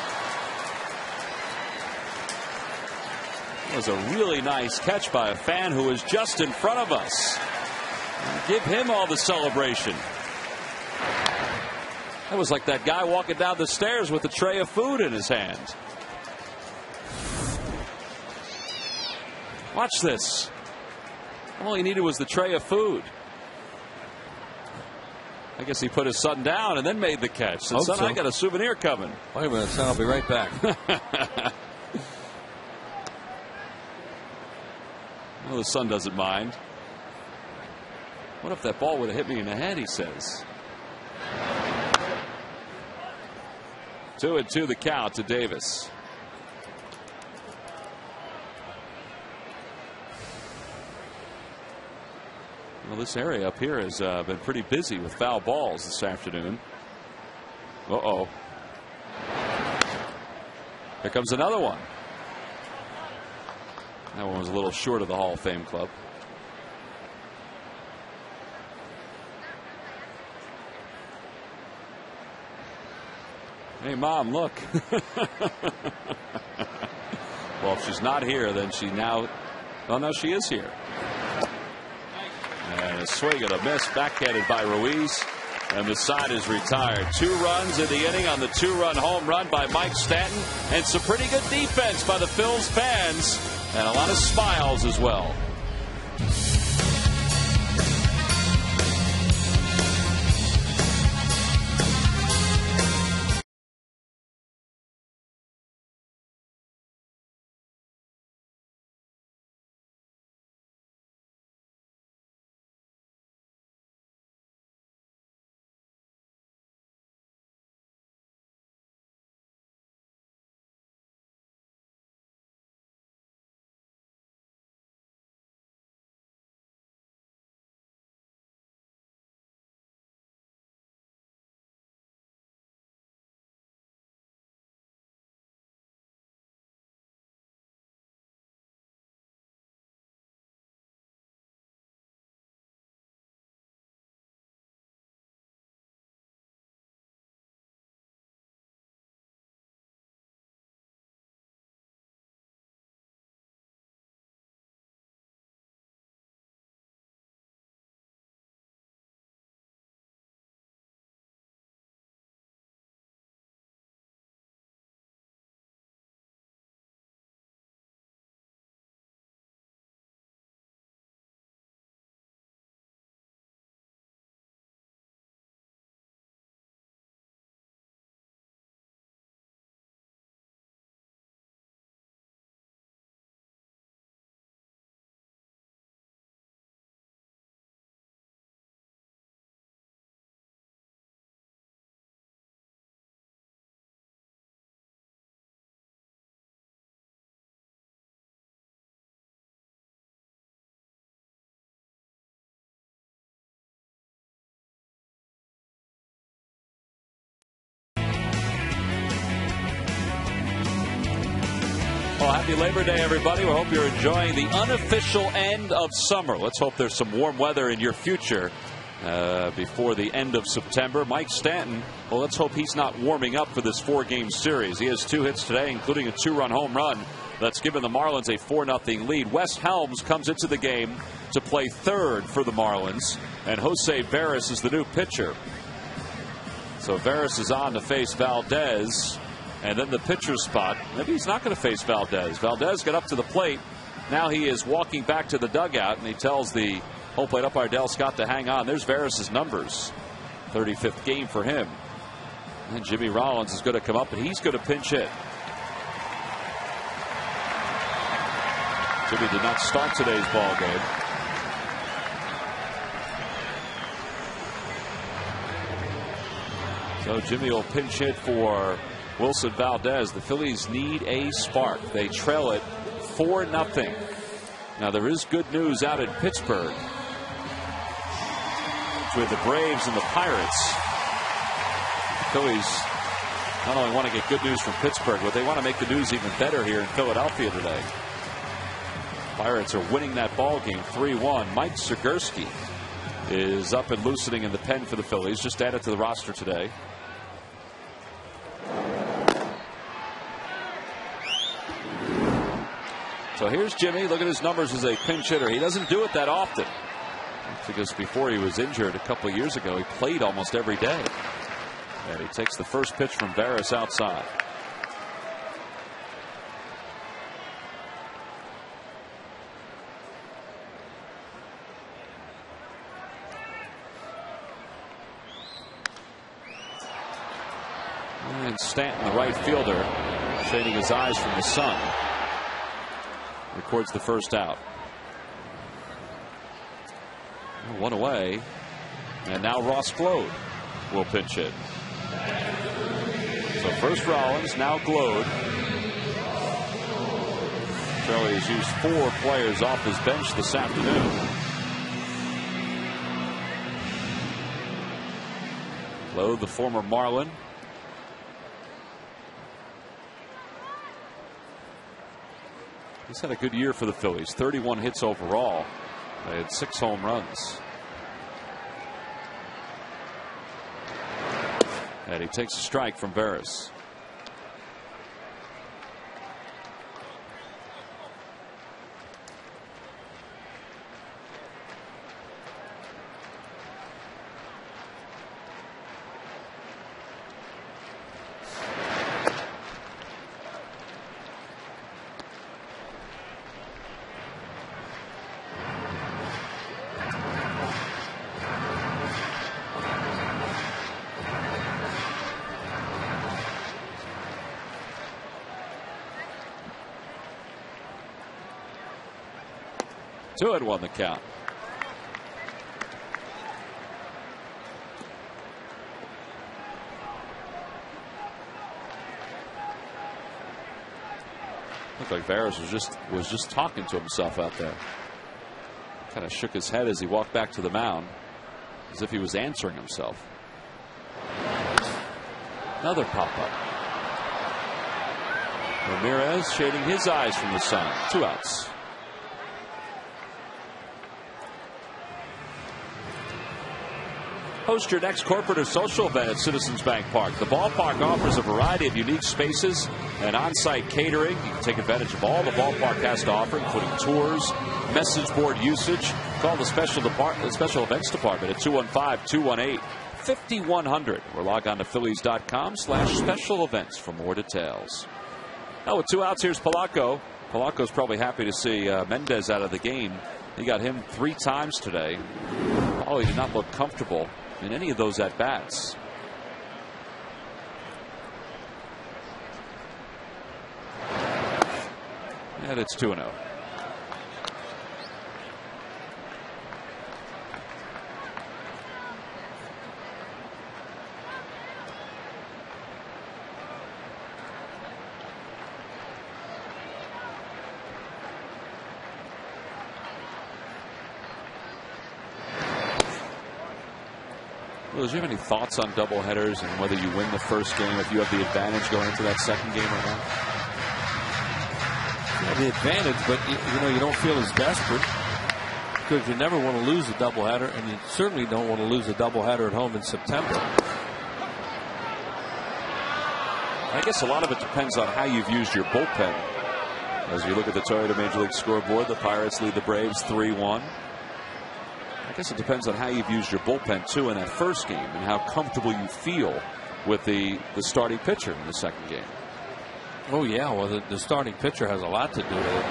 That was a really nice catch by a fan who was just in front of us. Give him all the celebration. That was like that guy walking down the stairs with a tray of food in his hand. Watch this. All he needed was the tray of food. I guess he put his son down and then made the catch. Said, son, I got a souvenir coming. Wait a minute, son, I'll be right back. Well, the son doesn't mind. What if that ball would have hit me in the head, he says. 2-2 the count to Davis. Well, this area up here has been pretty busy with foul balls this afternoon. Uh-oh. Here comes another one. That one was a little short of the Hall of Fame club. Hey, Mom, look. Well, if she's not here, then she now... Oh, no, she is here. And a swing and a miss, backhanded by Ruiz. And the side is retired. 2 runs in the inning on the 2-run home run by Mike Stanton. And some pretty good defense by the Phils fans. And a lot of smiles as well. Well, happy Labor Day, everybody. We hope you're enjoying the unofficial end of summer. Let's hope there's some warm weather in your future before the end of September. Mike Stanton, well, let's hope he's not warming up for this 4-game series. He has 2 hits today, including a 2-run home run that's given the Marlins a 4-0 lead. Wes Helms comes into the game to play third for the Marlins, and Jose Veras is the new pitcher. So Veras is on to face Valdez. And then the pitcher spot. Maybe he's not going to face Valdez. Valdez got up to the plate. Now he is walking back to the dugout, and he tells the home plate umpire Dale Scott to hang on. There's Veras' numbers. 35th game for him. And Jimmy Rollins is going to come up, and he's going to pinch hit. Jimmy did not start today's ball game. So Jimmy will pinch hit for Wilson Valdez. The Phillies need a spark. They trail it 4-0. Now there is good news out in Pittsburgh with the Braves and the Pirates. The Phillies not only want to get good news from Pittsburgh, but they want to make the news even better here in Philadelphia today. Pirates are winning that ball game 3-1. Mike Sigursky is up and loosening in the pen for the Phillies. Just added to the roster today. So here's Jimmy. Look at his numbers as a pinch hitter. He doesn't do it that often, because before he was injured a couple of years ago, he played almost every day. And he takes the first pitch from Veras outside. And Stanton, the right fielder, shading his eyes from the sun, records the first out. One away, and now Ross Glode will pinch hit. So first Rollins, now Glode. Charlie has used 4 players off his bench this afternoon. Glode, the former Marlin. He's had a good year for the Phillies. 31 hits overall. They had 6 home runs. And he takes a strike from Veras. Two and one the count. Looked like Veras was just talking to himself out there. Kind of shook his head as he walked back to the mound, as if he was answering himself. Another pop up. Ramirez shading his eyes from the sun. 2 outs. Host your next corporate or social event at Citizens Bank Park. The ballpark offers a variety of unique spaces and on-site catering. You can take advantage of all the ballpark has to offer, including tours, message board usage. Call the special events department at 215-218-5100 or log on to Phillies.com/special events for more details. Now with 2 outs, here's Polanco. Polanco's probably happy to see Mendez out of the game. He got him 3 times today. He did not look comfortable in any of those at-bats. And it's 2-0. Do you have any thoughts on doubleheaders and whether you win the first game if you have the advantage going into that second game or not? You have the advantage, but you don't feel as desperate because you never want to lose a doubleheader, and you certainly don't want to lose a doubleheader at home in September. I guess a lot of it depends on how you've used your bullpen. As you look at the Toyota Major League scoreboard, the Pirates lead the Braves 3-1. I guess it depends on how you've used your bullpen too in that first game and how comfortable you feel with the starting pitcher in the second game. Oh yeah, well the starting pitcher has a lot to do with it,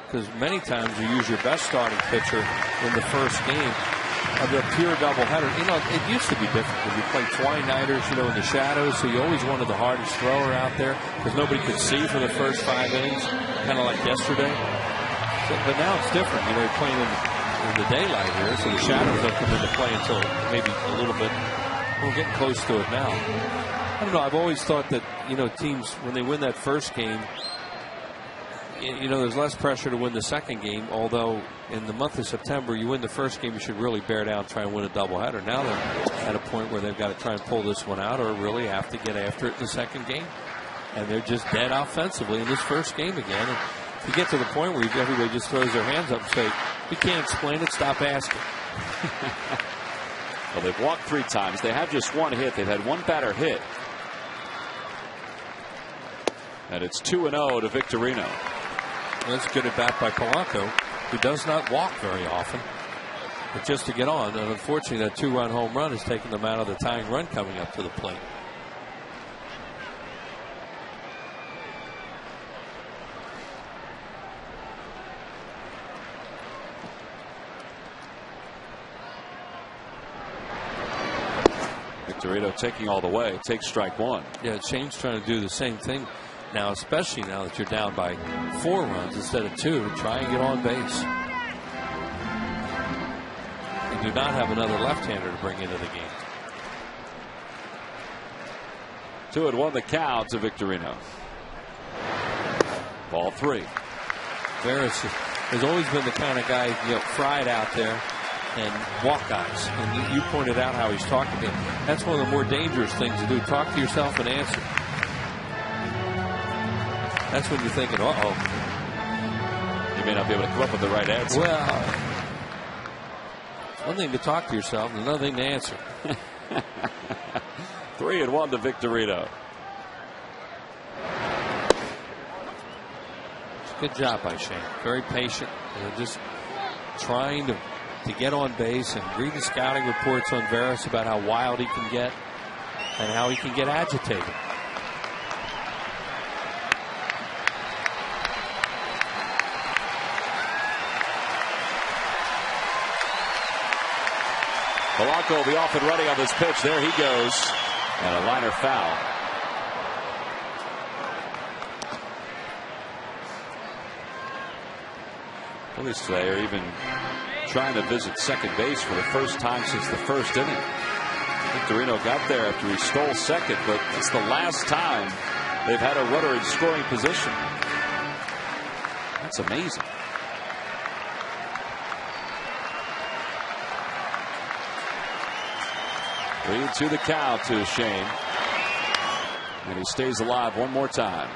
because many times you use your best starting pitcher in the first game of the pure doubleheader. It used to be different because you played 20-nighters, in the shadows, so you always wanted the hardest thrower out there because nobody could see for the first 5 innings, kind of like yesterday. But now it's different. You're playing in the daylight here, so the shadows don't come into play until maybe a little bit. We're getting close to it now. I don't know. I've always thought that teams, when they win that first game, there's less pressure to win the second game. Although in the month of September, you win the first game, you should really bear down, try and win a doubleheader. Now they're at a point where they've got to try and pull this one out, or really have to get after it in the second game. And they're just dead offensively in this first game again. And if you get to the point where everybody just throws their hands up and say, "We can't explain it. Stop asking." Well, they've walked 3 times. They have just 1 hit. They've had 1 batter hit. And it's 2-0 to Victorino. That's good at bat by Polanco, who does not walk very often. But just to get on, and unfortunately that 2-run home run has taken them out of the tying run coming up to the plate. Victorino taking all the way, takes strike one. Yeah, Shane's trying to do the same thing now, especially now that you're down by 4 runs instead of 2. Try and get on base. You do not have another left-hander to bring into the game. 2-1 the count to Victorino. Ball 3. Veras has always been the kind of guy you get fried out there and walk guys. And you pointed out how he's talking to him. That's one of the more dangerous things to do. Talk to yourself and answer. That's when you're thinking, uh-oh. You may not be able to come up with the right answer. Well, it's one thing to talk to yourself and another thing to answer. 3-1 to Victorino. Good job by Shane. Very patient. Just trying to get on base and read the scouting reports on Veras about how wild he can get and how he can get agitated. Polanco will be off and running on this pitch. There he goes. And a liner foul. Phillies today are even trying to visit second base for the first time since the first inning. Victorino got there after he stole second, but it's the last time they've had a runner in scoring position. That's amazing. Lead to the count to Shane. And he stays alive one more time.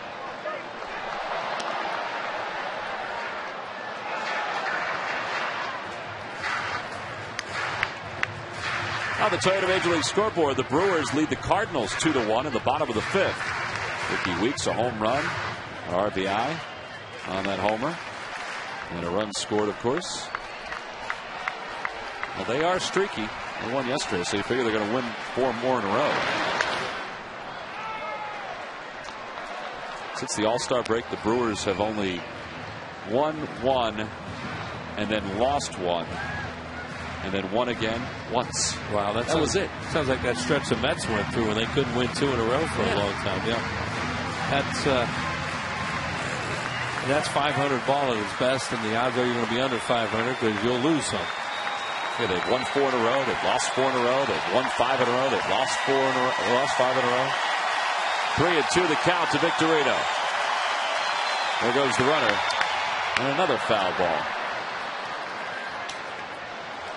On the Toyota Major League scoreboard, the Brewers lead the Cardinals 2-1 in the bottom of the 5th. Ricky Weeks a home run, an RBI on that homer, and a run scored, of course. Well, they are streaky. They won yesterday, so you figure they're going to win 4 more in a row. Since the All-Star break, the Brewers have only won 1 and then lost 1. And then won again once. Wow, that was it. Sounds like that stretch the Mets went through when they couldn't win 2 in a row for a long time. Yeah, that's 500 ball at its best, and the odds are you're going to be under 500 because you'll lose some. Yeah, they've won 4 in a row. They've lost 4 in a row. They've won 5 in a row. They've lost 4 in a row. Lost 5 in a row. 3-2 the count to Victorino. There goes the runner, and another foul ball.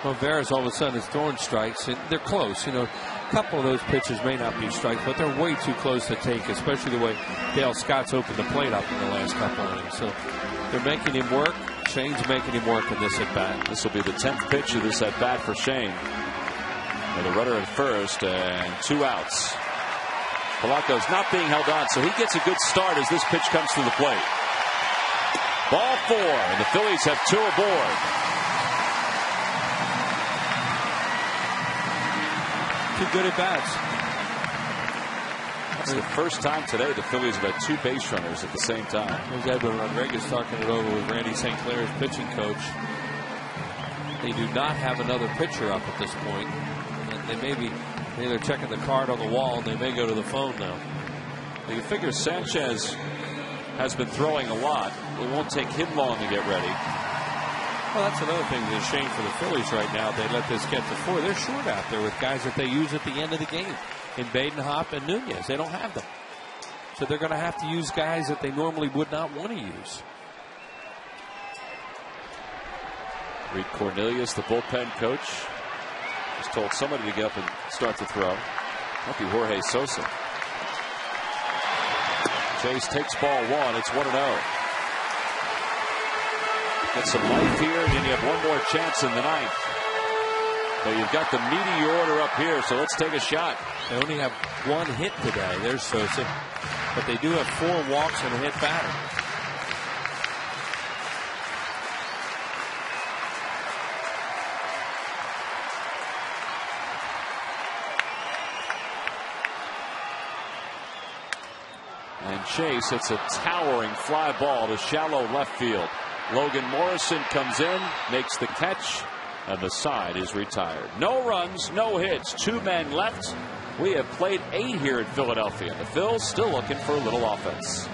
Well, Veras all of a sudden is throwing strikes, and they're close. You know, a couple of those pitches may not be strikes, but they're way too close to take, especially the way Dale Scott's opened the plate up in the last couple of innings. So they're making him work. Shane's making him work in this at bat. This will be the 10th pitch of this at bat for Shane. With a runner at first and 2 outs. Polanco's not being held on, so he gets a good start as this pitch comes to the plate. Ball 4, and the Phillies have 2 aboard. Two good at bats. That's the first time today the Phillies have had 2 base runners at the same time. There's Edwin Rodriguez talking it over with Randy St. Clair's pitching coach. They do not have another pitcher up at this point. And they may be they're checking the card on the wall, and they may go to the phone now. You figure Sanchez has been throwing a lot. It won't take him long to get ready. Well, that's another thing that's a shame for the Phillies right now. They let this get to 4. They're short out there with guys that they use at the end of the game in Badenhop and Nunez. They don't have them. So they're going to have to use guys that they normally would not want to use. Reed Cornelius, the bullpen coach, has told somebody to get up and start to throw. Might be Jorge Sosa. Chase takes ball 1. It's 1-0. Get some life here, and then you have one more chance in the 9th. But you've got the meaty order up here, so let's take a shot. They only have 1 hit today. There's Sosa. But they do have 4 walks and a hit batter. And Chase hits a towering fly ball to shallow left field. Logan Morrison comes in, makes the catch, and the side is retired. No runs, no hits, 2 men left. We have played 8 here in Philadelphia. The Phils still looking for a little offense.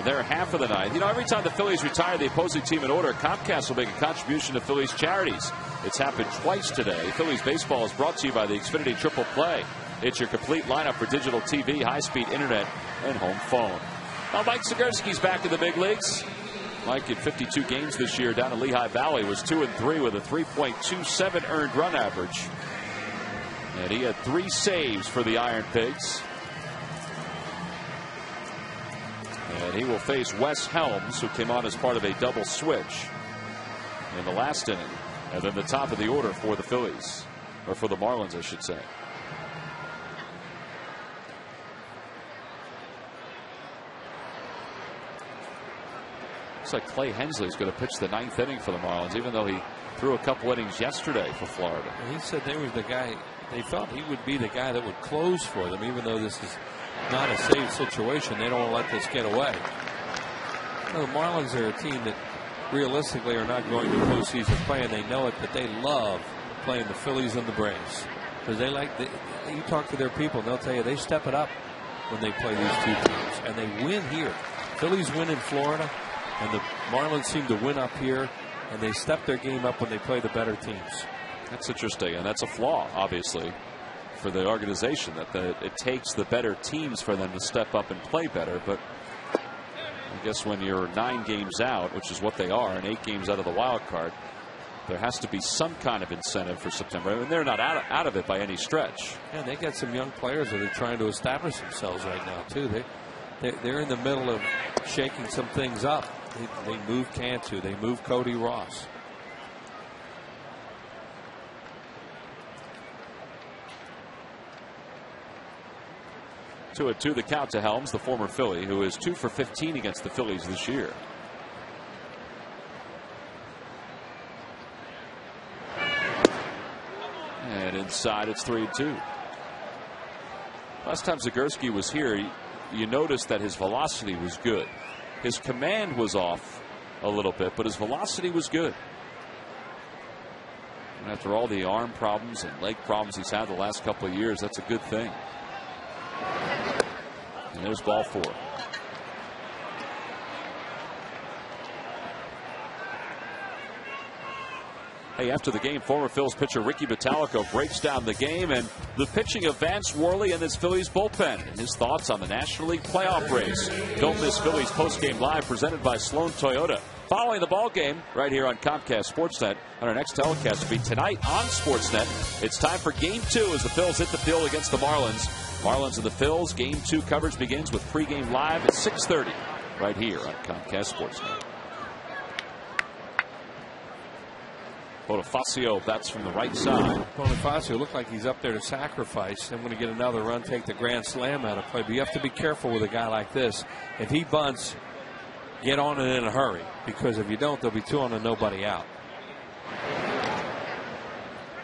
They're half of the night. You know, every time the Phillies retire the opposing team in order, Comcast will make a contribution to Phillies charities. It's happened twice today. Phillies baseball is brought to you by the Xfinity Triple Play. It's your complete lineup for digital TV, high-speed internet, and home phone. Now, Mike Zagorski's back in the big leagues. Mike, in 52 games this year down in Lehigh Valley, was 2-3 with a 3.27 earned run average. And he had 3 saves for the Iron Pigs. And he will face Wes Helms, who came on as part of a double switch in the last inning. And then the top of the order for the Phillies, or for the Marlins, I should say. Looks like Clay Hensley is going to pitch the 9th inning for the Marlins, even though he threw a couple innings yesterday for Florida. He said they was the guy, they felt he would be the guy that would close for them, even though this is not a safe situation. They don't want to let this get away. You know, the Marlins are a team that realistically are not going to postseason play, and they know it, but they love playing the Phillies and the Braves because they like. You talk to their people, and they'll tell you they step it up when they play these 2 teams, and they win here. Phillies win in Florida, and the Marlins seem to win up here, and they step their game up when they play the better teams. That's interesting, and that's a flaw, obviously, for the organization, that it takes the better teams for them to step up and play better. But I guess when you're 9 games out, which is what they are, and 8 games out of the wild card, there has to be some kind of incentive for September. I mean, they're not out of it by any stretch. And they got some young players that are trying to establish themselves right now too. They're in the middle of shaking some things up. They moved Cantu, they moved Cody Ross. To the count to Helms, the former Philly, who is 2 for 15 against the Phillies this year. And inside, it's 3-2. Last time Zagorski was here, you noticed that his velocity was good. His command was off a little bit, but his velocity was good. And after all the arm problems and leg problems he's had the last couple of years, that's a good thing. And there's ball 4. Hey, after the game, former Phillies pitcher Ricky Bottalico breaks down the game and the pitching of Vance Worley and his Phillies bullpen, and his thoughts on the National League playoff race. Don't miss Phillies postgame live presented by Sloan Toyota. Following the ball game right here on Comcast Sportsnet. And our next telecast will be tonight on Sportsnet. It's time for Game 2 as the Phils hit the field against the Marlins. Marlins and the Phils. Game 2 coverage begins with pregame live at 6:30 right here on Comcast Sportsnet. Bonifacio bats from the right side. Bonifacio looked like he's up there to sacrifice. Then when you get another run, take the grand slam out of play. But you have to be careful with a guy like this. If he bunts, get on it in a hurry, because if you don't, there'll be 2 on and nobody out.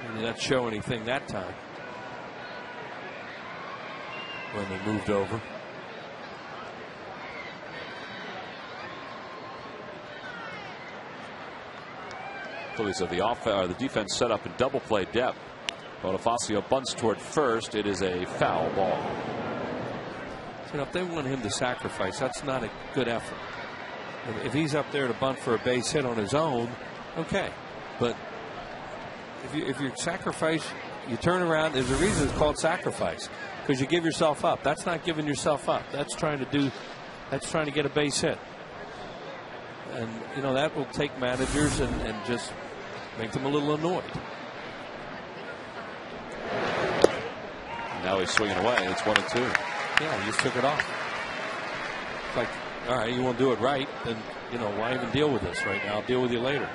And not show anything that time when they moved over. Phillies of the defense set up in double play depth. Bonifacio bunts toward first. It is a foul ball. So if they want him to sacrifice, that's not a good effort. If he's up there to bunt for a base hit on his own, okay. But if you sacrifice, you turn around. There's a reason it's called sacrifice, because you give yourself up. That's not giving yourself up. That's trying to get a base hit. And you know that will take managers and just make them a little annoyed. Now he's swinging away. It's 1-2. Yeah, he just took it off. It's like, all right, you won't do it right, then you know why even deal with this right now? I'll deal with you later.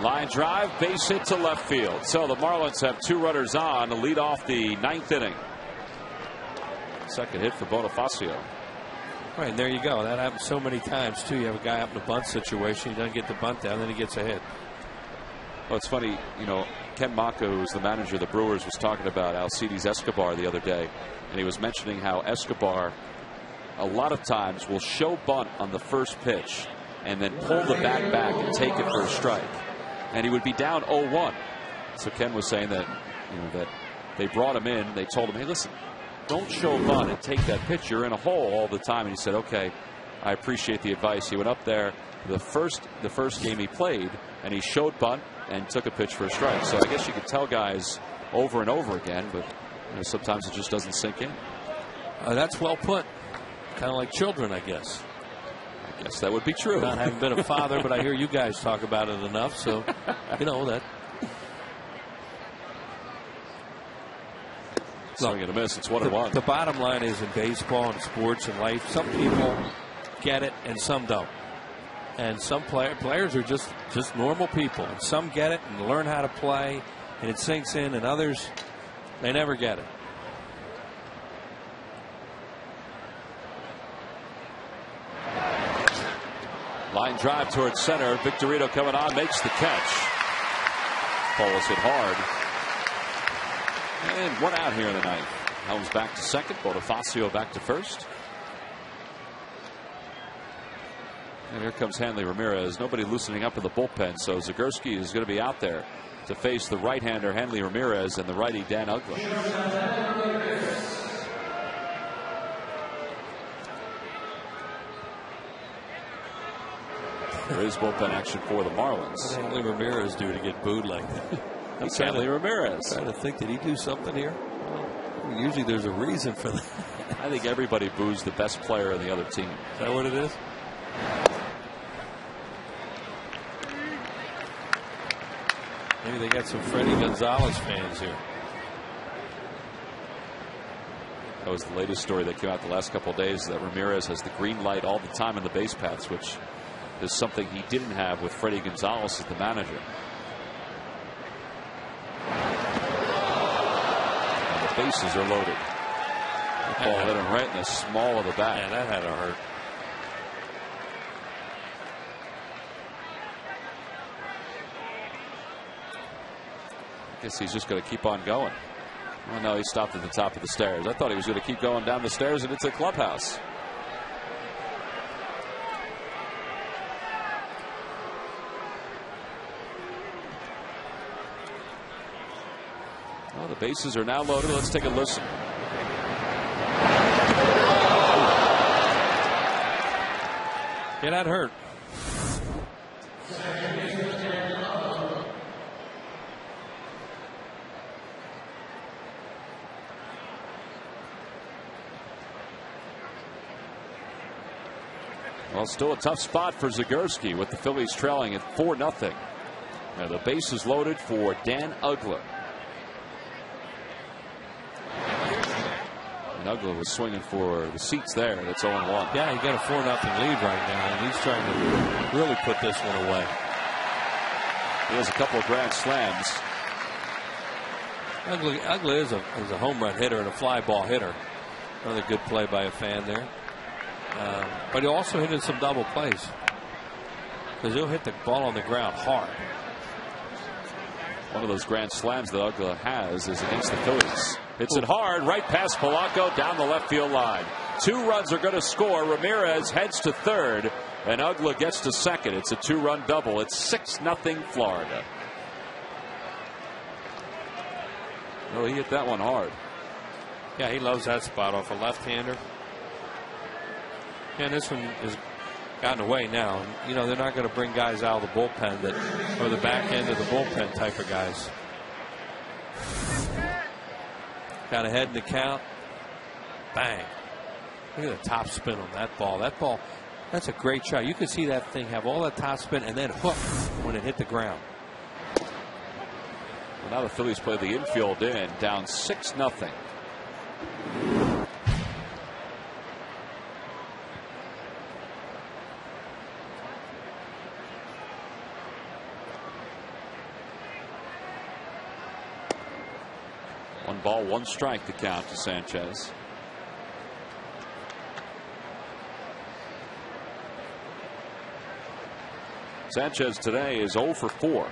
Line drive, base hit to left field. So the Marlins have 2 runners on to lead off the 9th inning. Second hit for Bonifacio. Right, and there you go. That happens so many times too. You have a guy up in a bunt situation, he doesn't get the bunt down, then he gets a hit. Well, it's funny, you know, Ken Mako, who's the manager of the Brewers, was talking about Alcides Escobar the other day, and he was mentioning how Escobar a lot of times will show bunt on the first pitch and then pull the bat back and take it for a strike. And he would be down 0-1. So Ken was saying that, you know, that they brought him in. They told him, hey, listen, don't show bunt and take that pitch. You're in a hole all the time. And he said, okay, I appreciate the advice. He went up there the first game he played, and he showed bunt and took a pitch for a strike. So I guess you could tell guys over and over again, but you know, sometimes it just doesn't sink in. That's well put. Kind of like children, I guess. I guess that would be true. Not having been a father, but I hear you guys talk about it enough, so you know that. Swing and a miss. It's 1-1. The bottom line is, in baseball and sports and life, some people get it and some don't. And some players are just normal people. And some get it and learn how to play, and it sinks in, and others, they never get it. Line drive towards center. Victorino coming on, makes the catch. Ball was hit hard. And 1 out here in the 9th. Helms back to second. Bonifacio back to first. And here comes Hanley Ramirez. Nobody loosening up in the bullpen, so Zagorski is going to be out there to face the right-hander Hanley Ramirez and the righty Dan Uggla. There is bullpen action for the Marlins. What did Hanley Ramirez do to get booed like that? That's Hanley Ramirez. Trying to think, did he do something here? Well, usually there's a reason for that. I think everybody boos the best player on the other team. Is that what it is? Maybe they got some Freddie Gonzalez fans here. That was the latest story that came out the last couple of days, that Ramirez has the green light all the time in the base paths, which is something he didn't have with Freddie Gonzalez as the manager. And the bases are loaded. The ball hit him right in the small of the bat. Yeah, that had to hurt. I guess he's just going to keep on going. Oh no, he stopped at the top of the stairs. I thought he was going to keep going down the stairs and into the clubhouse. Well, the bases are now loaded. Let's take a listen. Yeah, that hurt. Well, still a tough spot for Zagorski with the Phillies trailing at 4-0. Now the base is loaded for Dan Ugla. And Ugla was swinging for the seats there. That's 0-1. Yeah, he got a 4-0 lead right now, and he's trying to really put this one away. He has a couple of grand slams. Ugla is a home run hitter and a fly ball hitter. Another good play by a fan there. But he also hit in some double plays, because he'll hit the ball on the ground hard. One of those grand slams that Ugla has is against the Phillies. Hits it hard right past Polanco down the left field line. 2 runs are going to score. Ramirez heads to third, and Ugla gets to second. It's a 2-run double. It's 6-0 Florida. No, he hit that one hard. Yeah, he loves that spot off a left-hander. And this one has gotten away now. You know, they're not going to bring guys out of the bullpen that or the back end of the bullpen type of guys. Got ahead in the count. Bang. Look at the top spin on that ball. That ball, that's a great shot. You could see that thing have all that top spin and then hook when it hit the ground. Well, now the Phillies play the infield in, down 6-0. One ball, 1 strike to count to Sanchez. Sanchez today is 0 for 4.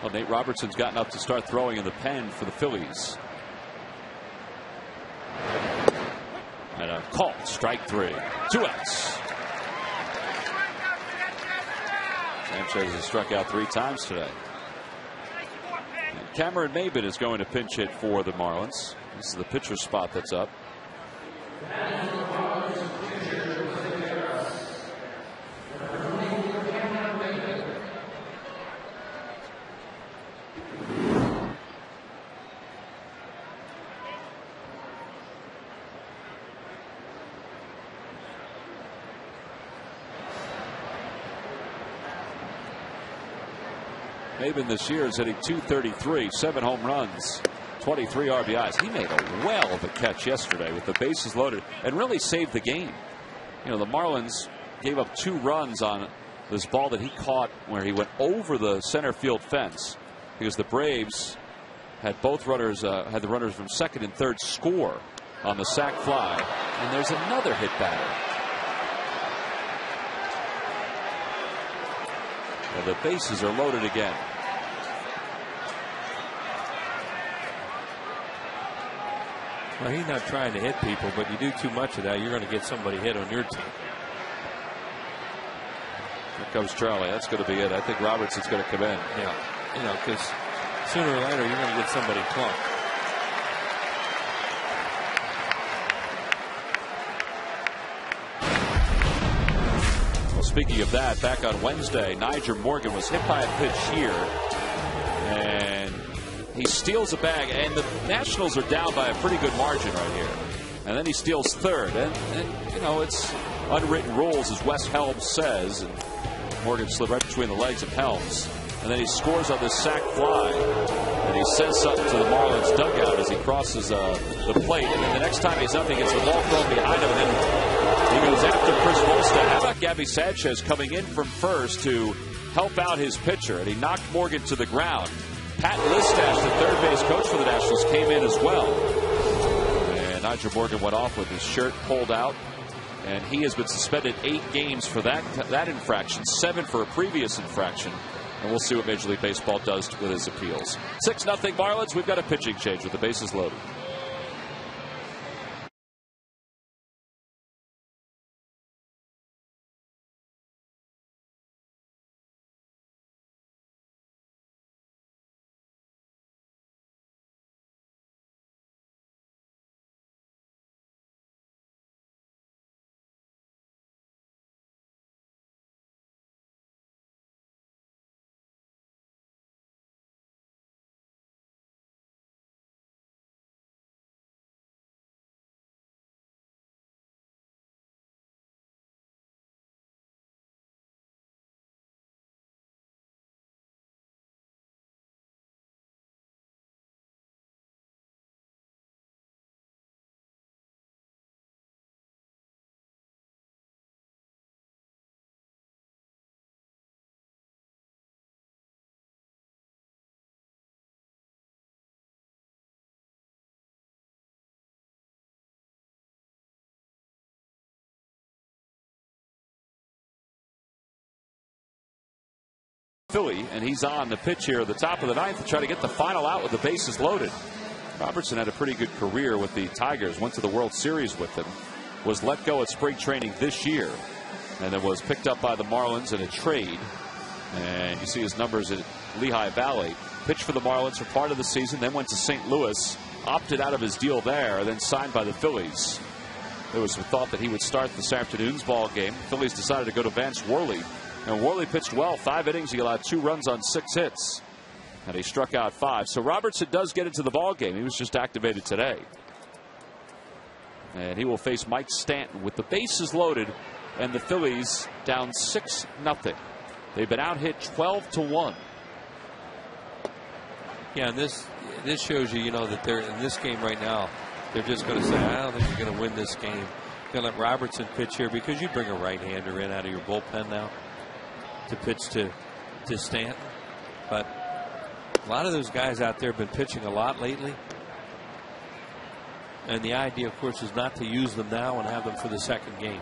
Well, Nate Robertson's gotten up to start throwing in the pen for the Phillies. And a call, strike 3. 2 outs. Sanchez has struck out 3 times today. And Cameron Maybin is going to pinch hit for the Marlins. This is the pitcher spot that's up. Maybin this year is hitting .233, 7 home runs, 23 RBIs. He made a well of a catch yesterday with the bases loaded and really saved the game. You know, the Marlins gave up 2 runs on this ball that he caught where he went over the center field fence because the Braves had both runners, had the runners from second and third score on the sac fly. And there's another hit batter. And the bases are loaded again. Well, he's not trying to hit people, but you do too much of that, you're going to get somebody hit on your team. Here comes Charlie. That's going to be it. I think Robertson's going to come in. Yeah, you know, because sooner or later you're going to get somebody clumped. Well, speaking of that, back on Wednesday, Niger Morgan was hit by a pitch here, and he steals a bag, and the Nationals are down by a pretty good margin right here. And then he steals third, and you know, it's unwritten rules, as Wes Helms says, and Morgan slid right between the legs of Helms, and then he scores on this sac fly, and he says something to the Marlins dugout as he crosses the plate, and then the next time he's up, he gets the ball thrown behind him, and then he goes after Chris Volstad. How about Gabby Sanchez coming in from first to help out his pitcher, and he knocked Morgan to the ground. Pat Listash, the third base coach for the Nationals, came in as well. And Niger Morgan went off with his shirt pulled out. And he has been suspended 8 games for that infraction, 7 for a previous infraction. And we'll see what Major League Baseball does with his appeals. 6-0 Marlins. We've got a pitching change with the bases loaded. Philly, and he's on the pitch here at the top of the ninth to try to get the final out with the bases loaded. Robertson had a pretty good career with the Tigers, went to the World Series with them, was let go at spring training this year, and then was picked up by the Marlins in a trade. And you see his numbers at Lehigh Valley. Pitched for the Marlins for part of the season, then went to St. Louis, opted out of his deal there, then signed by the Phillies. There was some thought that he would start this afternoon's ball game. The Phillies decided to go to Vance Worley, and Worley pitched well. 5 innings, he allowed 2 runs on 6 hits, and he struck out 5. So Robertson does get into the ball game. He was just activated today, and he will face Mike Stanton with the bases loaded, and the Phillies down 6-0. They've been out hit 12-1. Yeah, and this shows you, that they're in this game right now. They're just going to say, I don't think you're going to win this game. You're going to let Robertson pitch here because you bring a right-hander in out of your bullpen now to pitch to Stanton. But a lot of those guys out there have been pitching a lot lately. And the idea, of course, is not to use them now and have them for the second game.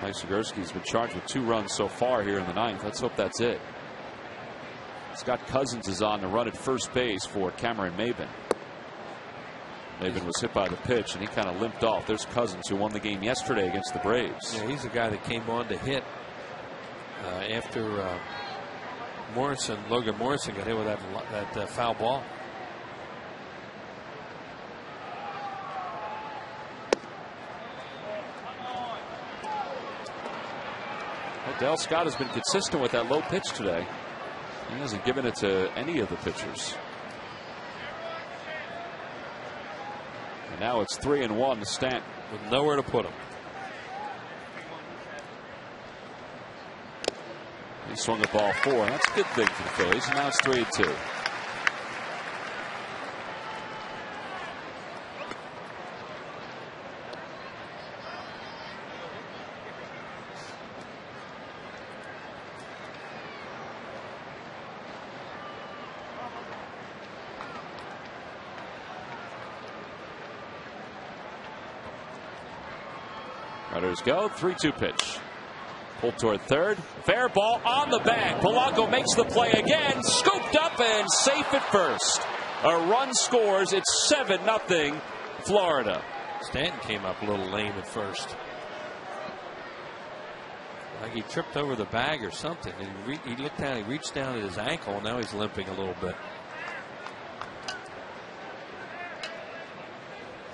Mike Zagorski's been charged with 2 runs so far here in the ninth. Let's hope that's it. Scott Cousins is on the run at first base for Cameron Maben. Maben was hit by the pitch, and he kind of limped off. There's Cousins, who won the game yesterday against the Braves. Yeah, he's the guy that came on to hit after Logan Morrison got hit with that foul ball. Dale Scott has been consistent with that low pitch today. He hasn't given it to any of the pitchers. And now it's 3-1 to Stanton. With nowhere to put him. He swung the ball 4. That's a good thing for the Phillies. And now it's 3-2. Runners go. 3-2 pitch. Pulled toward third. Fair ball on the bag. Polanco makes the play again. Scooped up and safe at first. A run scores. It's 7-0 Florida. Stanton came up a little lame at first. Like he tripped over the bag or something. And he looked down. He reached down at his ankle. And now he's limping a little bit.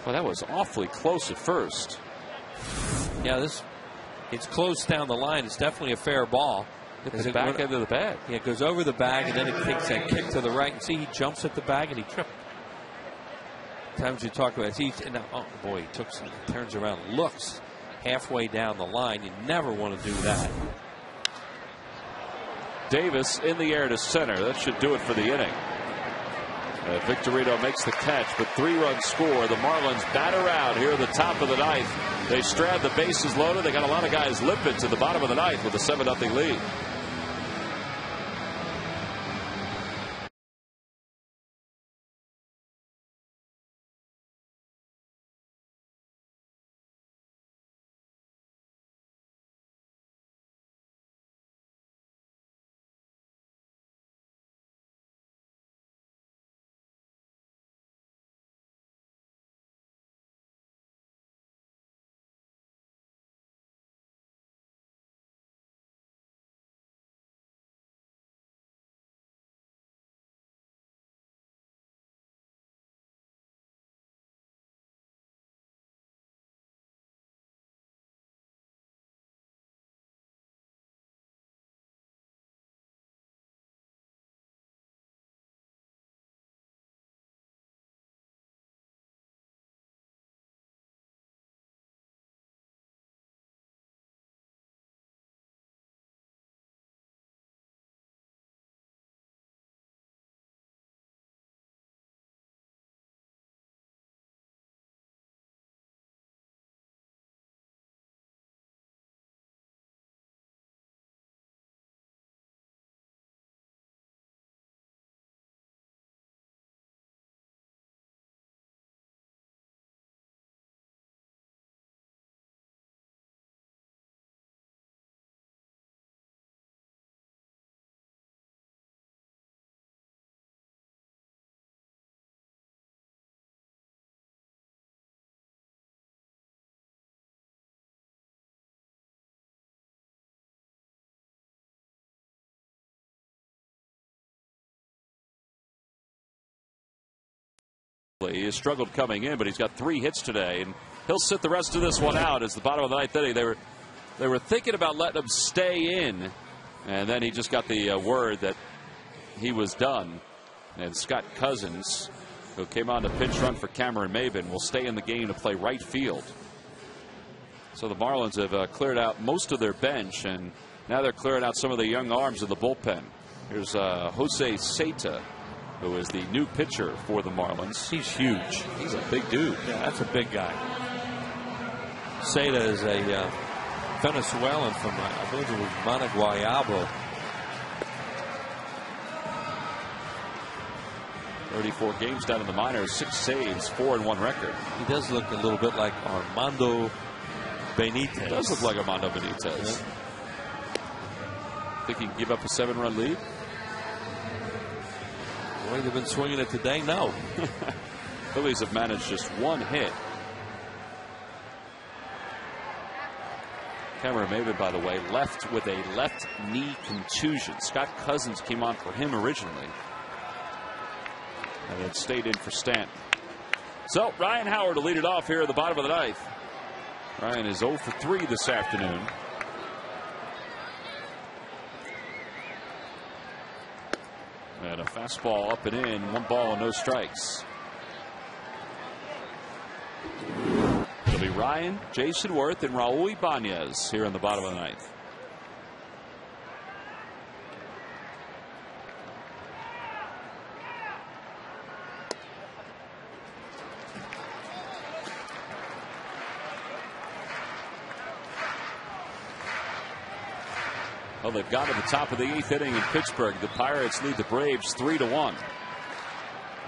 Well, that was awfully close at first. Yeah, it's close down the line. It's definitely a fair ball. It's back into the bag. Yeah, it goes over the bag, and then it takes that kick to the right. And see, he jumps at the bag, and he tripped. Times you talk about it, oh boy, he turns around, looks halfway down the line. You never want to do that. Davis in the air to center. That should do it for the inning. Victorino makes the catch, but 3-run score. The Marlins batter out here at the top of the ninth. They strand the bases loaded. They got a lot of guys limping to the bottom of the ninth with a 7-0 lead. He has struggled coming in, but he's got 3 hits today, and he'll sit the rest of this one out. As the bottom of the 9th inning, they were thinking about letting him stay in, and then he just got the word that he was done. And Scott Cousins, who came on to pinch run for Cameron Maben, will stay in the game to play right field. So the Marlins have cleared out most of their bench, and now they're clearing out some of the young arms in the bullpen. Here's Jose Seta, who is the new pitcher for the Marlins. He's huge. He's a big dude. Yeah, that's a big guy. Seta is a Venezuelan from, I believe it was Managua. 34 games down in the minors, 6 saves, 4-1 record. He does look a little bit like Armando Benitez. He does look like Armando Benitez. Yeah. Think he can give up a 7-run lead? The way they've been swinging it today, no. Phillies have managed just 1 hit. Cameron Maben, by the way, left with a left knee contusion. Scott Cousins came on for him originally, and then stayed in for Stanton. So Ryan Howard will lead it off here at the bottom of the 9th. Ryan is 0 for 3 this afternoon. And a fastball up and in, 1 ball and no strikes. It'll be Ryan, Jason Worth, and Raul Ibanez here in the bottom of the 9th. Well, they've got to the top of the 8th inning in Pittsburgh. The Pirates lead the Braves 3-1.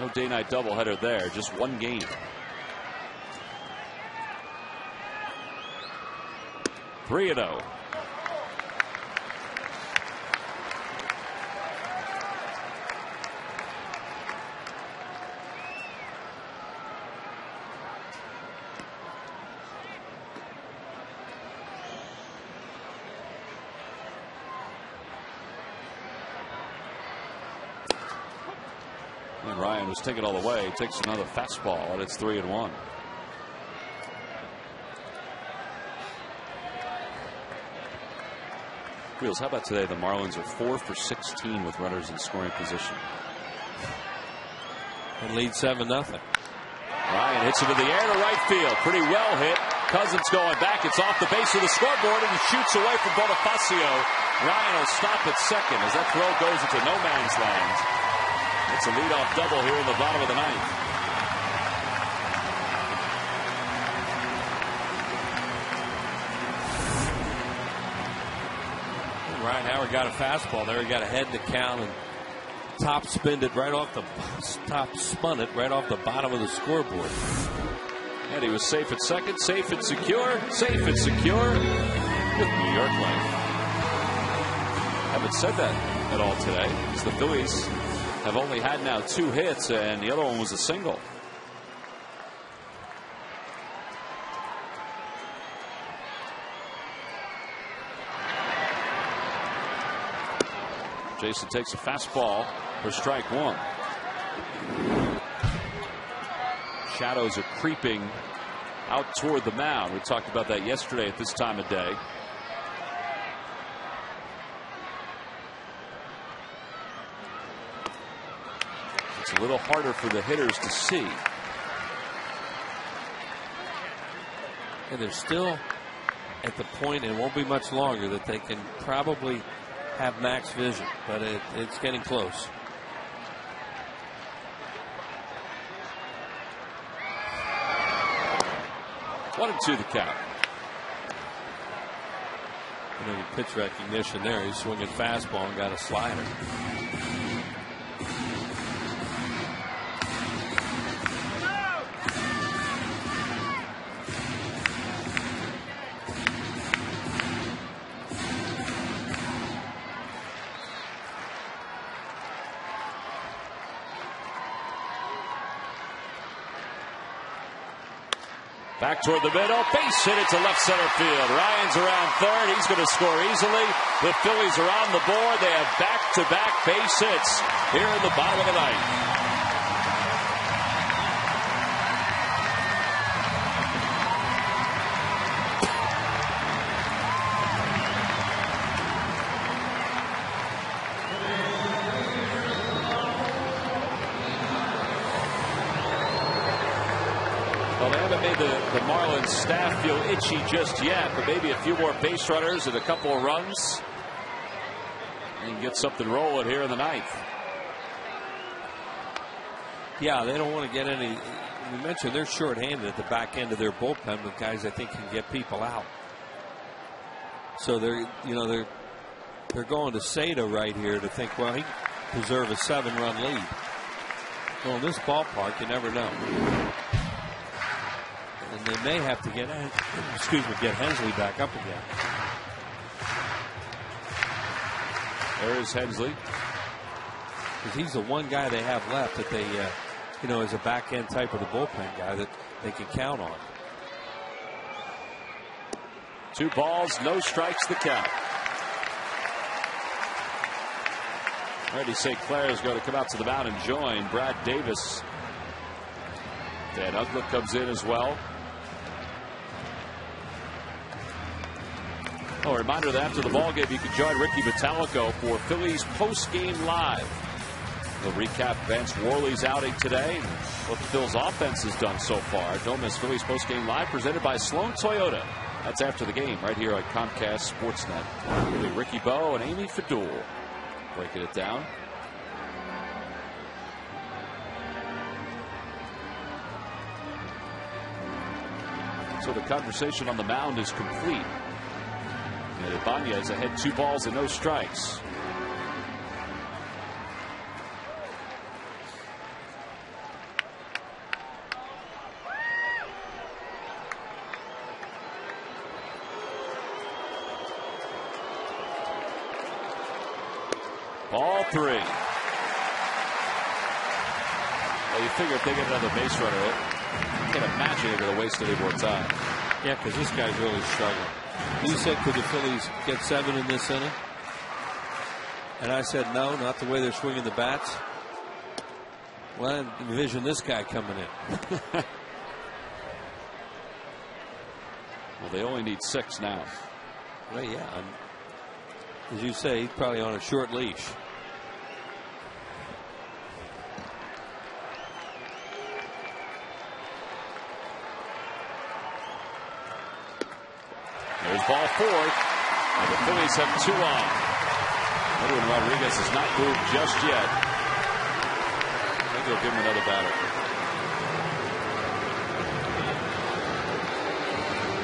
No day-night doubleheader there, just 1 game. 3-0. And Ryan was taken all the way. Takes another fastball, and it's 3-1. Wheels, how about today? The Marlins are 4 for 16 with runners in scoring position. And lead 7-0. Ryan hits it in the air to right field. Pretty well hit. Cousins going back. It's off the base of the scoreboard, and he shoots away from Bonifacio. Ryan will stop at second as that throw goes into no man's land. It's a leadoff double here in the bottom of the 9th. Ryan Howard got a fastball there. He got ahead in the count and spun it right off the bottom of the scoreboard. And he was safe at second, safe and secure with New York Life. Haven't said that at all today, because the Phillies have only had now 2 hits, and the other one was a single. Jason takes a fastball for strike 1. Shadows are creeping out toward the mound. We talked about that yesterday at this time of day. It's a little harder for the hitters to see. And they're still at the point, and it won't be much longer, that they can probably have max vision, but it's getting close. One and 2 the count. You know, pitch recognition there. He's swinging fastball and got a slider. Back toward the middle, base hit it to left center field. Ryan's around third. He's going to score easily. The Phillies are on the board. They have back-to-back base hits here in the bottom of the 9th. Well, they haven't made the Marlins staff feel itchy just yet, but maybe a few more base runners and a couple of runs and get something rolling here in the ninth. Yeah, they don't want to get any. We mentioned they're shorthanded at the back end of their bullpen with guys I think can get people out. So they're going to Sada right here to think, well, he can preserve a 7-run lead. Well, in this ballpark, you never know. And they may have to get Hensley back up again. There's Hensley. Because he's the one guy they have left that they, as a back end type of the bullpen guy that they can count on. 2 balls, no strikes, the count. Already St. Clair is going to come out to the mound and join Brad Davis. Dan Uggla comes in as well. Oh, a reminder that after the ballgame, you can join Ricky Metallico for Phillies postgame live. He'll recap Vance Worley's outing today and what the Phillies offense has done so far. Don't miss Phillies postgame live, presented by Sloan Toyota. That's after the game right here on Comcast Sportsnet. With Ricky Bowe and Amy Fadul breaking it down. So the conversation on the mound is complete. And Ibanez ahead 2 balls and no strikes. Ball 3. Well, you figure if they get another base runner, I can't imagine they're going to waste any more time. Yeah, because this guy's really struggling. You said, could the Phillies get 7 in this inning? And I said, no, not the way they're swinging the bats. Well, I envision this guy coming in. Well, they only need 6 now. Well, yeah. As you say, he's probably on a short leash. There's ball 4. And the Phillies have 2 on. Edwin Rodriguez has not moved just yet. Maybe they'll give him another batter.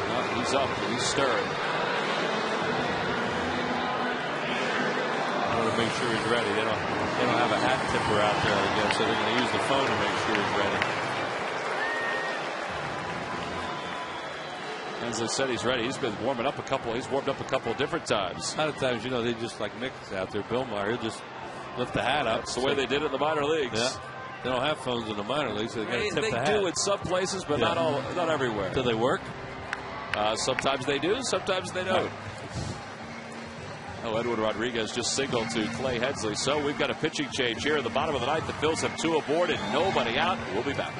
No, he's up. He's stirring. Make sure he's ready. They don't have a hat tipper out there, I guess, so they're going to use the phone to make sure he's ready. As I said, he's ready. He's been warming up He's warmed up a couple of different times. A lot of times, they just like Mick's out there. Bill Meyer, he'll just lift the hat up. That's the way they did it in the minor leagues. Yeah. They don't have phones in the minor leagues, so they got to tip the hat. They do in some places, but not everywhere. Do they work? Sometimes they do. Sometimes they don't. Oh, Edwin Rodriguez just signaled to Clay Hensley. So we've got a pitching change here in the bottom of the ninth. The Phils have 2 aboard and nobody out. We'll be back.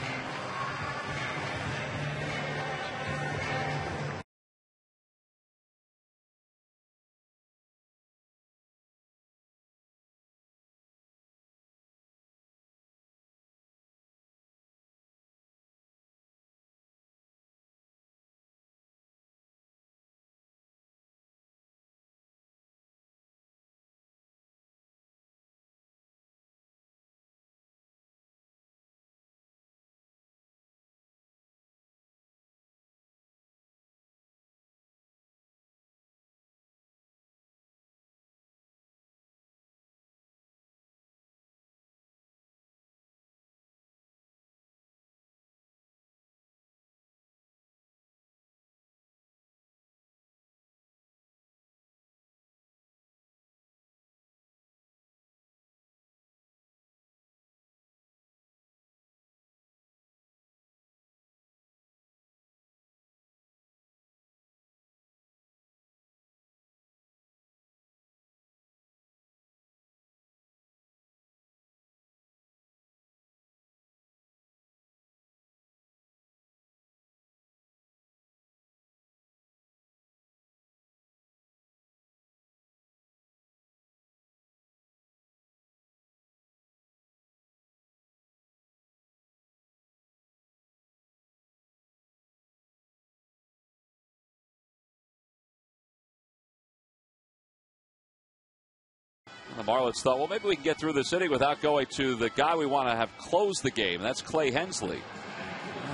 The Marlins thought, well, maybe we can get through this inning without going to the guy we want to have close the game. That's Clay Hensley.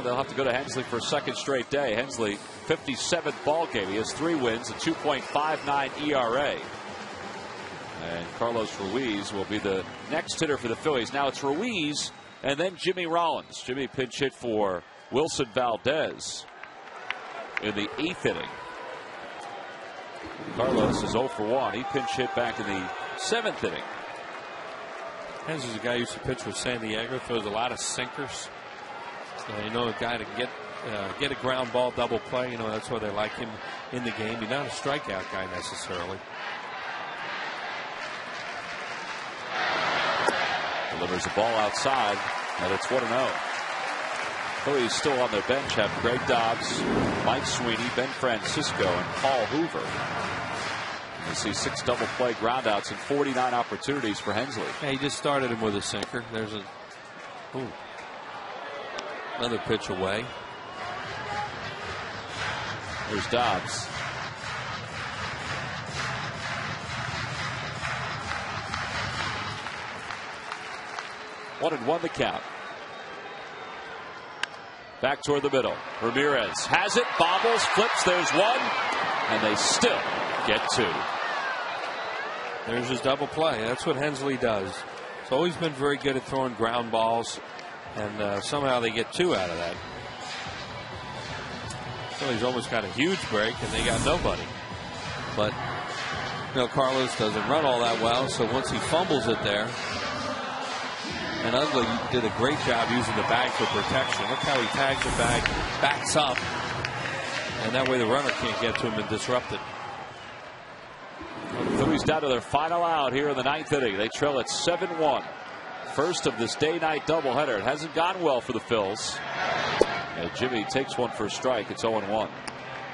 They'll have to go to Hensley for a second straight day. Hensley, 57th ball game. He has 3 wins, a 2.59 ERA. And Carlos Ruiz will be the next hitter for the Phillies. Now it's Ruiz and then Jimmy Rollins. Jimmy pinch hit for Wilson Valdez in the 8th inning. Carlos is 0 for 1. He pinch hit back in the 7th inning. Hensley's a guy who used to pitch with San Diego, throws a lot of sinkers. So, you know, a guy to get a ground ball double play. You know, that's why they like him in the game. He's not a strikeout guy necessarily. Delivers the ball outside, and it's 1-0. Phillies still on their bench have Greg Dobbs, Mike Sweeney, Ben Francisco, and Paul Hoover. You see 6 double play groundouts and 49 opportunities for Hensley. Yeah, he just started him with a sinker. There's another pitch away. There's Dobbs. One and 1 the count. Back toward the middle. Ramirez has it, bobbles, flips, there's 1, and they still get 2. There's his double play. That's what Hensley does. He's always been very good at throwing ground balls, and somehow they get 2 out of that. So he's almost got a huge break, and they got nobody. But, you know, Carlos doesn't run all that well, so once he fumbles it there, and Ugly did a great job using the bag for protection. Look how he tags the bag, backs up, and that way the runner can't get to him and disrupt it. The Phillies down to their final out here in the 9th inning. They trail at 7-1. First of this day-night doubleheader. It hasn't gone well for the Phils. And Jimmy takes one for a strike. It's 0-1.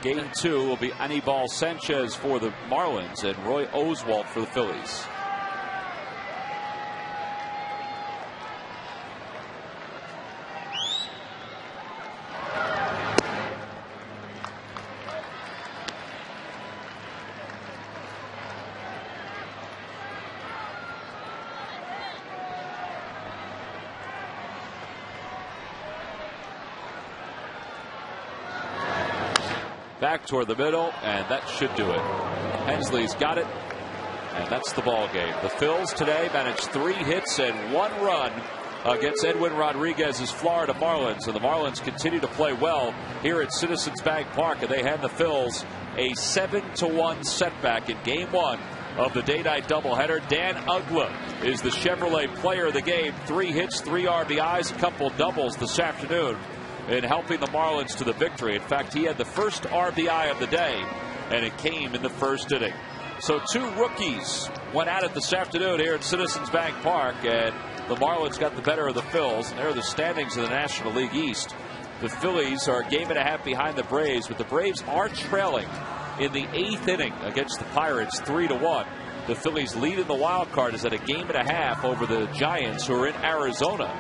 Game 2 will be Anibal Sanchez for the Marlins and Roy Oswalt for the Phillies. Back toward the middle, and that should do it. Hensley's got it, and that's the ball game. The Phils today managed 3 hits and 1 run against Edwin Rodriguez's Florida Marlins, and the Marlins continue to play well here at Citizens Bank Park, and they hand the Phils a 7-1 setback in Game 1 of the day-night doubleheader. Dan Ugla is the Chevrolet player of the game. 3 hits, 3 RBIs, a couple doubles this afternoon in helping the Marlins to the victory. In fact, he had the first RBI of the day, and it came in the 1st inning. So 2 rookies went at it this afternoon here at Citizens Bank Park, and the Marlins got the better of the Phils, and there are the standings of the National League East. The Phillies are a game and a half behind the Braves, but the Braves are trailing in the 8th inning against the Pirates 3-1. The Phillies lead in the wild card is at a game and a half over the Giants, who are in Arizona.